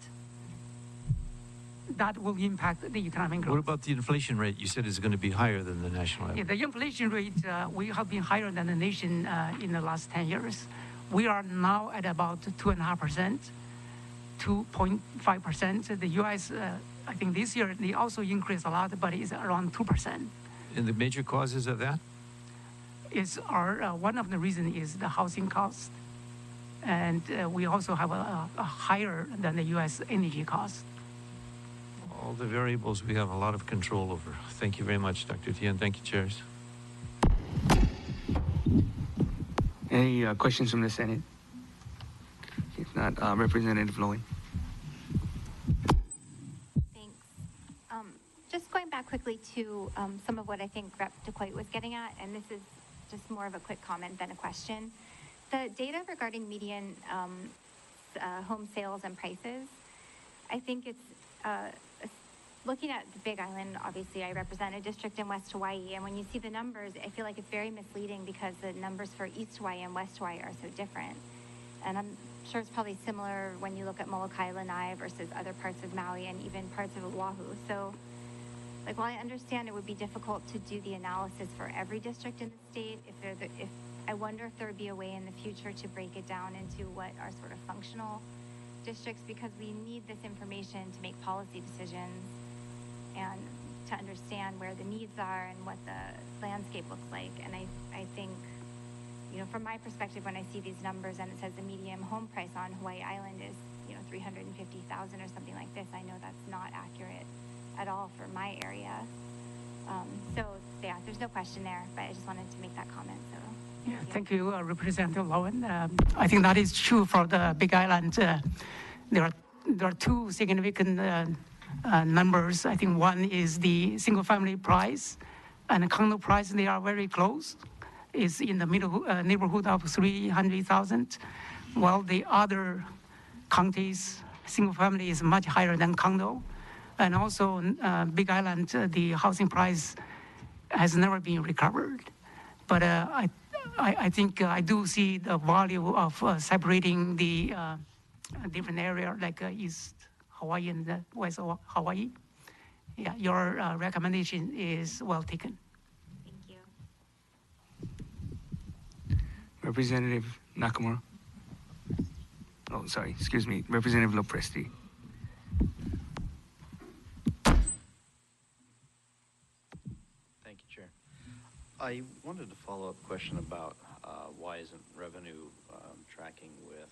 That will impact the economic growth. What about the inflation rate? You said it's going to be higher than the national average. Yeah, the inflation rate, we have been higher than the nation in the last 10 years. We are now at about 2.5%, 2.5%. The U.S., I think this year, they also increased a lot, but it's around 2%. And the major causes of that? One of the reasons is the housing cost. And we also have a higher than the U.S. energy cost. All the variables we have a lot of control over. Thank you very much, Dr. Tian. Thank you, chairs. Any questions from the Senate? If not, Representative Lowy. Thanks. Just going back quickly to some of what I think Rep. DeQuoit was getting at, and this is just more of a quick comment than a question. The data regarding median home sales and prices, I think it's looking at the Big Island. Obviously, I represent a district in West Hawaii, and when you see the numbers, I feel like it's very misleading because the numbers for East Hawaii and West Hawaii are so different. And I'm sure it's probably similar when you look at Molokai, Lanai versus other parts of Maui and even parts of Oahu. So, like, while I understand it would be difficult to do the analysis for every district in the state, if I wonder if there would be a way in the future to break it down into what are sort of functional districts, because we need this information to make policy decisions and to understand where the needs are and what the landscape looks like. And I think, from my perspective, when I see these numbers and it says the median home price on Hawaii Island is, $350,000 or something like this, I know that's not accurate at all for my area. So yeah, there's no question there, but I just wanted to make that comment. So. Yeah, thank you, Representative Lowen. I think that is true for the Big Island. There are two significant numbers. I think one is the single-family price and the condo price. They are very close. It's in the middle neighborhood of 300,000, while the other counties, single-family is much higher than condo. And also, Big Island, the housing price has never been recovered. But I think I do see the value of separating the different area like East Hawaii and West Hawaii. Yeah, your recommendation is well taken. Thank you. Representative Nakamura. Oh, sorry, excuse me, Representative Lopresti. Thank you, Chair. I wanted to follow up question about why isn't revenue tracking with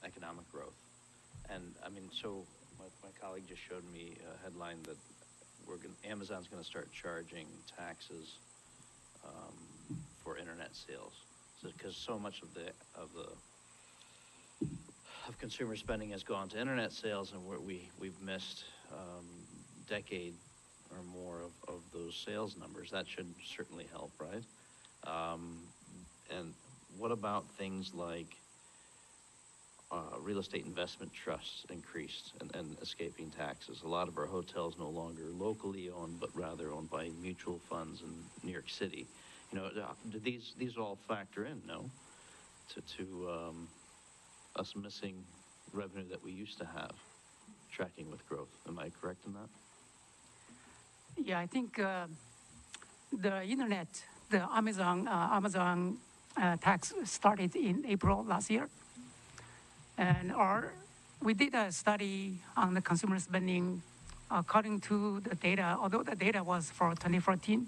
economic growth? And I mean, so my colleague just showed me a headline that Amazon's going to start charging taxes for internet sales, because so much of consumer spending has gone to internet sales, and we've missed decade or more of those sales numbers. That should certainly help, right? And what about things like real estate investment trusts increased and escaping taxes? A lot of our hotels no longer locally owned, but rather owned by mutual funds in New York City. You know, do these all factor in? No, to us missing revenue that we used to have, tracking with growth. Am I correct in that? Yeah, I think the internet, the Amazon tax started in April last year. And we did a study on the consumer spending according to the data, although the data was for 2014.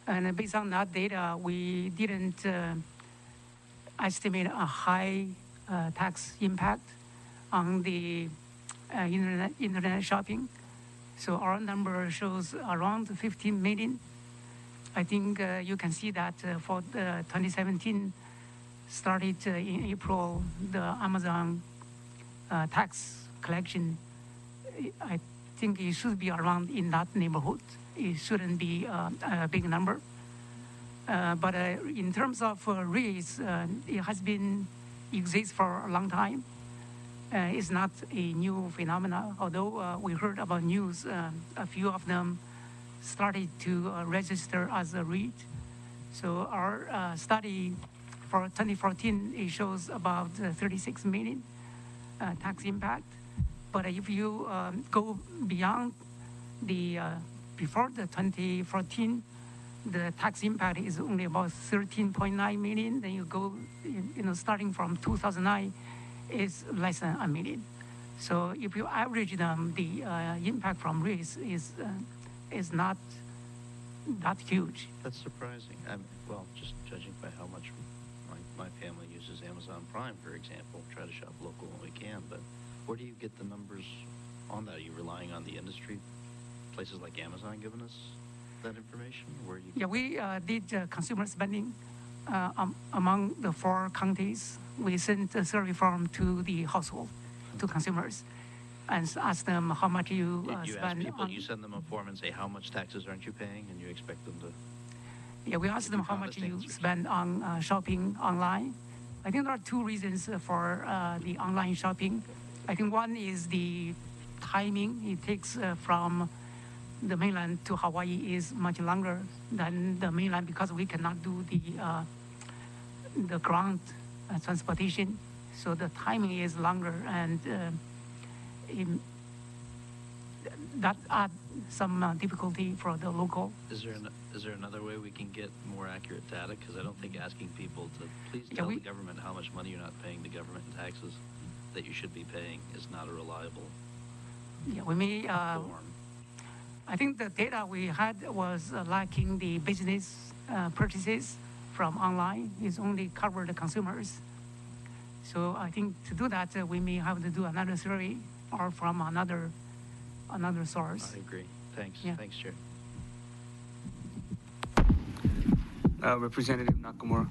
And based on that data, we didn't estimate a high tax impact on the internet shopping. So our number shows around 15 million. I think you can see that for the 2017 started in April, the Amazon tax collection, I think it should be around in that neighborhood. It shouldn't be a big number. But in terms of raise, it has been exists for a long time. It's not a new phenomena, although we heard about news, a few of them started to register as a REIT. So our study for 2014, it shows about 36 million tax impact. But if you go beyond the, before the 2014, the tax impact is only about 13.9 million. Then you go, starting from 2009, is less than a million. So if you average them, the impact from race is not that huge. That's surprising. Well, just judging by how much my family uses Amazon Prime, for example, try to shop local when we can, but where do you get the numbers on that? Are you relying on the industry, places like Amazon giving us that information? Yeah, we did consumer spending among the 4 counties. We sent a survey form to the household, to consumers, and asked them how much you spend. Ask people, you send them a form and say, how much taxes aren't you paying? And you expect them to... Yeah, we asked them how much you spend on shopping online. I think there are 2 reasons for the online shopping. I think one is the timing. It takes from the mainland to Hawaii is much longer than the mainland because we cannot do the ground transportation. So the timing is longer, and that adds some difficulty for the local. Is there another way we can get more accurate data? Because I don't think asking people to please tell the government how much money you're not paying the government in taxes that you should be paying is not a reliable we may. I think the data we had was lacking the business purchases from online. It's only covered the consumers. So I think to do that, we may have to do another survey or from another source. I agree. Thanks. Yeah. Thanks, Chair. Representative Nakamura.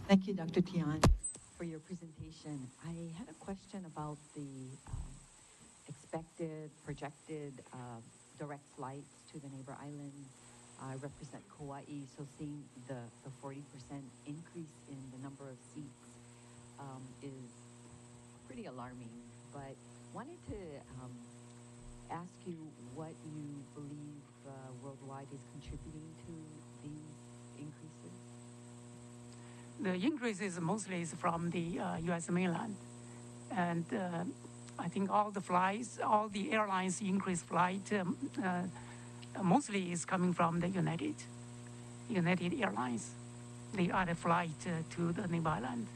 Thank you, Dr. Tian, for your presentation. I had a question about the expected, projected direct flights to the neighbor islands. I represent Kauai, so seeing the 40% increase in the number of seats is pretty alarming. But wanted to ask you what you believe worldwide is contributing to these increases. The increase is mostly from the U.S. mainland, and I think all the airlines increase flight mostly is coming from the United Airlines. They added flight to the neighbor island.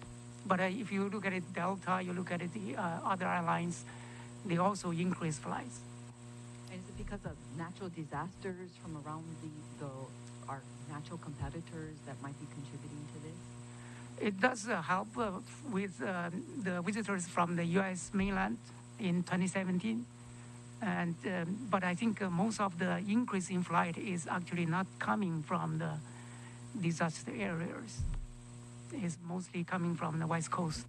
But if you look at it, Delta, you look at it, the other airlines, they also increase flights. And is it because of natural disasters from around our natural competitors that might be contributing to this? It does help with the visitors from the U.S. mainland in 2017. And, but I think most of the increase in flight is actually not coming from the disaster areas. It's mostly coming from the West Coast.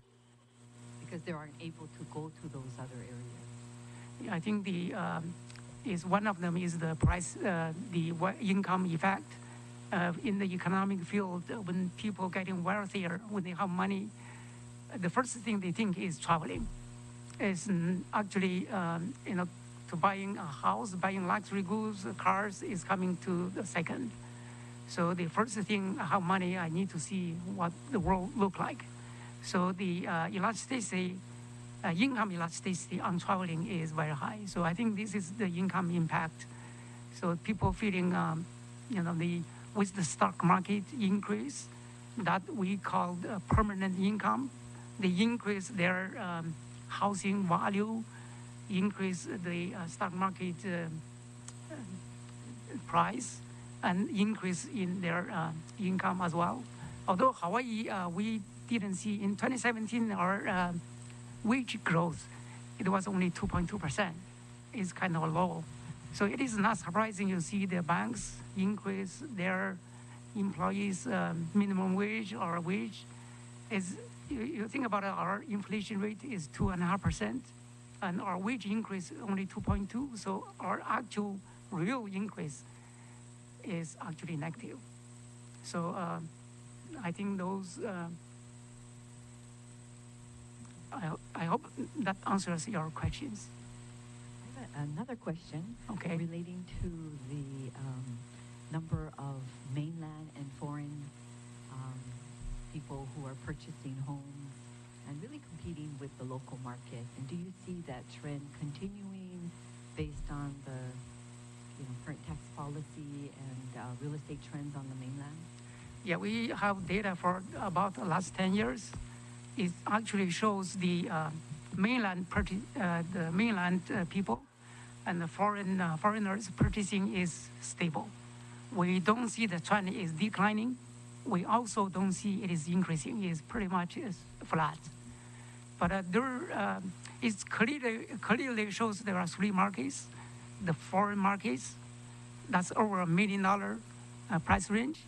Because they aren't able to go to those other areas. I think one of them is the price, the income effect. In the economic field, when people getting wealthier, when they have money, the first thing they think is traveling. It's actually, to buying a house, buying luxury goods, cars is coming to the second. So the first thing, I have money, I need to see what the world look like. So the elasticity, income elasticity on traveling is very high. So I think this is the income impact. So people feeling, with the stock market increase that we call permanent income, they increase their housing value, increase the stock market price, and increase in their income as well. Although Hawaii, we didn't see in 2017 our wage growth, it was only 2.2%. It's kind of low. So it is not surprising you see the banks increase their employees' minimum wage or wage. You think about it, our inflation rate is 2.5%, and our wage increase only 2.2%. So our actual real increase is actually negative. So I think those. I hope that answers your questions. Another question okay. relating to the number of mainland and foreign people who are purchasing homes and really competing with the local market. And do you see that trend continuing based on the current tax policy and real estate trends on the mainland? Yeah, we have data for about the last 10 years. It actually shows the mainland people and the foreigners purchasing is stable. We don't see the trend is declining. We also don't see it is increasing. It's pretty much flat. But it clearly shows there are three markets. The foreign markets, that's over $1 million price range.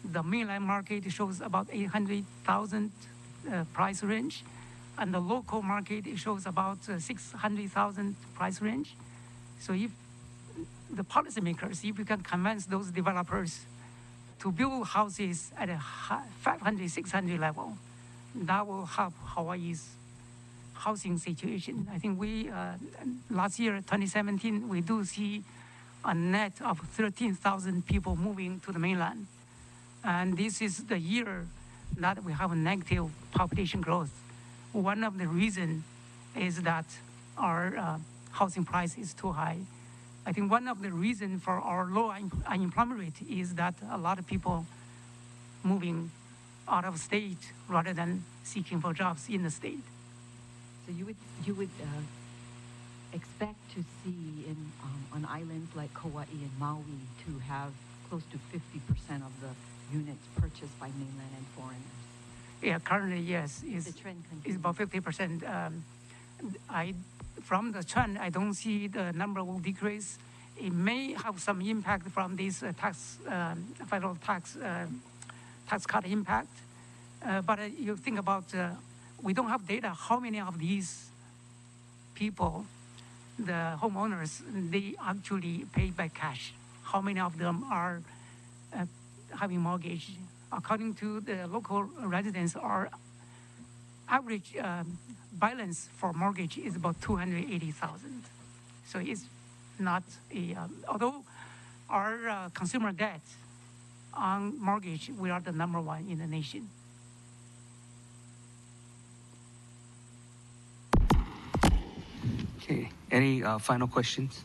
The mainland market shows about 800,000 price range. And the local market shows about 600,000 price range. So if the policymakers, if you can convince those developers to build houses at a 500, 600 level, that will help Hawaii's housing situation. I think we, last year, 2017, we do see a net of 13,000 people moving to the mainland. And this is the year that we have a negative population growth. One of the reasons is that our housing price is too high. I think one of the reasons for our low unemployment rate is that a lot of people moving out of state rather than seeking for jobs in the state. So you would expect to see on islands like Kauai and Maui to have close to 50% of the units purchased by mainland and foreigners. Yeah, currently yes, the trend is about 50%. From the trend, I don't see the number will decrease. it may have some impact from this federal tax cut impact. But you think about, we don't have data how many of these people, the homeowners, they actually pay by cash. How many of them are having mortgage? According to the local residents, our average balance for mortgage is about $280,000. So it's not although our consumer debt on mortgage, we are the #1 in the nation. Okay. Any final questions?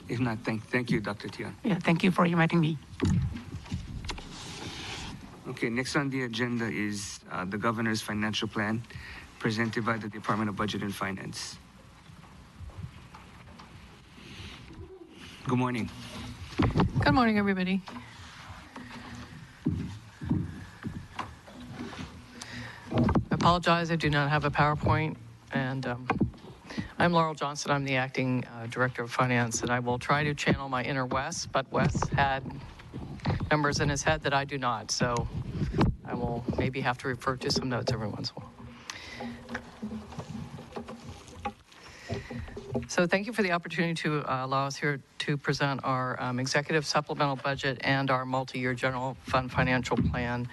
If not, thank you, Dr. Tian. Yeah, thank you for inviting me. Okay, next on the agenda is the governor's financial plan presented by the Department of Budget and Finance. Good morning. Good morning, everybody. I apologize, I do not have a PowerPoint, and I'm Laurel Johnson. I'm the acting director of finance, and I will try to channel my inner Wes, but Wes had numbers in his head that I do not, so I will maybe have to refer to some notes every once in a while. So thank you for the opportunity to allow us here to present our executive supplemental budget and our multi-year general fund financial plan.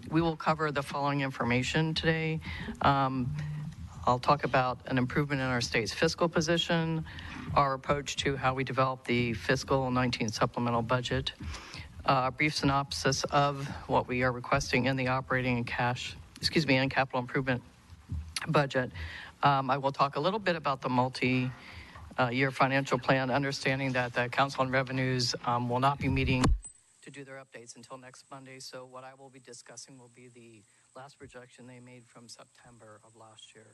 We will cover the following information today. I'll talk about an improvement in our state's fiscal position, our approach to how we develop the fiscal 19 supplemental budget, a brief synopsis of what we are requesting in the operating and capital improvement budget. I will talk a little bit about the multi-year financial plan, understanding that the Council on Revenues will not be meeting to do their updates until next Monday. So what I will be discussing will be the last projection they made from September of last year.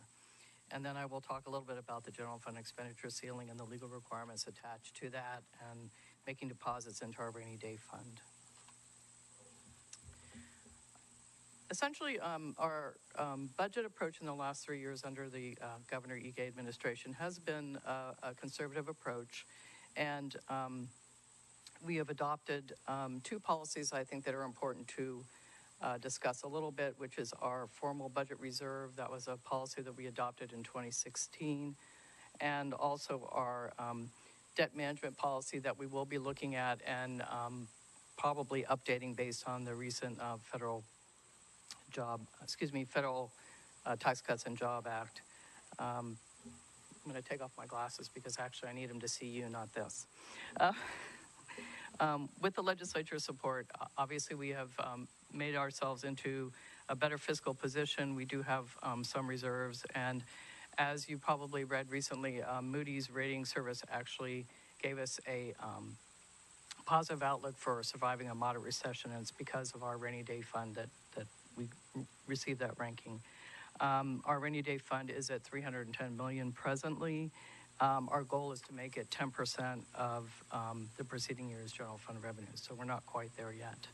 And then I will talk a little bit about the general fund expenditure ceiling and the legal requirements attached to that and making deposits into our rainy day fund. Essentially, our budget approach in the last 3 years under the Governor Ige administration has been a conservative approach, and we have adopted 2 policies I think that are important to discuss a little bit, which is our formal budget reserve. That was a policy that we adopted in 2016, and also our debt management policy that we will be looking at and probably updating based on the recent federal Tax Cuts and Job Act. I'm going to take off my glasses because actually I need them to see you, not this. With the legislature's support, obviously we have made ourselves into a better fiscal position. We do have some reserves, and as you probably read recently, Moody's rating service actually gave us a positive outlook for surviving a moderate recession, and it's because of our rainy day fund that we received that ranking. Our rainy day fund is at $310 million presently. Our goal is to make it 10% of the preceding year's general fund revenues, so we're not quite there yet.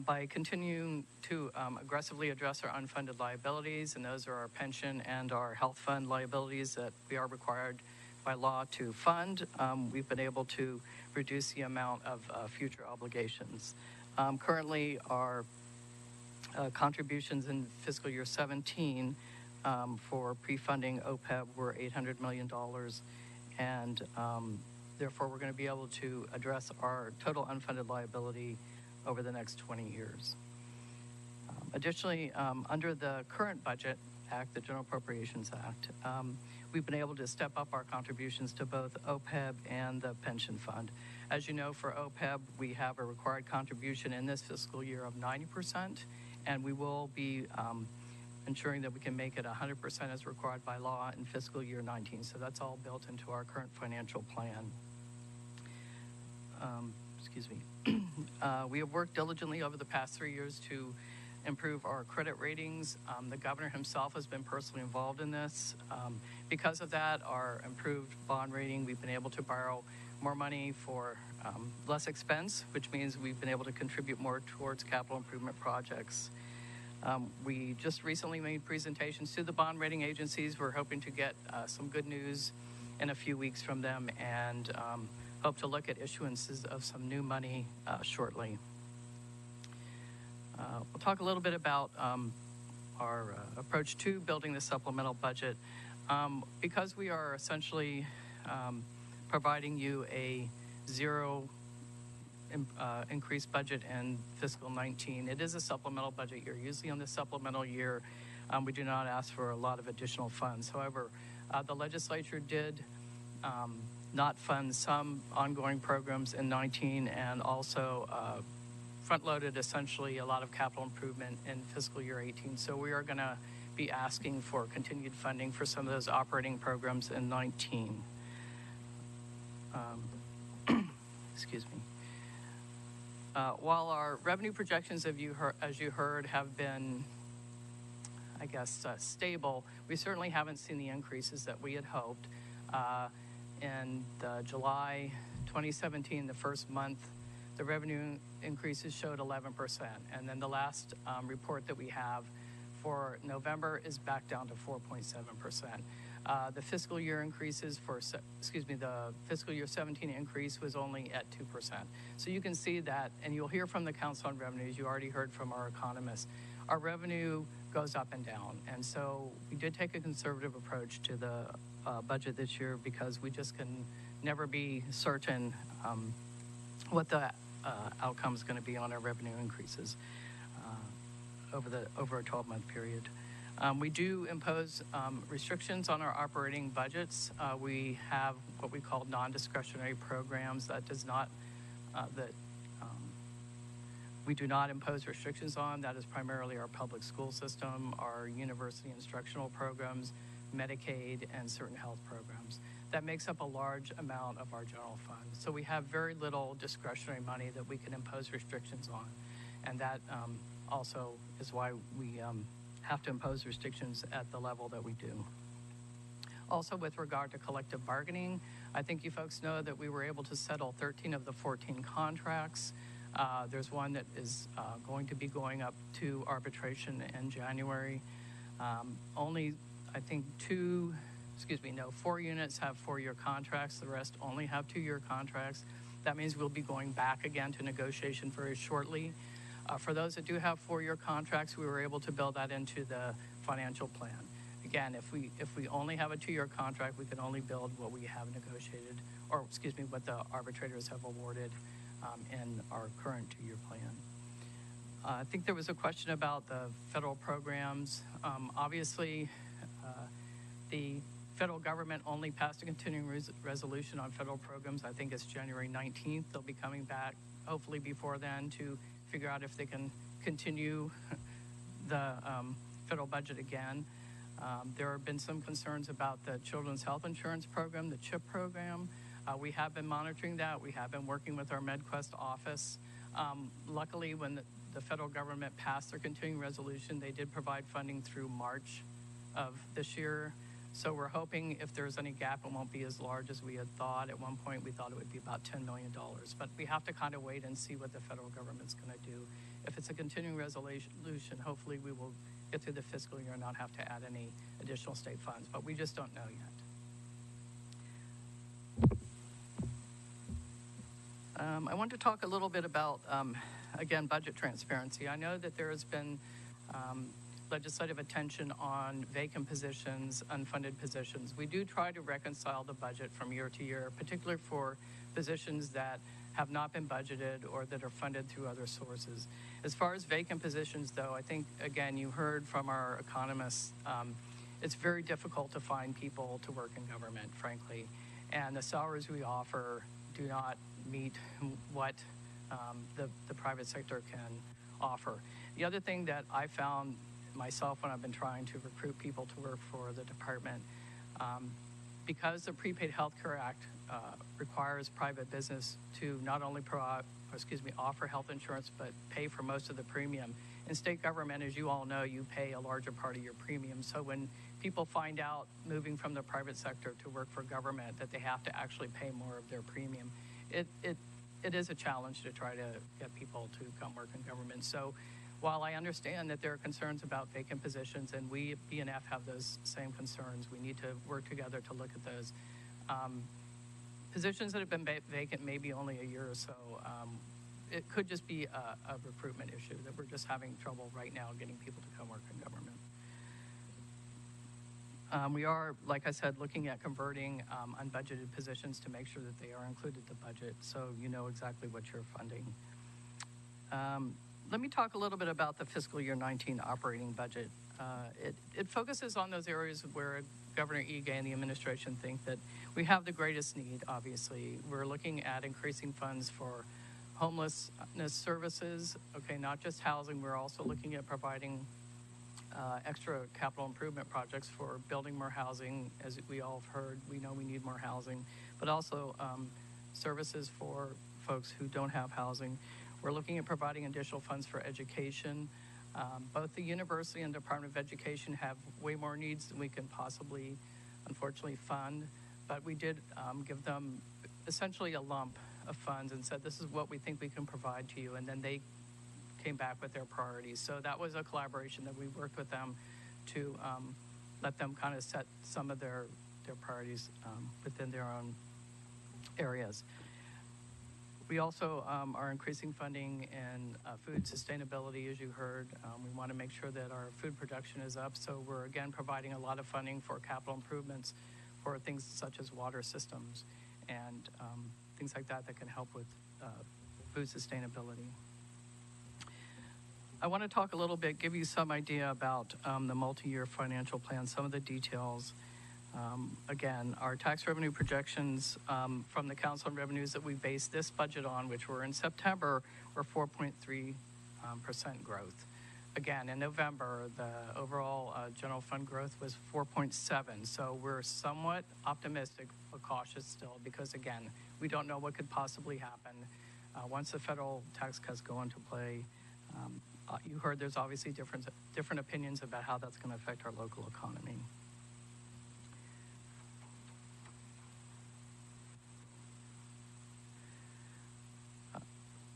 By continuing to aggressively address our unfunded liabilities, and those are our pension and our health fund liabilities that we are required by law to fund, we've been able to reduce the amount of future obligations. Currently, our contributions in fiscal year 17 for pre-funding OPEB were $800 million, and therefore we're going to be able to address our total unfunded liability over the next 20 years. Additionally, under the current Budget Act, the General Appropriations Act, we've been able to step up our contributions to both OPEB and the pension fund. As you know, for OPEB, we have a required contribution in this fiscal year of 90%, and we will be ensuring that we can make it 100% as required by law in fiscal year 19. So that's all built into our current financial plan. We have worked diligently over the past 3 years to improve our credit ratings. The governor himself has been personally involved in this. Because of that, our improved bond rating, we've been able to borrow more money for less expense, which means we've been able to contribute more towards capital improvement projects. We just recently made presentations to the bond rating agencies. We're hoping to get some good news in a few weeks from them, and hope to look at issuances of some new money shortly. We'll talk a little bit about our approach to building the supplemental budget. Because we are essentially providing you a zero increased budget in fiscal 19, it is a supplemental budget year. Usually on the supplemental year, we do not ask for a lot of additional funds. However, the legislature did not fund some ongoing programs in 19, and also front-loaded essentially a lot of capital improvement in fiscal year 18. So we are going to be asking for continued funding for some of those operating programs in 19. Excuse me. While our revenue projections, as you heard, have been, I guess, stable, we certainly haven't seen the increases that we had hoped. In July 2017, the first month, the revenue increases showed 11%. And then the last report that we have for November is back down to 4.7%. The fiscal year increases the fiscal year 17 increase was only at 2%. So you can see that, and you'll hear from the Council on Revenues, you already heard from our economists, our revenue goes up and down. And so we did take a conservative approach to the budget this year, because we just can never be certain what the outcome is going to be on our revenue increases over a 12-month period. We do impose restrictions on our operating budgets. We have what we call non-discretionary programs that we do not impose restrictions on. That is primarily our public school system, our university instructional programs, Medicaid, and certain health programs. That makes up a large amount of our general fund. So we have very little discretionary money that we can impose restrictions on. And that also is why we have to impose restrictions at the level that we do. Also, with regard to collective bargaining, I think you folks know that we were able to settle 13 of the 14 contracts. There's one that is going to be going up to arbitration in January. Only, I think, 4 units have 4-year contracts. The rest only have 2-year contracts. That means we'll be going back again to negotiation very shortly. For those that do have 4-year contracts, we were able to build that into the financial plan. Again, if we only have a 2-year contract, we can only build what we have negotiated, or what the arbitrators have awarded in our current 2-year plan. I think there was a question about the federal programs. Obviously, the federal government only passed a continuing resolution on federal programs. I think it's January 19th. They'll be coming back, hopefully before then, to figure out if they can continue the federal budget again. There have been some concerns about the Children's Health Insurance Program, the CHIP program. We have been monitoring that. We have been working with our MedQuest office. Luckily, when the federal government passed their continuing resolution, they did provide funding through March of this year. So we're hoping if there's any gap, it won't be as large as we had thought. At one point, we thought it would be about $10 million. But we have to kind of wait and see what the federal government's going to do. If it's a continuing resolution, hopefully we will get through the fiscal year and not have to add any additional state funds. But we just don't know yet. I want to talk a little bit about, again, budget transparency. I know that there has been legislative attention on vacant positions, unfunded positions. We do try to reconcile the budget from year to year, particularly for positions that have not been budgeted or that are funded through other sources. As far as vacant positions, though, I think, again, you heard from our economists, it's very difficult to find people to work in government, frankly. And the salaries we offer do not meet what the private sector can offer. The other thing that I found myself when I've been trying to recruit people to work for the department, because the Prepaid Healthcare Act requires private business to not only offer health insurance, but pay for most of the premium. In state government, as you all know, you pay a larger part of your premium. So when people find out moving from the private sector to work for government that they have to actually pay more of their premium, it is a challenge to try to get people to come work in government. So while I understand that there are concerns about vacant positions, and we at BNF have those same concerns, we need to work together to look at those. Positions that have been vacant maybe only a year or so, it could just be a recruitment issue that we're just having trouble right now getting people to come work in government. We are, like I said, looking at converting unbudgeted positions to make sure that they are included in the budget, so you know exactly what you're funding. Let me talk a little bit about the fiscal year 19 operating budget. It focuses on those areas where Governor Ige and the administration think that we have the greatest need, obviously. We're looking at increasing funds for homelessness services, okay, not just housing. We're also looking at providing extra capital improvement projects for building more housing. As we all have heard, we know we need more housing, but also services for folks who don't have housing. We're looking at providing additional funds for education. Both the university and Department of Education have way more needs than we can possibly, unfortunately, fund, but we did give them essentially a lump of funds and said, this is what we think we can provide to you, and then they came back with their priorities. So that was a collaboration that we worked with them to let them kind of set some of their priorities within their own areas. We also are increasing funding in food sustainability, as you heard. We want to make sure that our food production is up, so we're again providing a lot of funding for capital improvements for things such as water systems and things like that that can help with food sustainability. I want to talk a little bit, give you some idea about the multi-year financial plan, some of the details. Again, our tax revenue projections from the Council on Revenues that we based this budget on, which were in September, were 4.3% growth. Again, in November, the overall general fund growth was 4.7%. So we're somewhat optimistic but cautious still because, again, we don't know what could possibly happen once the federal tax cuts go into play. You heard there's obviously different opinions about how that's going to affect our local economy.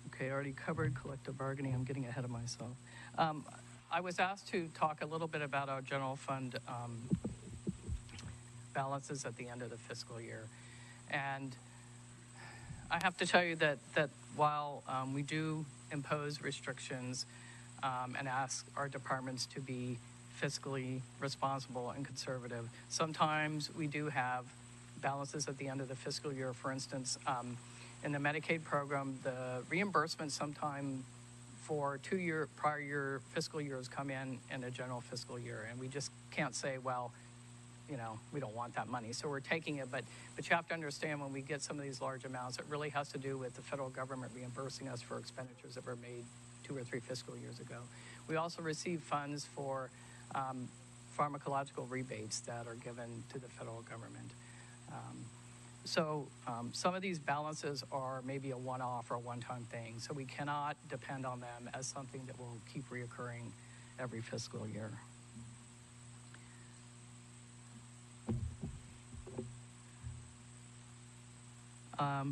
Okay, I already covered collective bargaining. I'm getting ahead of myself. I was asked to talk a little bit about our general fund balances at the end of the fiscal year. And I have to tell you that while we do impose restrictions and ask our departments to be fiscally responsible and conservative, sometimes we do have balances at the end of the fiscal year. For instance, in the Medicaid program, the reimbursement sometime for prior year fiscal years come in a general fiscal year, and we just can't say, well, you know, we don't want that money, so we're taking it. But you have to understand, when we get some of these large amounts, it really has to do with the federal government reimbursing us for expenditures that were made 2 or 3 fiscal years ago. We also receive funds for pharmacological rebates that are given to the federal government. So some of these balances are maybe a one-off or a one-time thing, so we cannot depend on them as something that will keep reoccurring every fiscal year.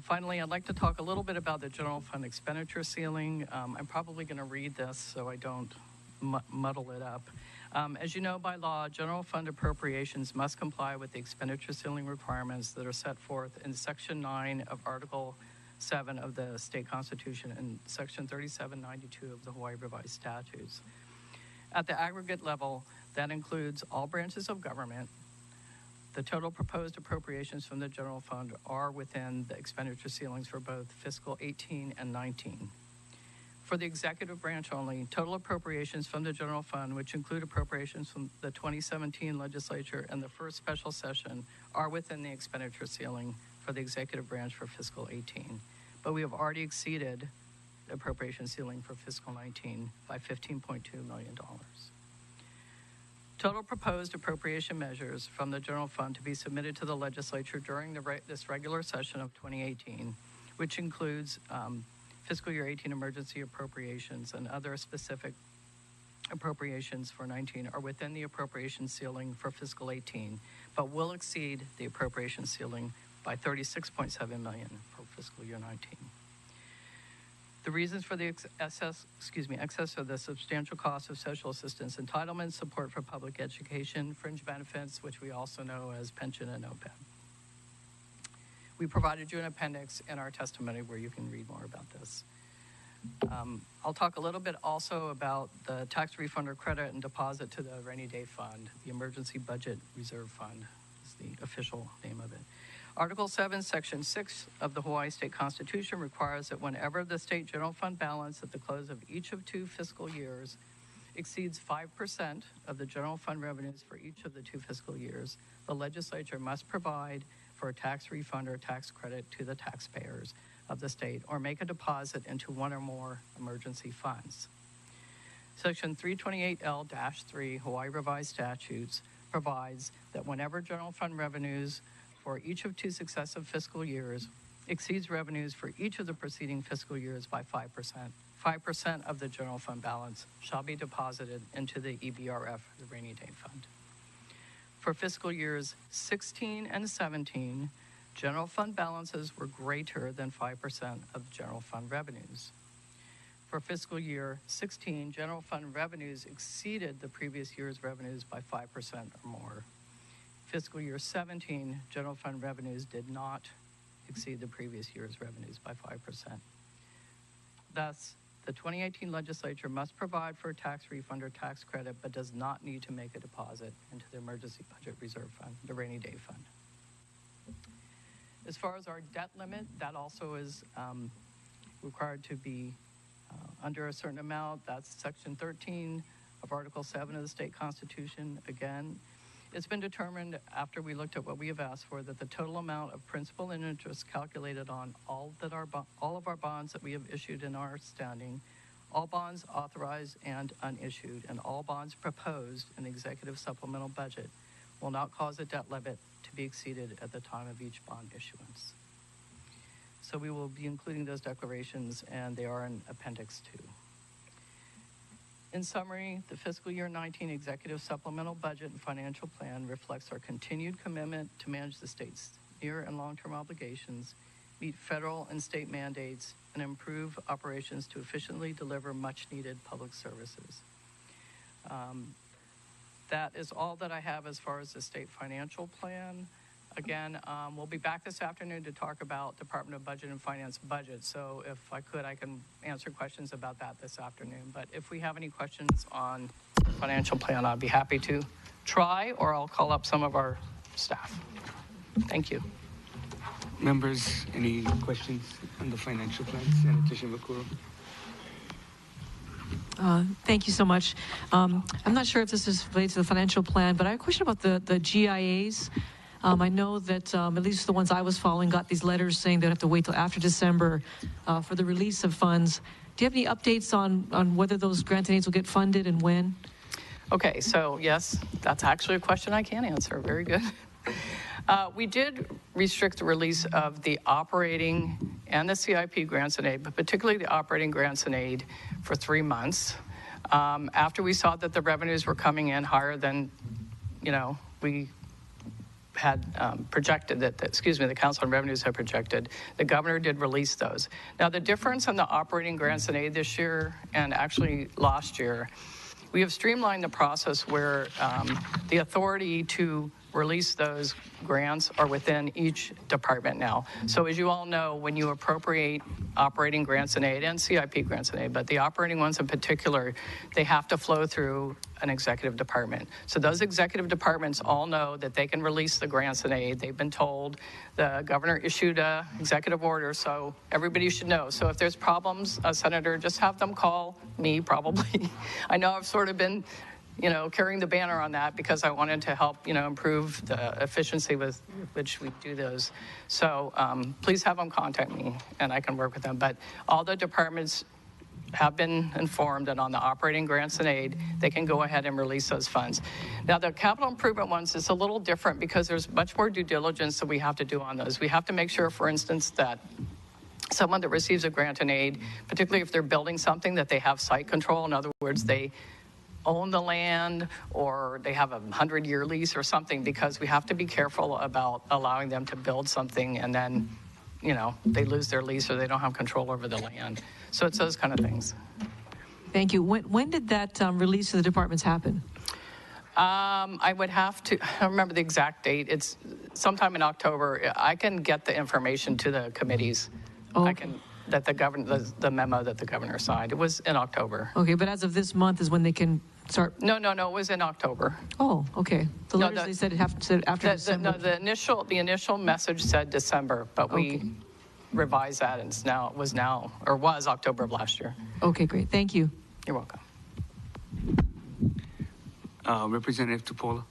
Finally, I'd like to talk a little bit about the general fund expenditure ceiling. I'm probably going to read this so I don't muddle it up. As you know, by law, general fund appropriations must comply with the expenditure ceiling requirements that are set forth in Section 9 of Article 7 of the state constitution and Section 3792 of the Hawaii Revised Statutes. At the aggregate level, that includes all branches of government. The total proposed appropriations from the general fund are within the expenditure ceilings for both fiscal 18 and 19. For the executive branch only, total appropriations from the general fund, which include appropriations from the 2017 legislature and the first special session, are within the expenditure ceiling for the executive branch for fiscal 18. But we have already exceeded the appropriation ceiling for fiscal 19 by $15.2 million. Total proposed appropriation measures from the general fund to be submitted to the legislature during this regular session of 2018, which includes fiscal year 18 emergency appropriations and other specific appropriations for 19, are within the appropriation ceiling for fiscal 18, but will exceed the appropriation ceiling by $36.7 million for fiscal year 19. The reasons for the excess are the substantial cost of social assistance entitlements, support for public education, fringe benefits, which we also know as pension and OPEB. We provided you an appendix in our testimony where you can read more about this. I'll talk a little bit also about the tax refund or credit and deposit to the rainy day fund. The Emergency Budget Reserve Fund is the official name of it. Article 7, Section 6 of the Hawaii State Constitution requires that whenever the state general fund balance at the close of each of 2 fiscal years exceeds 5% of the general fund revenues for each of the 2 fiscal years, the legislature must provide for a tax refund or tax credit to the taxpayers of the state or make a deposit into one or more emergency funds. Section 328L-3 Hawaii Revised Statutes provides that whenever general fund revenues for each of 2 successive fiscal years exceeds revenues for each of the preceding fiscal years by 5%, 5% of the general fund balance shall be deposited into the EBRF, the Rainy Day Fund. For fiscal years 16 and 17, general fund balances were greater than 5% of general fund revenues. For fiscal year 16, general fund revenues exceeded the previous year's revenues by 5% or more. Fiscal year 17, general fund revenues did not exceed the previous year's revenues by 5%. Thus, the 2018 legislature must provide for a tax refund or tax credit, but does not need to make a deposit into the Emergency Budget Reserve Fund, the Rainy Day Fund. As far as our debt limit, that also is required to be under a certain amount. That's Section 13 of Article 7 of the state constitution. Again, it's been determined after we looked at what we have asked for that the total amount of principal and interest calculated on all of our bonds that we have issued in our standing, all bonds authorized and unissued, and all bonds proposed in the executive supplemental budget will not cause a debt limit to be exceeded at the time of each bond issuance. So we will be including those declarations, and they are in Appendix 2. In summary, the fiscal year 19 executive supplemental budget and financial plan reflects our continued commitment to manage the state's near and long-term obligations, meet federal and state mandates, and improve operations to efficiently deliver much-needed public services. That is all that I have as far as the state financial plan. Again, we'll be back this afternoon to talk about Department of Budget and Finance budget. So if I could, I can answer questions about that this afternoon. But if we have any questions on the financial plan, I'd be happy to try, or I'll call up some of our staff. Thank you. Members, any questions on the financial plan? Senator Shimabukuro. Thank you so much. I'm not sure if this is related to the financial plan, but I have a question about the GIAs. I know that at least the ones I was following got these letters saying they'd have to wait till after December for the release of funds. Do you have any updates on whether those grant aids will get funded and when? Okay, so yes, that's actually a question I can answer. Very good. We did restrict the release of the operating and the CIP grants and aid, but particularly the operating grants and aid for 3 months. After we saw that the revenues were coming in higher than, we had projected the Council on Revenues had projected, the governor did release those. Now, the difference in the operating grants and aid this year and actually last year, we have streamlined the process where the authority to release those grants are within each department now. So as you all know, when you appropriate operating grants and aid and CIP grants and aid, but the operating ones in particular, they have to flow through an executive department. So those executive departments all know that they can release the grants and aid. They've been told. The governor issued an executive order, so everybody should know. So if there's problems, Senator, just have them call me probably. I know I've sort of been carrying the banner on that because I wanted to help, improve the efficiency with which we do those. So please have them contact me and I can work with them. But all the departments have been informed that on the operating grants and aid, they can go ahead and release those funds. Now, the capital improvement ones is a little different because there's much more due diligence that we have to do on those. We have to make sure, for instance, that someone that receives a grant and aid, particularly if they're building something, that they have site control. In other words, they own the land or they have a 100-year lease or something, because we have to be careful about allowing them to build something and then, they lose their lease or they don't have control over the land. So it's those kind of things. Thank you. When did that release to the departments happen? I would have to, I don't remember the exact date. It's sometime in October. I can get the information to the committees. Oh, I can, that the memo that the governor signed. It was in October. Okay, but as of this month is when they can start. No, it was in October. Oh, okay. The No, letters they said it said after December. No, the initial message said December, but we revised that and was October of last year. Okay, great. Thank you. You're welcome. Representative Tupola.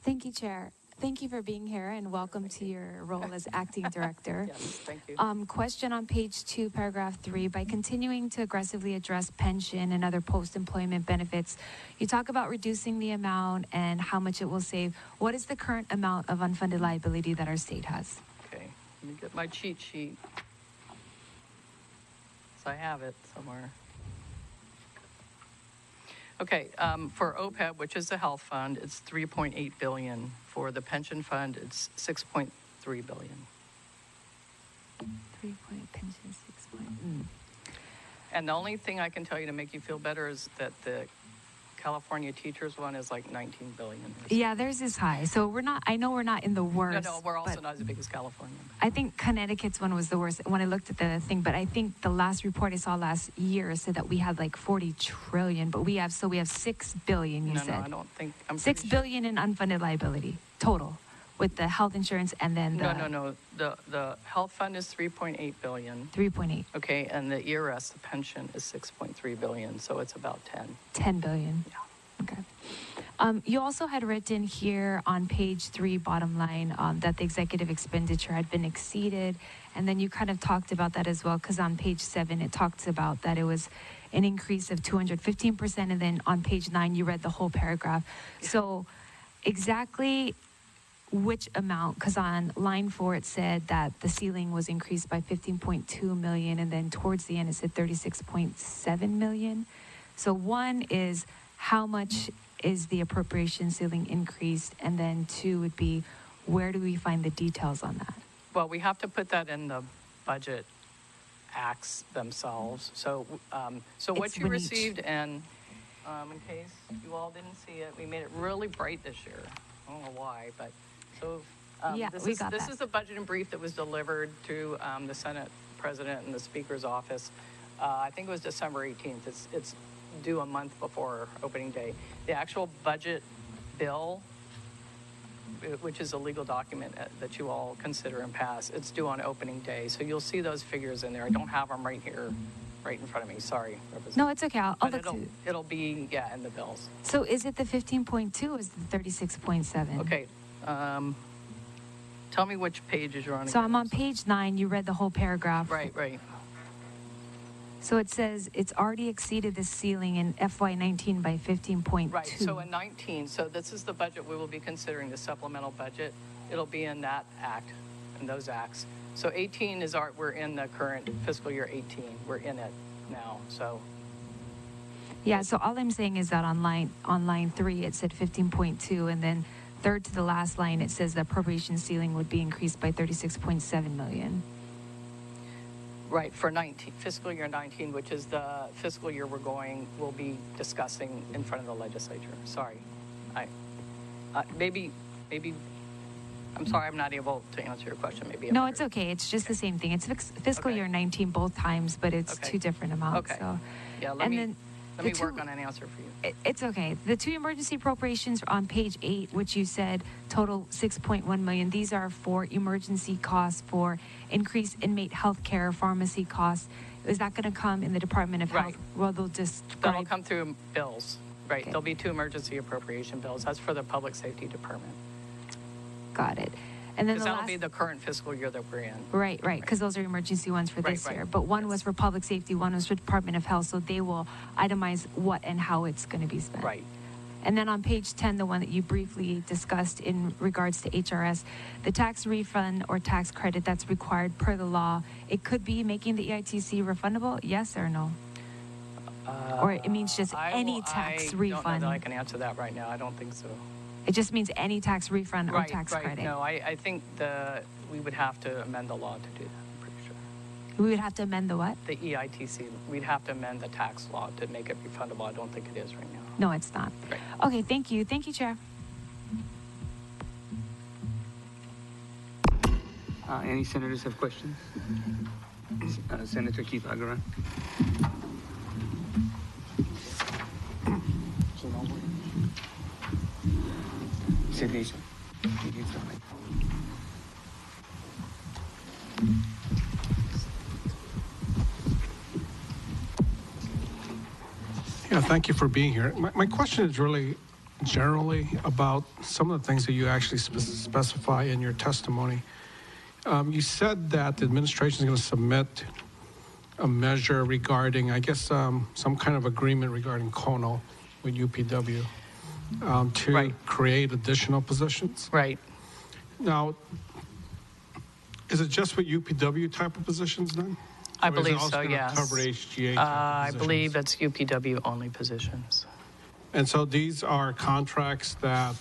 Thank you, Chair. Thank you for being here and welcome to your role as acting director. Yes, thank you. Question on page 2, paragraph 3. By continuing to aggressively address pension and other post-employment benefits, you talk about reducing the amount and how much it will save. What is the current amount of unfunded liability that our state has? Okay, let me get my cheat sheet. So I have it somewhere. Okay, for OPEB, which is the health fund, it's $3.8 billion. For the pension fund, it's $6.3 billion. 3 point pension, 6 point. And the only thing I can tell you to make you feel better is that the California teachers one is like $19 billion. Yeah, theirs is high. So I know we're not in the worst. No, we're also not as big as California. I think Connecticut's one was the worst when I looked at the thing, but I think the last report I saw last year said that we had like 40 trillion, but we have 6 billion, you said. No, I don't think, I'm 6 billion in unfunded liability total with the health insurance and then the... No. The health fund is $3.8 billion. 3.8. Okay, and the ERS, the pension, is $6.3 billion, so it's about 10. 10 billion. Yeah. Okay. You also had written here on page 3, bottom line, that the executive expenditure had been exceeded, and then you kind of talked about that as well, because on page 7 it talks about that it was an increase of 215%, and then on page 9 you read the whole paragraph. So exactly which amount, because on line 4 it said that the ceiling was increased by 15.2 million, and then towards the end it said 36.7 million. So one is how much is the appropriation ceiling increased, and then 2 would be where do we find the details on that? Well, we have to put that in the budget acts themselves. So what you received, and in case you all didn't see it, we made it really bright this year. I don't know why, but so this is the budget and brief that was delivered to the Senate President and the Speaker's office. I think it was December 18th. It's due a month before opening day. The actual budget bill, which is a legal document that you all consider and pass, it's due on opening day. So you'll see those figures in there. I don't have them right here, right in front of me. Sorry. No, it's okay. I'll look it'll be, in the bills. So is it the 15.2 or is it the 36.7? Okay. Tell me which pages you're on. So I'm on page 9. You read the whole paragraph. Right. So it says it's already exceeded the ceiling in FY19 by 15.2. Right, so in 19, so this is the budget we will be considering, the supplemental budget. It'll be in that act, in those acts. So 18 is we're in the current fiscal year 18. We're in it now, so. Yeah, so all I'm saying is that on line 3, it said 15.2, and then third to the last line, it says the appropriation ceiling would be increased by 36.7 million. Right, for fiscal year 19, which is the fiscal year we'll be discussing in front of the legislature. Sorry. Maybe, I'm sorry I'm not able to answer your question. No, it's okay. It's just the same thing. It's fiscal year 19 both times, but it's 2 different amounts. Okay. So. Yeah, let me work on an answer for you. It's okay. The 2 emergency appropriations on page 8, which you said total 6.1 million, these are for emergency costs for increased inmate health care, pharmacy costs. Is that going to come in the Department of Health? Well, That'll come through bills. Right. Okay. There'll be 2 emergency appropriation bills. That's for the Public Safety Department. Got it. And then that'll be the current fiscal year that we're in. Right, because those are emergency ones for this year. But one was for public safety, one was for Department of Health, so they will itemize what and how it's going to be spent. Right. And then on page 10, the one that you briefly discussed in regards to HRS, the tax refund or tax credit that's required per the law, it could be making the EITC refundable, yes or no? Or it means just any tax refund? I don't know that I can answer that right now. I don't think so. It just means any tax refund or tax credit. No, I think we would have to amend the law to do that, I'm pretty sure. We would have to amend the what? The EITC, we'd have to amend the tax law to make it refundable. I don't think it is right now. No, it's not. Okay, thank you. Thank you, Chair. Any senators have questions? Senator Keith Agaran. Sidney. Yeah, thank you for being here. My question is really generally about some of the things that you actually specify in your testimony. You said that the administration is going to submit a measure regarding, I guess, some kind of agreement regarding Kono with UPW to create additional positions. Right. Now, is it just for UPW type of positions then? I Or is it believe also so, gonna yes. cover HGA type of I positions? believe it's UPW only positions. And so these are contracts that,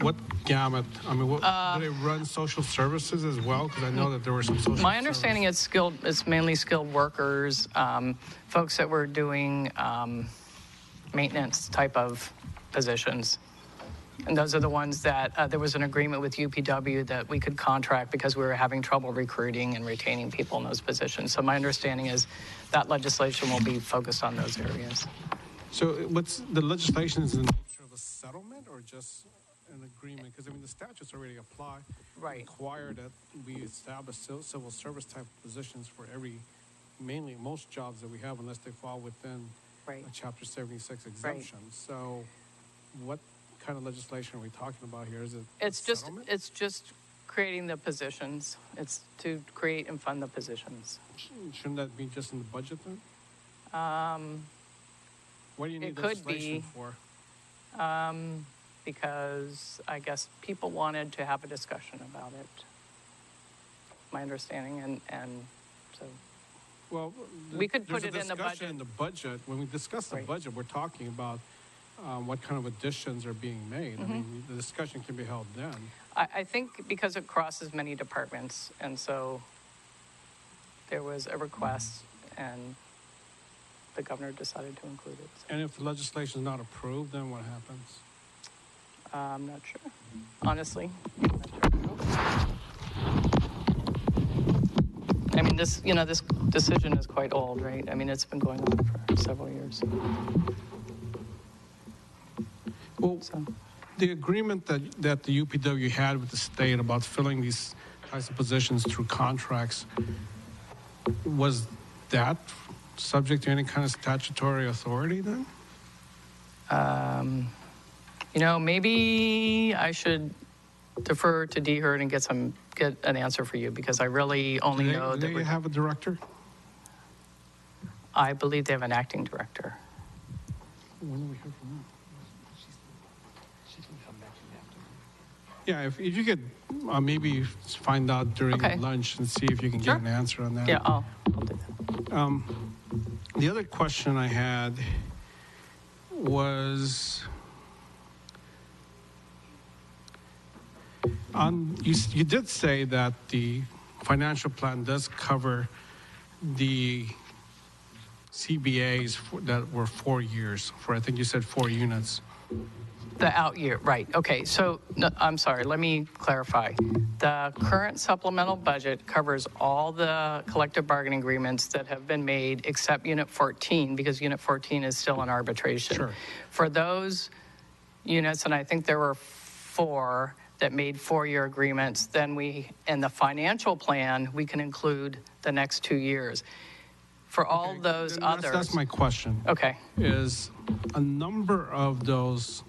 what gamut? I mean, what, do they run social services as well? Because I know that there were some social My understanding is it's mainly skilled workers, folks that were doing maintenance type of positions. And those are the ones that there was an agreement with UPW that we could contract because we were having trouble recruiting and retaining people in those positions. So my understanding is that legislation will be focused on those areas. So what's the legislation is in the nature of a settlement or just an agreement? Because I mean, the statutes already apply. Right. Require that we establish civil service type positions for mainly most jobs that we have, unless they fall within a Chapter 76 exemption. So what kind of legislation are we talking about here? Is it It's just creating the positions. It's to create and fund the positions. Shouldn't that be just in the budget then? What do you need It could legislation be. for? Because I guess people wanted to have a discussion about it. My understanding, and so. Well, we could put there's it a in the discussion budget. in the budget. When we discuss the budget, we're talking about what kind of additions are being made. I mean, the discussion can be held then. I think because it crosses many departments, and so there was a request, and the governor decided to include it. And if the legislation is not approved, then what happens? I'm not sure, honestly. I mean, this decision is quite old, right? I mean, it's been going on for several years. Well, the agreement that the UPW had with the state about filling these types of positions through contracts, was that subject to any kind of statutory authority then? Maybe I should defer to Dee Hurd and get an answer for you, because I really only know that Do they have a director? I believe they have an acting director. When do we hear from them? Yeah, if you could maybe find out during lunch and see if you can get an answer on that. Yeah, I'll do that. The other question I had was you did say that the financial plan does cover the CBAs that were 4 years, I think you said 4 units. The out year, right. Okay, so I'm sorry, let me clarify. The current supplemental budget covers all the collective bargaining agreements that have been made except Unit 14, because Unit 14 is still in arbitration. Sure. For those units, and I think there were 4 that made 4-year agreements, then in the financial plan, we can include the next 2 years. For all those others. That's my question. Okay. Is a number of those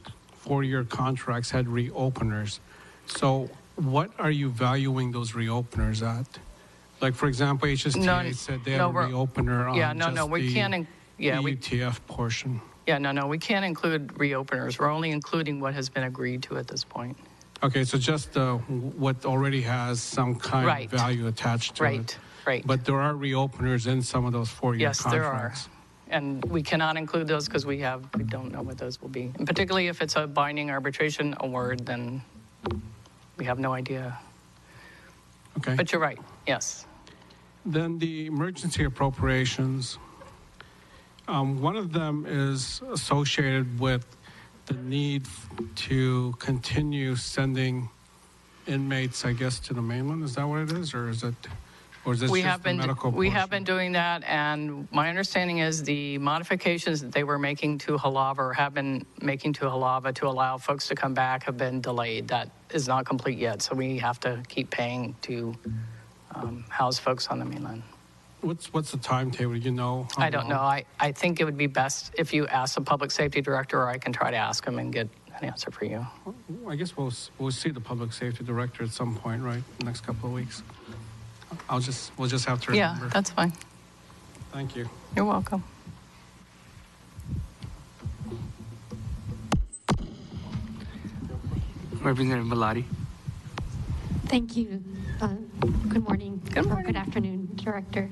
4-year contracts had reopeners. So what are you valuing those reopeners at? Like, for example, HSTA said they have a reopener on we can't. the UTF portion. Yeah, no, we can't include reopeners. We're only including what has been agreed to at this point. Okay, so just what already has some kind of value attached to it. Right. But there are reopeners in some of those 4-year yes, contracts. There are. And we cannot include those because we don't know what those will be. And particularly if it's a binding arbitration award, then we have no idea. Okay. But you're right, yes. Then the emergency appropriations, one of them is associated with the need to continue sending inmates, I guess, to the mainland. Is that what it is, or is this We just have the been medical we portion? have been doing that, and my understanding is the modifications that they were making to Halava or have been making to Halava to allow folks to come back have been delayed. That is not complete yet, so we have to keep paying to house folks on the mainland. What's the timetable? Do you know? how I don't long? know. I think it would be best if you ask the public safety director, or I can try to ask him and get an answer for you. I guess we'll see the public safety director at some point, right? Next couple of weeks. We'll just have to remember. Yeah, that's fine. Thank you. You're welcome. Representative Bellotti. Thank you. Good morning. Good morning. Good afternoon, Director.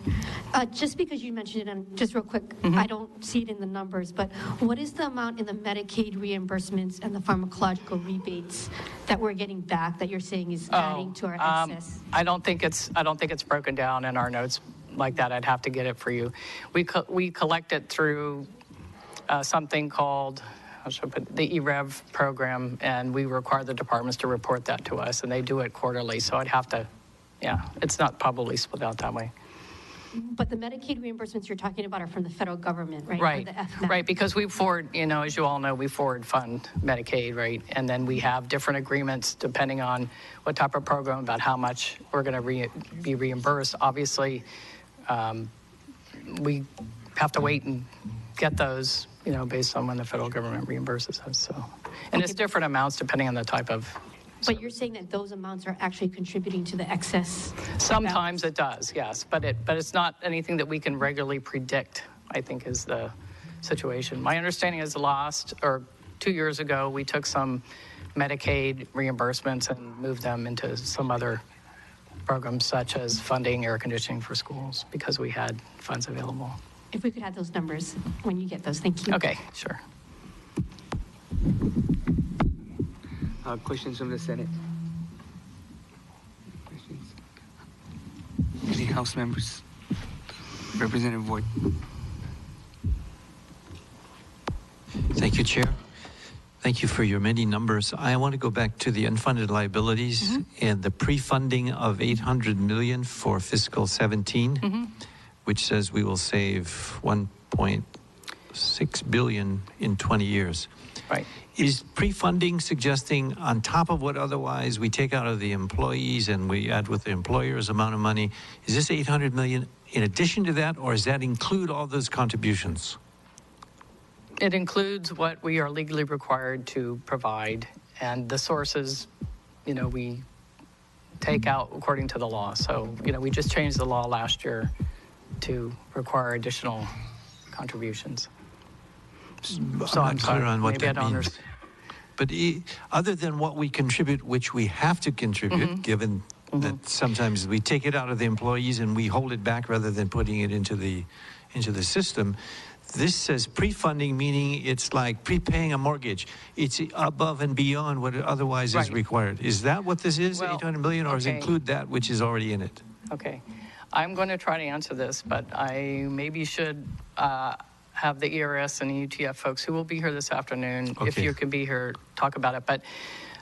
Just because you mentioned it, just real quick, I don't see it in the numbers, but what is the amount in the Medicaid reimbursements and the pharmacological rebates that we're getting back that you're saying is adding to our excess? I don't think it's broken down in our notes like that. I'd have to get it for you. We collect it through something called the EREV program, and we require the departments to report that to us, and they do it quarterly. So I'd have to, it's not probably split out that way. But the Medicaid reimbursements you're talking about are from the federal government, right? Right, Or the FMAP. right, because we forward, as you all know, we forward fund Medicaid, right? And then we have different agreements depending on what type of program about how much we're going to be reimbursed. Obviously, we have to wait and get those, based on when the federal government reimburses us. So, and it's different amounts depending on the type of. But you're saying that those amounts are actually contributing to the excess? Sometimes it does, yes, but it's not anything that we can regularly predict, I think, is the situation. My understanding is 2 years ago, we took some Medicaid reimbursements and moved them into some other programs, such as funding air conditioning for schools, because we had funds available. If we could have those numbers when you get those, thank you. Okay, sure. Questions from the Senate? Questions? Any House members? Representative Voigt. Thank you, Chair. Thank you for your many numbers. I want to go back to the unfunded liabilities and the pre-funding of $800 million for fiscal 17, which says we will save $1.6 billion in 20 years. Right. Is pre-funding suggesting on top of what otherwise we take out of the employees and we add with the employer's amount of money, is this $800 million in addition to that, or does that include all those contributions? It includes what we are legally required to provide, and the sources, we take out according to the law. So, we just changed the law last year to require additional contributions. So I'm not clear on what maybe that I don't means. understand. But other than what we contribute, which we have to contribute, given that sometimes we take it out of the employees and we hold it back rather than putting it into the system, this says pre-funding, meaning it's like prepaying a mortgage. It's above and beyond what otherwise is required. Is that what this is, Well, 800 million, or does it include that which is already in it? Okay. I'm going to try to answer this, but I maybe should have the ERS and the UTF folks who will be here this afternoon, if you can be here, talk about it. But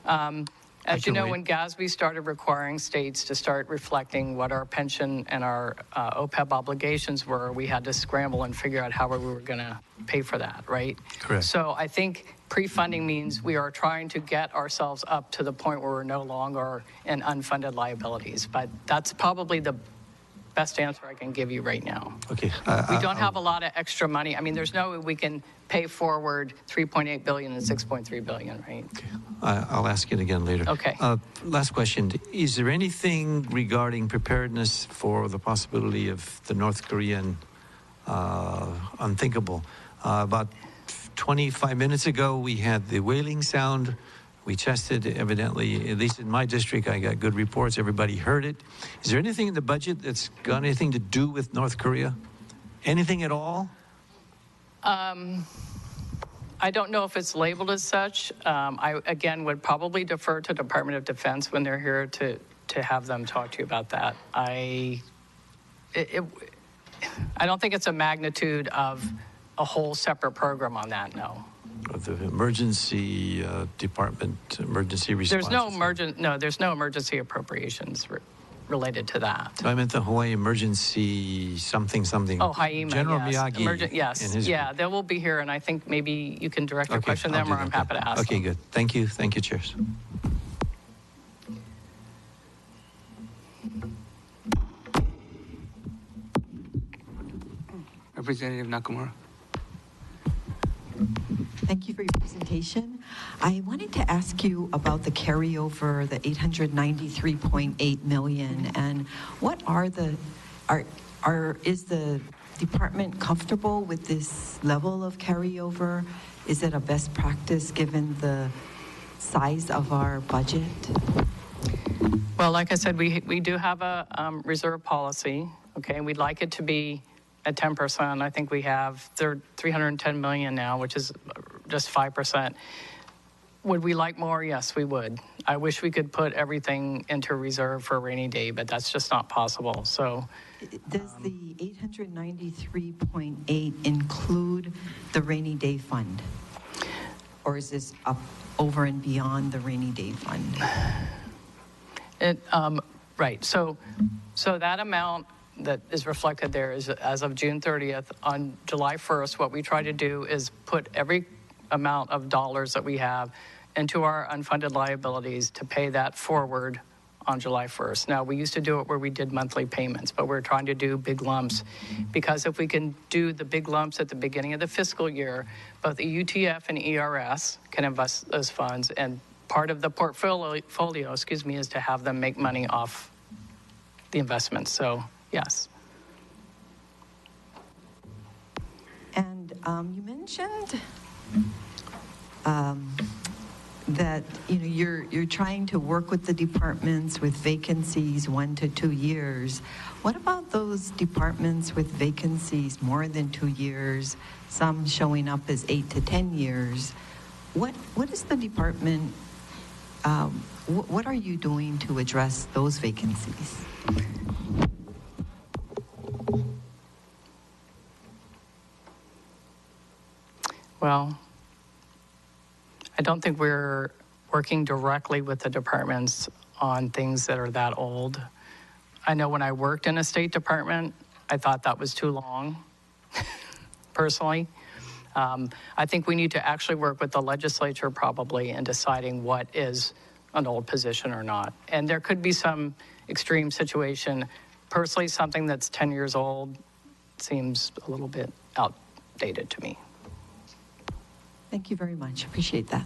as you know, when GASB started requiring states to start reflecting what our pension and our OPEB obligations were, we had to scramble and figure out how we were going to pay for that, right? Correct. So I think pre-funding means we are trying to get ourselves up to the point where we're no longer in unfunded liabilities. But that's probably the best answer I can give you right now. Okay. We don't have a lot of extra money. I mean, there's no way we can pay forward $3.8 billion and $6.3 billion, right? Okay. I'll ask it again later. Okay. Last question. Is there anything regarding preparedness for the possibility of the North Korean unthinkable? About 25 minutes ago, we had the wailing sound. We tested, evidently, at least in my district, I got good reports. Everybody heard it. Is there anything in the budget that's got anything to do with North Korea? Anything at all? I don't know if it's labeled as such. I, again, would probably defer to Department of Defense when they're here to to have them talk to you about that. I don't think it's a magnitude of a whole separate program on that, no. The emergency department, emergency response. There's no emergency appropriations related to that. I meant the Hawaii emergency something. Oh, HIEMA, General yes. Miyagi. Yes, yeah, they will be here, and I think maybe you can direct your question to them, or I'm happy to ask Okay, them. good. Thank you, Chairs. Representative Nakamura. Thank you for your presentation. I wanted to ask you about the carryover, the 893.8 million, and what is the department comfortable with this level of carryover? Is it a best practice given the size of our budget? Well, like I said, we do have a reserve policy, okay, and we'd like it to be at 10%. I think we have 310 million now, which is just 5%. Would we like more? Yes, we would. I wish we could put everything into reserve for a rainy day, but that's just not possible. So, does the 893.8 include the rainy day fund? Or is this up over and beyond the rainy day fund? Right. So that amount that is reflected there is as of June 30th. On July 1st, what we try to do is put every amount of dollars that we have into our unfunded liabilities to pay that forward on July 1st. Now, we used to do it where we did monthly payments, but we're trying to do big lumps, because if we can do the big lumps at the beginning of the fiscal year, both the UTF and ERS can invest those funds, and part of the portfolio, is to have them make money off the investments. So, yes. And you mentioned that you're trying to work with the departments with vacancies 1 to 2 years. What about those departments with vacancies more than 2 years, some showing up as 8 to 10 years? What is the department? What are you doing to address those vacancies? Well, I don't think we're working directly with the departments on things that are that old. I know when I worked in a State Department, I thought that was too long, personally. I think we need to actually work with the legislature probably in deciding what is an old position or not. And there could be some extreme situation. Personally, something that's 10 years old seems a little bit outdated to me. Thank you very much. Appreciate that.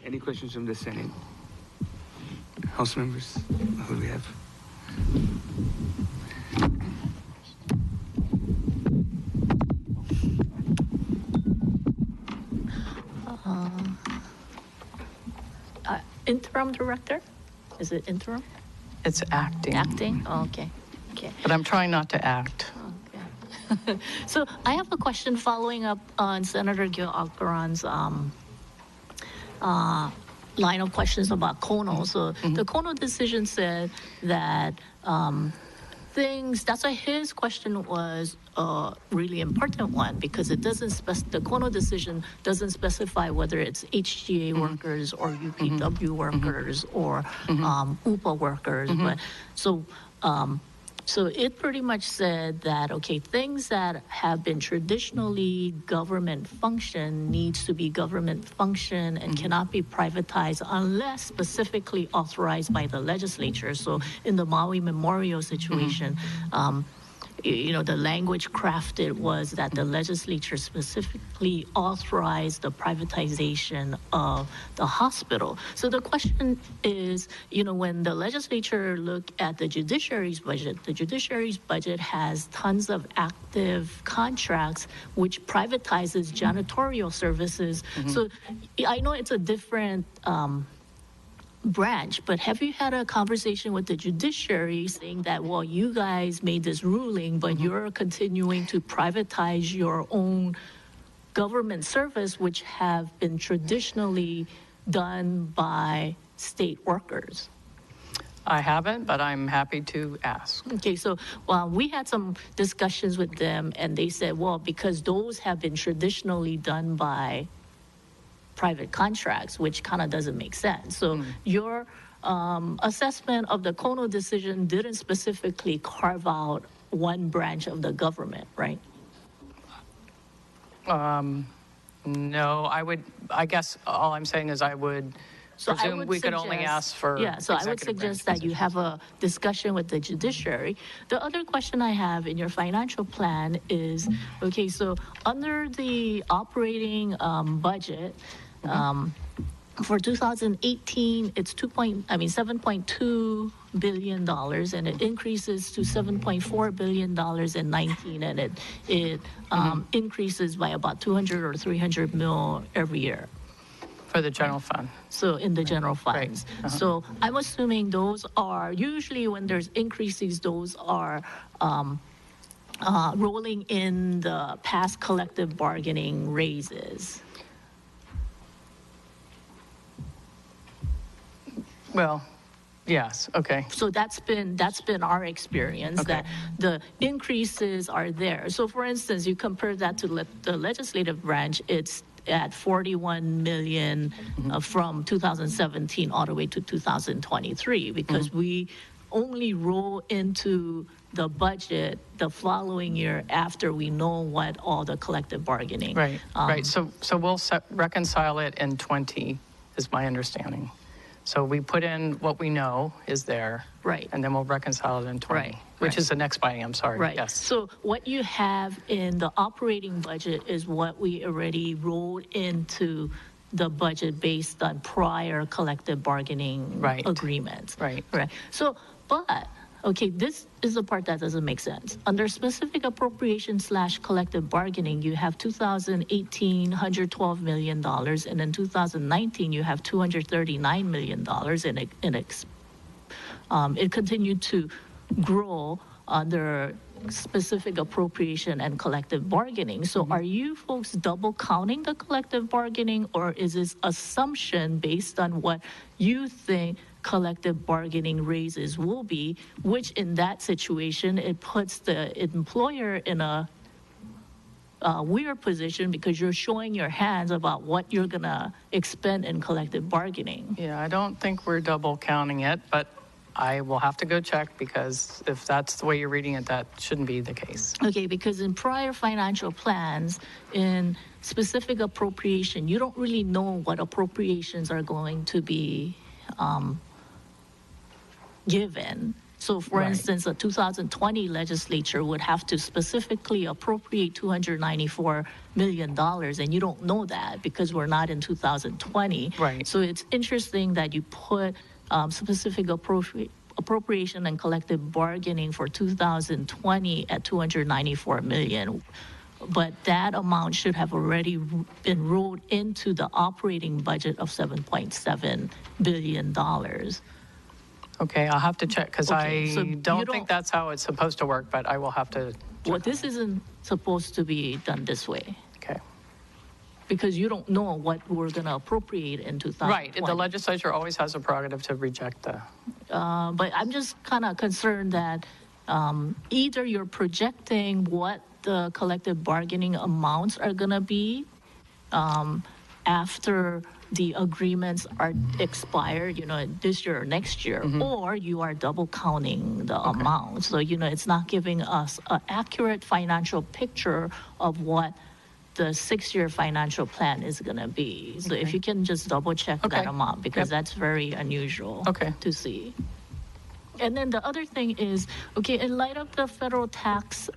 Any questions from the Senate? House members, who do we have? Interim director? Is it interim? It's acting. Acting? Oh, okay. But I'm trying not to act. So I have a question following up on Senator Gil Alcaran's line of questions about Kono. So the Kono decision said that that's why his question was a really important one, because it doesn't the Kono decision doesn't specify whether it's HGA workers or UPW workers or UPA workers. But so it pretty much said that, okay, things that have been traditionally government function needs to be government function and cannot be privatized unless specifically authorized by the legislature. So in the Maui Memorial situation, the language crafted was that the legislature specifically authorized the privatization of the hospital. So the question is, when the legislature looked at the judiciary's budget has tons of active contracts which privatizes janitorial services. So I know it's a different branch, but have you had a conversation with the judiciary saying that, well, you guys made this ruling, but you're continuing to privatize your own government service, which have been traditionally done by state workers? I haven't, but I'm happy to ask. Okay, so we had some discussions with them, and they said, well, because those have been traditionally done by private contracts, which kind of doesn't make sense. So your assessment of the Kono decision didn't specifically carve out one branch of the government, right? No, I guess all I'm saying is I would presume we could only ask for. Yeah, so I would executive suggest branch that you have a discussion with the judiciary. The other question I have in your financial plan is, okay, so under the operating budget, for 2018, it's $7.2 billion, and it increases to $7.4 billion in 19, and it increases by about 200 or 300 mil every year. For the general fund. So in the general funds. So I'm assuming those are, usually when there's increases, those are rolling in the past collective bargaining raises. Well, yes, okay. So that's been our experience, that the increases are there. So for instance, you compare that to the legislative branch, it's at 41 million from 2017 all the way to 2023, because we only roll into the budget the following year after we know what all the collective bargaining. Right, right. So we'll reconcile it in 20, is my understanding. So we put in what we know is there. Right. And then we'll reconcile it in 20. Right. Which is the next biennium, sorry. Right. Yes. So what you have in the operating budget is what we already rolled into the budget based on prior collective bargaining agreements. Right. Right. So, but, okay, this is the part that doesn't make sense. Under specific appropriation / collective bargaining, you have 2018, $112 million, and in 2019, you have $239 million, and it continued to grow under specific appropriation and collective bargaining. So are you folks double counting the collective bargaining, or is this assumption based on what you think collective bargaining raises will be, which in that situation, it puts the employer in a weird position because you're showing your hands about what you're going to expend in collective bargaining. Yeah, I don't think we're double counting it, but I will have to go check, because if that's the way you're reading it, that shouldn't be the case. Okay, because in prior financial plans, in specific appropriation, you don't really know what appropriations are going to be given. So, for instance, the 2020 legislature would have to specifically appropriate $294 million, and you don't know that because we're not in 2020. Right. So it's interesting that you put specific appropriation and collective bargaining for 2020 at $294 million. But that amount should have already been rolled into the operating budget of $7.7 billion. Okay, I'll have to check, because Okay, so I you don't think that's how it's supposed to work, but I will have to. Well, this isn't supposed to be done this way. Okay. Because you don't know what we're going to appropriate in 2020. Right, the legislature always has a prerogative to reject the. But I'm just kind of concerned that either you're projecting what the collective bargaining amounts are going to be after the agreements are expired, this year or next year, or you are double counting the amount. So, it's not giving us an accurate financial picture of what the 6-year financial plan is going to be. So if you can just double check that amount, because that's very unusual to see. And then the other thing is, okay, in light of the federal tax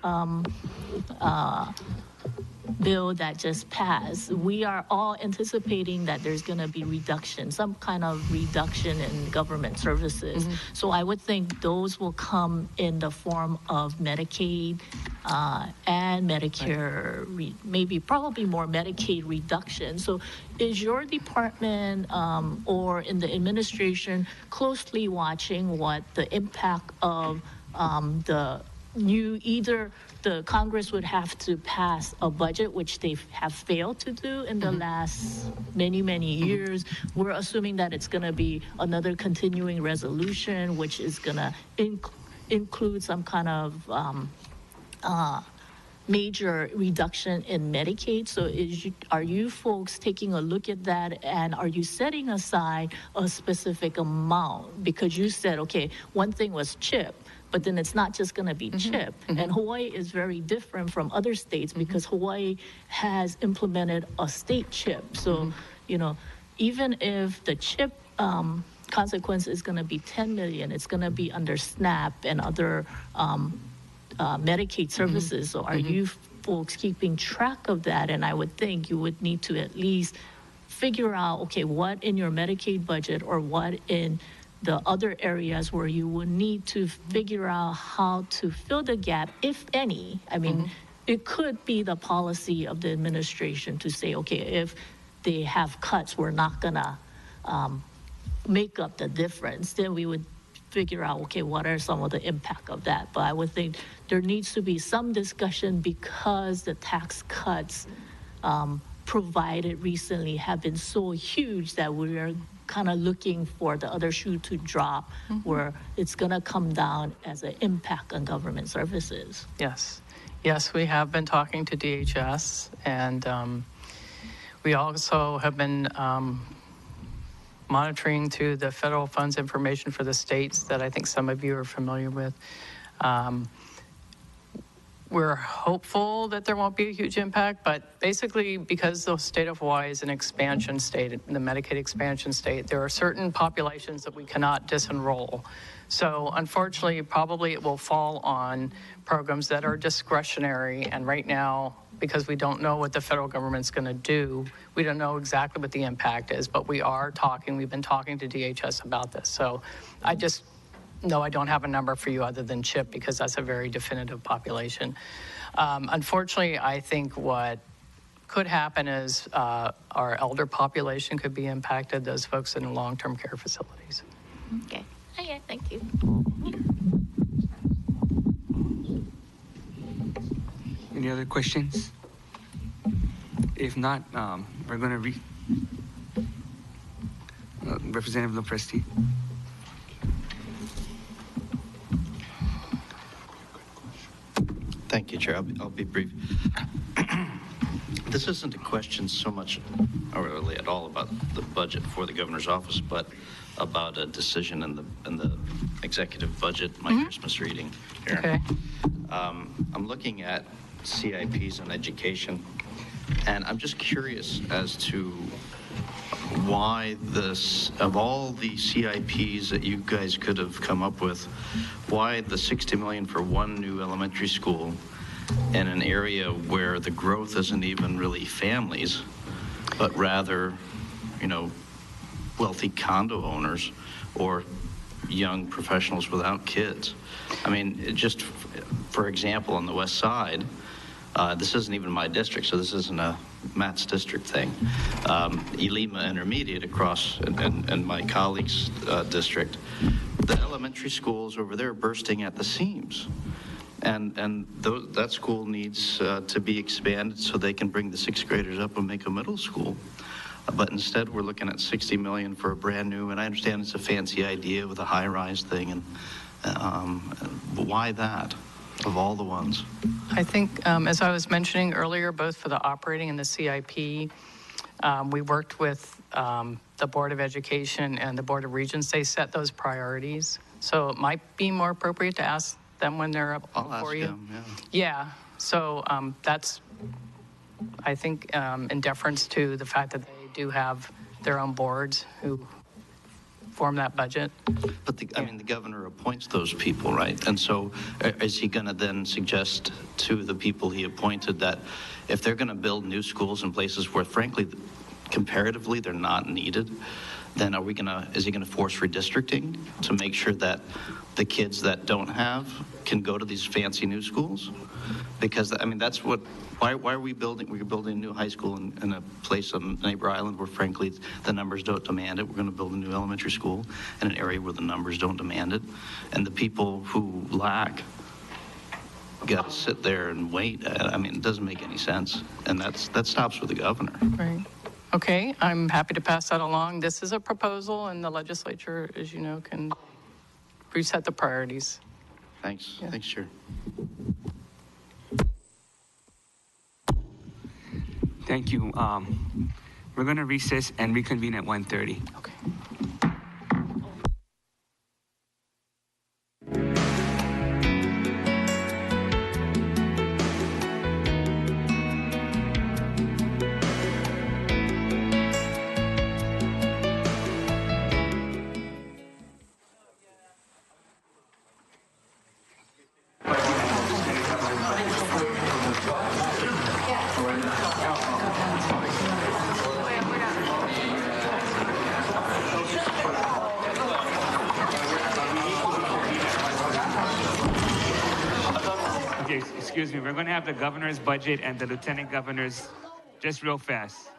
bill that just passed, we are all anticipating that there's going to be reduction, some kind of reduction in government services. So I would think those will come in the form of Medicaid and Medicare, probably more Medicaid reduction. So is your department or in the administration closely watching what the impact of the the Congress would have to pass a budget, which they have failed to do in the last many, many years. We're assuming that it's going to be another continuing resolution, which is going to include some kind of major reduction in Medicaid. So are you folks taking a look at that, and are you setting aside a specific amount? Because you said, okay, one thing was CHIP, but then it's not just going to be CHIP. And Hawaii is very different from other states because Hawaii has implemented a state CHIP. So, even if the CHIP consequence is going to be $10 million, it's going to be under SNAP and other Medicaid services. So are you folks keeping track of that? And I would think you would need to at least figure out, okay, what in your Medicaid budget or what in the other areas where you would need to figure out how to fill the gap, if any. I mean, it could be the policy of the administration to say, okay, if they have cuts, we're not gonna make up the difference. Then we would figure out, okay, what are some of the impact of that? But I would think there needs to be some discussion because the tax cuts provided recently have been so huge that we are kind of looking for the other shoe to drop, where it's going to come down as an impact on government services. Yes. Yes, we have been talking to DHS, and we also have been monitoring to the federal funds information for the states that I think some of you are familiar with. We're hopeful that there won't be a huge impact, but basically because the state of Hawaii is an expansion state, the Medicaid expansion state, there are certain populations that we cannot disenroll. So unfortunately, probably it will fall on programs that are discretionary, and right now, because we don't know what the federal government's going to do, we don't know exactly what the impact is, but we've been talking to DHS about this. So no, I don't have a number for you other than CHIP because that's a very definitive population. Unfortunately, I think what could happen is our elder population could be impacted, those folks in long-term care facilities. Okay, thank you. Any other questions? If not, we're going to Representative Lopresti. Thank you, Chair. I'll be brief. This isn't a question so much, or really at all, about the budget for the governor's office, but about a decision in the executive budget, my Christmas reading here. Okay. I'm looking at CIPs in education, and I'm just curious as to why this, of all the CIPs that you guys could have come up with, why the $60 million for one new elementary school in an area where the growth isn't even really families, but rather, wealthy condo owners or young professionals without kids. I mean, just for example, on the west side, this isn't even my district, so this isn't a Matt's district thing. Elima Intermediate across in my colleague's district, the elementary schools over there are bursting at the seams. And that school needs to be expanded so they can bring the sixth graders up and make a middle school. But instead, we're looking at $60 million for a brand new, and I understand it's a fancy idea with a high-rise thing, and why that, of all the ones? I think, as I was mentioning earlier, both for the operating and the CIP, we worked with the Board of Education and the Board of Regents. They set those priorities. So it might be more appropriate to ask them when they're up for you. I'll ask them, yeah. So that's, I think, in deference to the fact that they do have their own boards who form that budget. But the governor appoints those people, right? And so is he going to then suggest to the people he appointed that if they're going to build new schools in places where, frankly, comparatively, they're not needed, then is he going to force redistricting to make sure that the kids that don't have can go to these fancy new schools? Because, that's what, why are we building a new high school in a place on Neighbor Island where, frankly, the numbers don't demand it. We're going to build a new elementary school in an area where the numbers don't demand it. And the people who lack got to sit there and wait. I mean, it doesn't make any sense. And that stops with the governor. Right. Okay, I'm happy to pass that along. This is a proposal, and the legislature, as you know, can reset the priorities. Thanks. Yeah. Thanks, Chair. Thank you. We're going to recess and reconvene at 1:30. Okay. Okay, excuse me. We're going to have the governor's budget and the lieutenant governor's just real fast.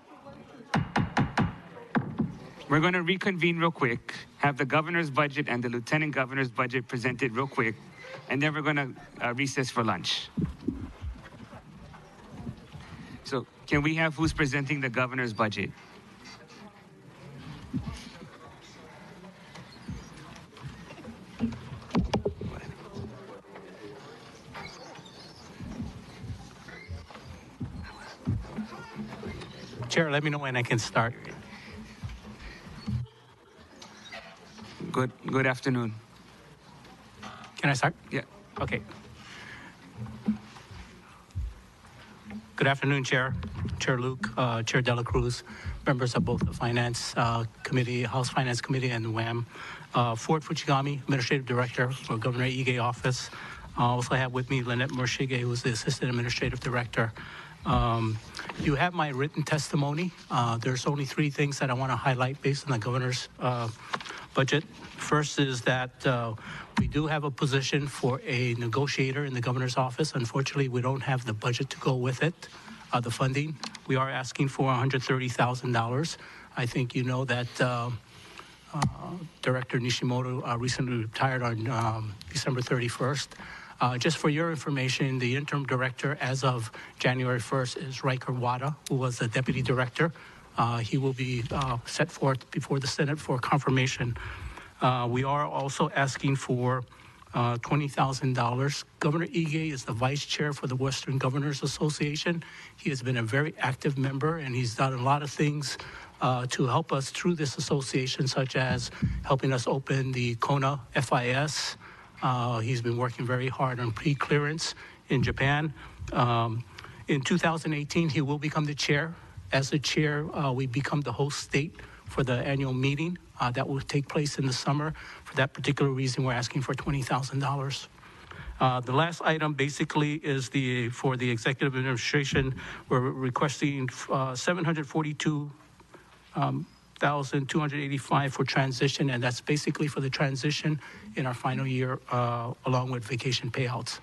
We're going to reconvene real quick, have the governor's budget and the lieutenant governor's budget presented real quick, and then we're going to recess for lunch. So can we have who's presenting the governor's budget? Chair, let me know when I can start. Good afternoon. Can I start? Yeah. Okay. Good afternoon, Chair Luke, Chair Dela Cruz, members of both the Finance Committee, House Finance Committee, and WAM. Ford Fujigami, Administrative Director for Governor Ige Office. Also have with me Lynette Morshige, who's the Assistant Administrative Director. You have my written testimony. There's only three things that I want to highlight based on the governor's budget. First is that we do have a position for a negotiator in the governor's office. Unfortunately, we don't have the budget to go with it, the funding. We are asking for $130,000. I think you know that Director Nishimoto recently retired on December 31st. Just for your information, the interim director as of January 1st is Riker Wada, who was the deputy director. He will be set forth before the Senate for confirmation. We are also asking for $20,000. Governor Ige is the vice chair for the Western Governors Association. He has been a very active member, and he's done a lot of things to help us through this association, such as helping us open the Kona FIS. He's been working very hard on pre-clearance in Japan. In 2018, he will become the chair. As the chair, we become the host state for the annual meeting that will take place in the summer. For that particular reason, we're asking for $20,000. The last item basically is for the executive administration. We're requesting $742,285 for transition, and that's basically for the transition in our final year, along with vacation payouts.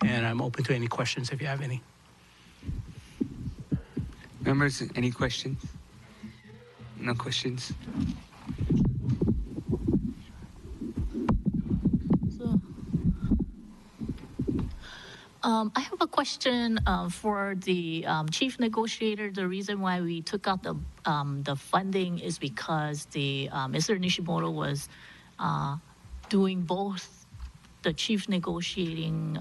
And I'm open to any questions if you have any. Members, any questions? No questions? I have a question for the chief negotiator. The reason why we took out the funding is because Mr. Nishimoto was doing both the chief negotiating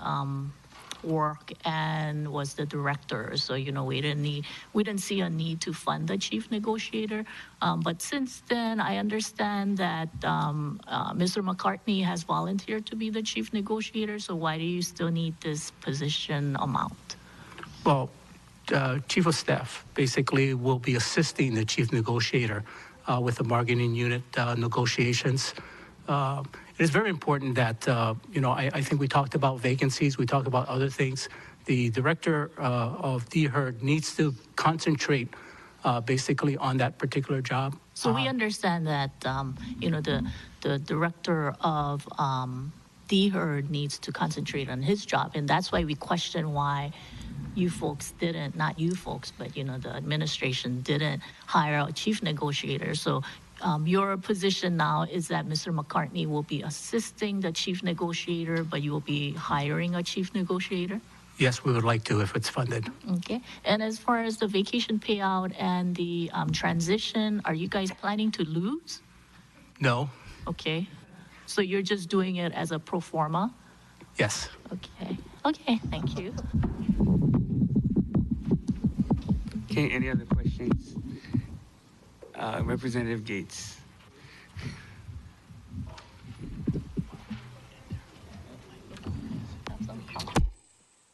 work and was the director. So we didn't see a need to fund the chief negotiator. But since then, I understand that Mr. McCartney has volunteered to be the chief negotiator. So why do you still need this position amount? Well, chief of staff basically will be assisting the chief negotiator with the bargaining unit negotiations. It is very important that, I think we talked about vacancies, we talked about other things. The director of DHERD needs to concentrate basically on that particular job. So we understand that, the director of DHERD needs to concentrate on his job. And that's why we question why you folks didn't, not you folks, but, the administration didn't hire a chief negotiator. So your position now is that Mr. McCartney will be assisting the chief negotiator, but you will be hiring a chief negotiator? Yes, we would like to if it's funded. Okay. And as far as the vacation payout and the transition, are you guys planning to lose? No? Okay. So you're just doing it as a pro forma? Yes. Okay. Okay, thank you. Okay, any other questions? Representative Gates.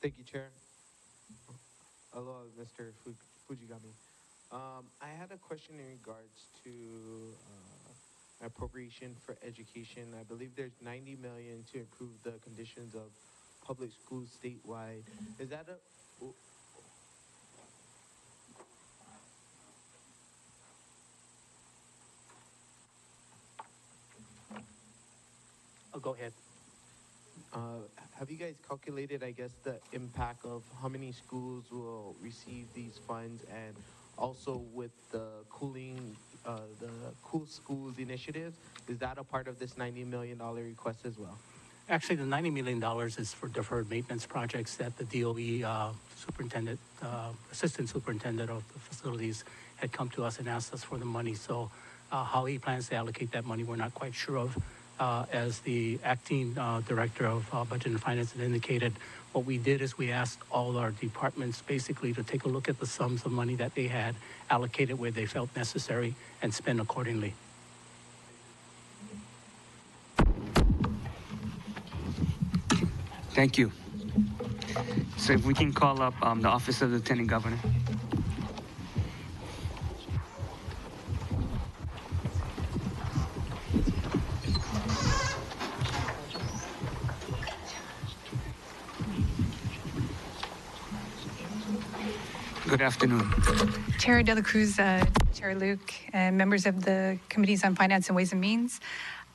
Thank you, Chair. Hello, Mr. Fujigami. I had a question in regards to appropriation for education. I believe there's $90 million to improve the conditions of public schools statewide. Is that a... Oh, go ahead. Have you guys calculated, I guess, the impact of how many schools will receive these funds, and also with the Cool Schools initiative, is that a part of this $90 million request as well? Actually, the $90 million is for deferred maintenance projects that the DOE superintendent, assistant superintendent of the facilities had come to us and asked us for the money. So how he plans to allocate that money, we're not quite sure of. As the acting director of Budget and Finance had indicated, what we did is we asked all our departments basically to take a look at the sums of money that they had allocated where they felt necessary and spend accordingly. Thank you. So if we can call up the Office of the Lieutenant Governor. Good afternoon. Chair De La Cruz, Chair Luke, and members of the Committees on Finance and Ways and Means.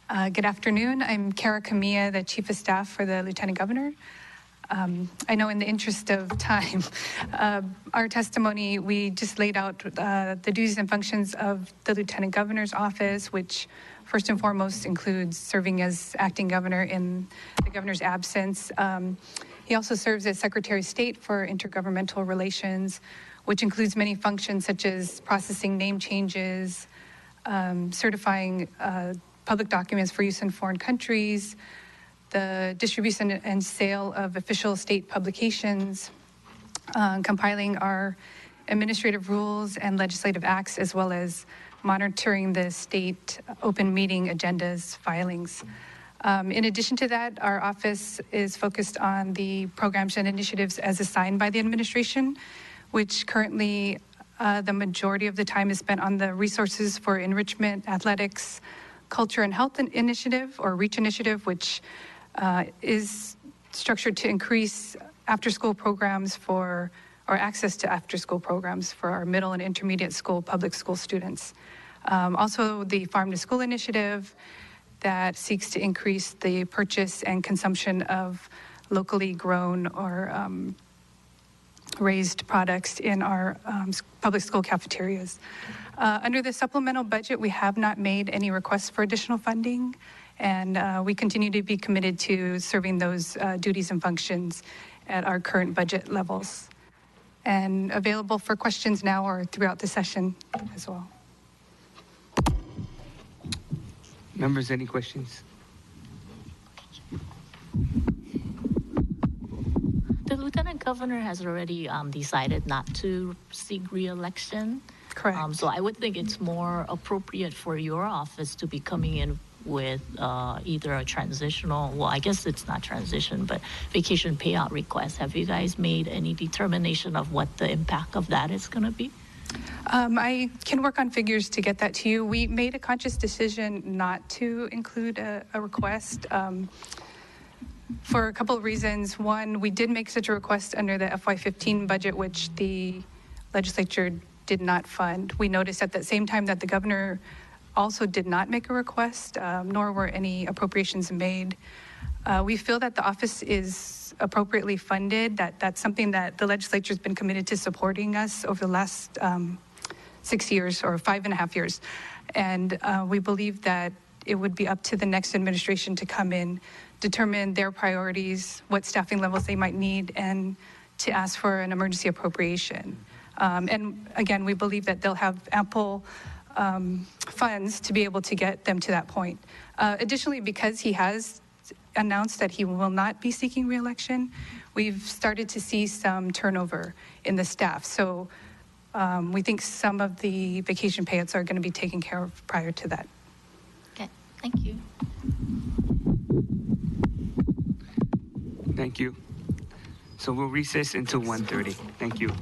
Good afternoon. I'm Kara Camilla, the Chief of Staff for the Lieutenant Governor. I know in the interest of time, our testimony, we just laid out the duties and functions of the Lieutenant Governor's office, which first and foremost includes serving as acting governor in the governor's absence. He also serves as Secretary of State for Intergovernmental Relations, which includes many functions such as processing name changes, certifying public documents for use in foreign countries, the distribution and sale of official state publications, compiling our administrative rules and legislative acts, as well as monitoring the state open meeting agendas filings. In addition to that, our office is focused on the programs and initiatives as assigned by the administration, which currently the majority of the time is spent on the Resources for Enrichment, Athletics, Culture and Health Initiative, or REACH initiative, which is structured to increase after-school programs or access to after-school programs for our middle and intermediate school public school students. Also, the Farm to School initiative that seeks to increase the purchase and consumption of locally grown or raised products in our public school cafeterias. Under the supplemental budget, we have not made any requests for additional funding, and we continue to be committed to serving those duties and functions at our current budget levels. And available for questions now or throughout the session as well. Members, any questions? The Lieutenant Governor has already decided not to seek re-election. Correct. So I would think it's more appropriate for your office to be coming in with either a transitional, well, I guess it's not transition, but vacation payout request. Have you guys made any determination of what the impact of that is going to be? I can work on figures to get that to you. We made a conscious decision not to include a request for a couple of reasons. One, we did make such a request under the FY15 budget, which the legislature did not fund. We noticed at the same time that the governor also did not make a request, nor were any appropriations made. We feel that the office is appropriately funded, that's something that the legislature has been committed to supporting us over the last 6 years or 5.5 years. And we believe that it would be up to the next administration to come in, determine their priorities, what staffing levels they might need, and to ask for an emergency appropriation. And again, we believe that they'll have ample funds to be able to get them to that point. Additionally, because he has announced that he will not be seeking re-election, we've started to see some turnover in the staff. So we think some of the vacation payouts are going to be taken care of prior to that. Okay, thank you. Thank you. So we'll recess until 1:30. Thank you.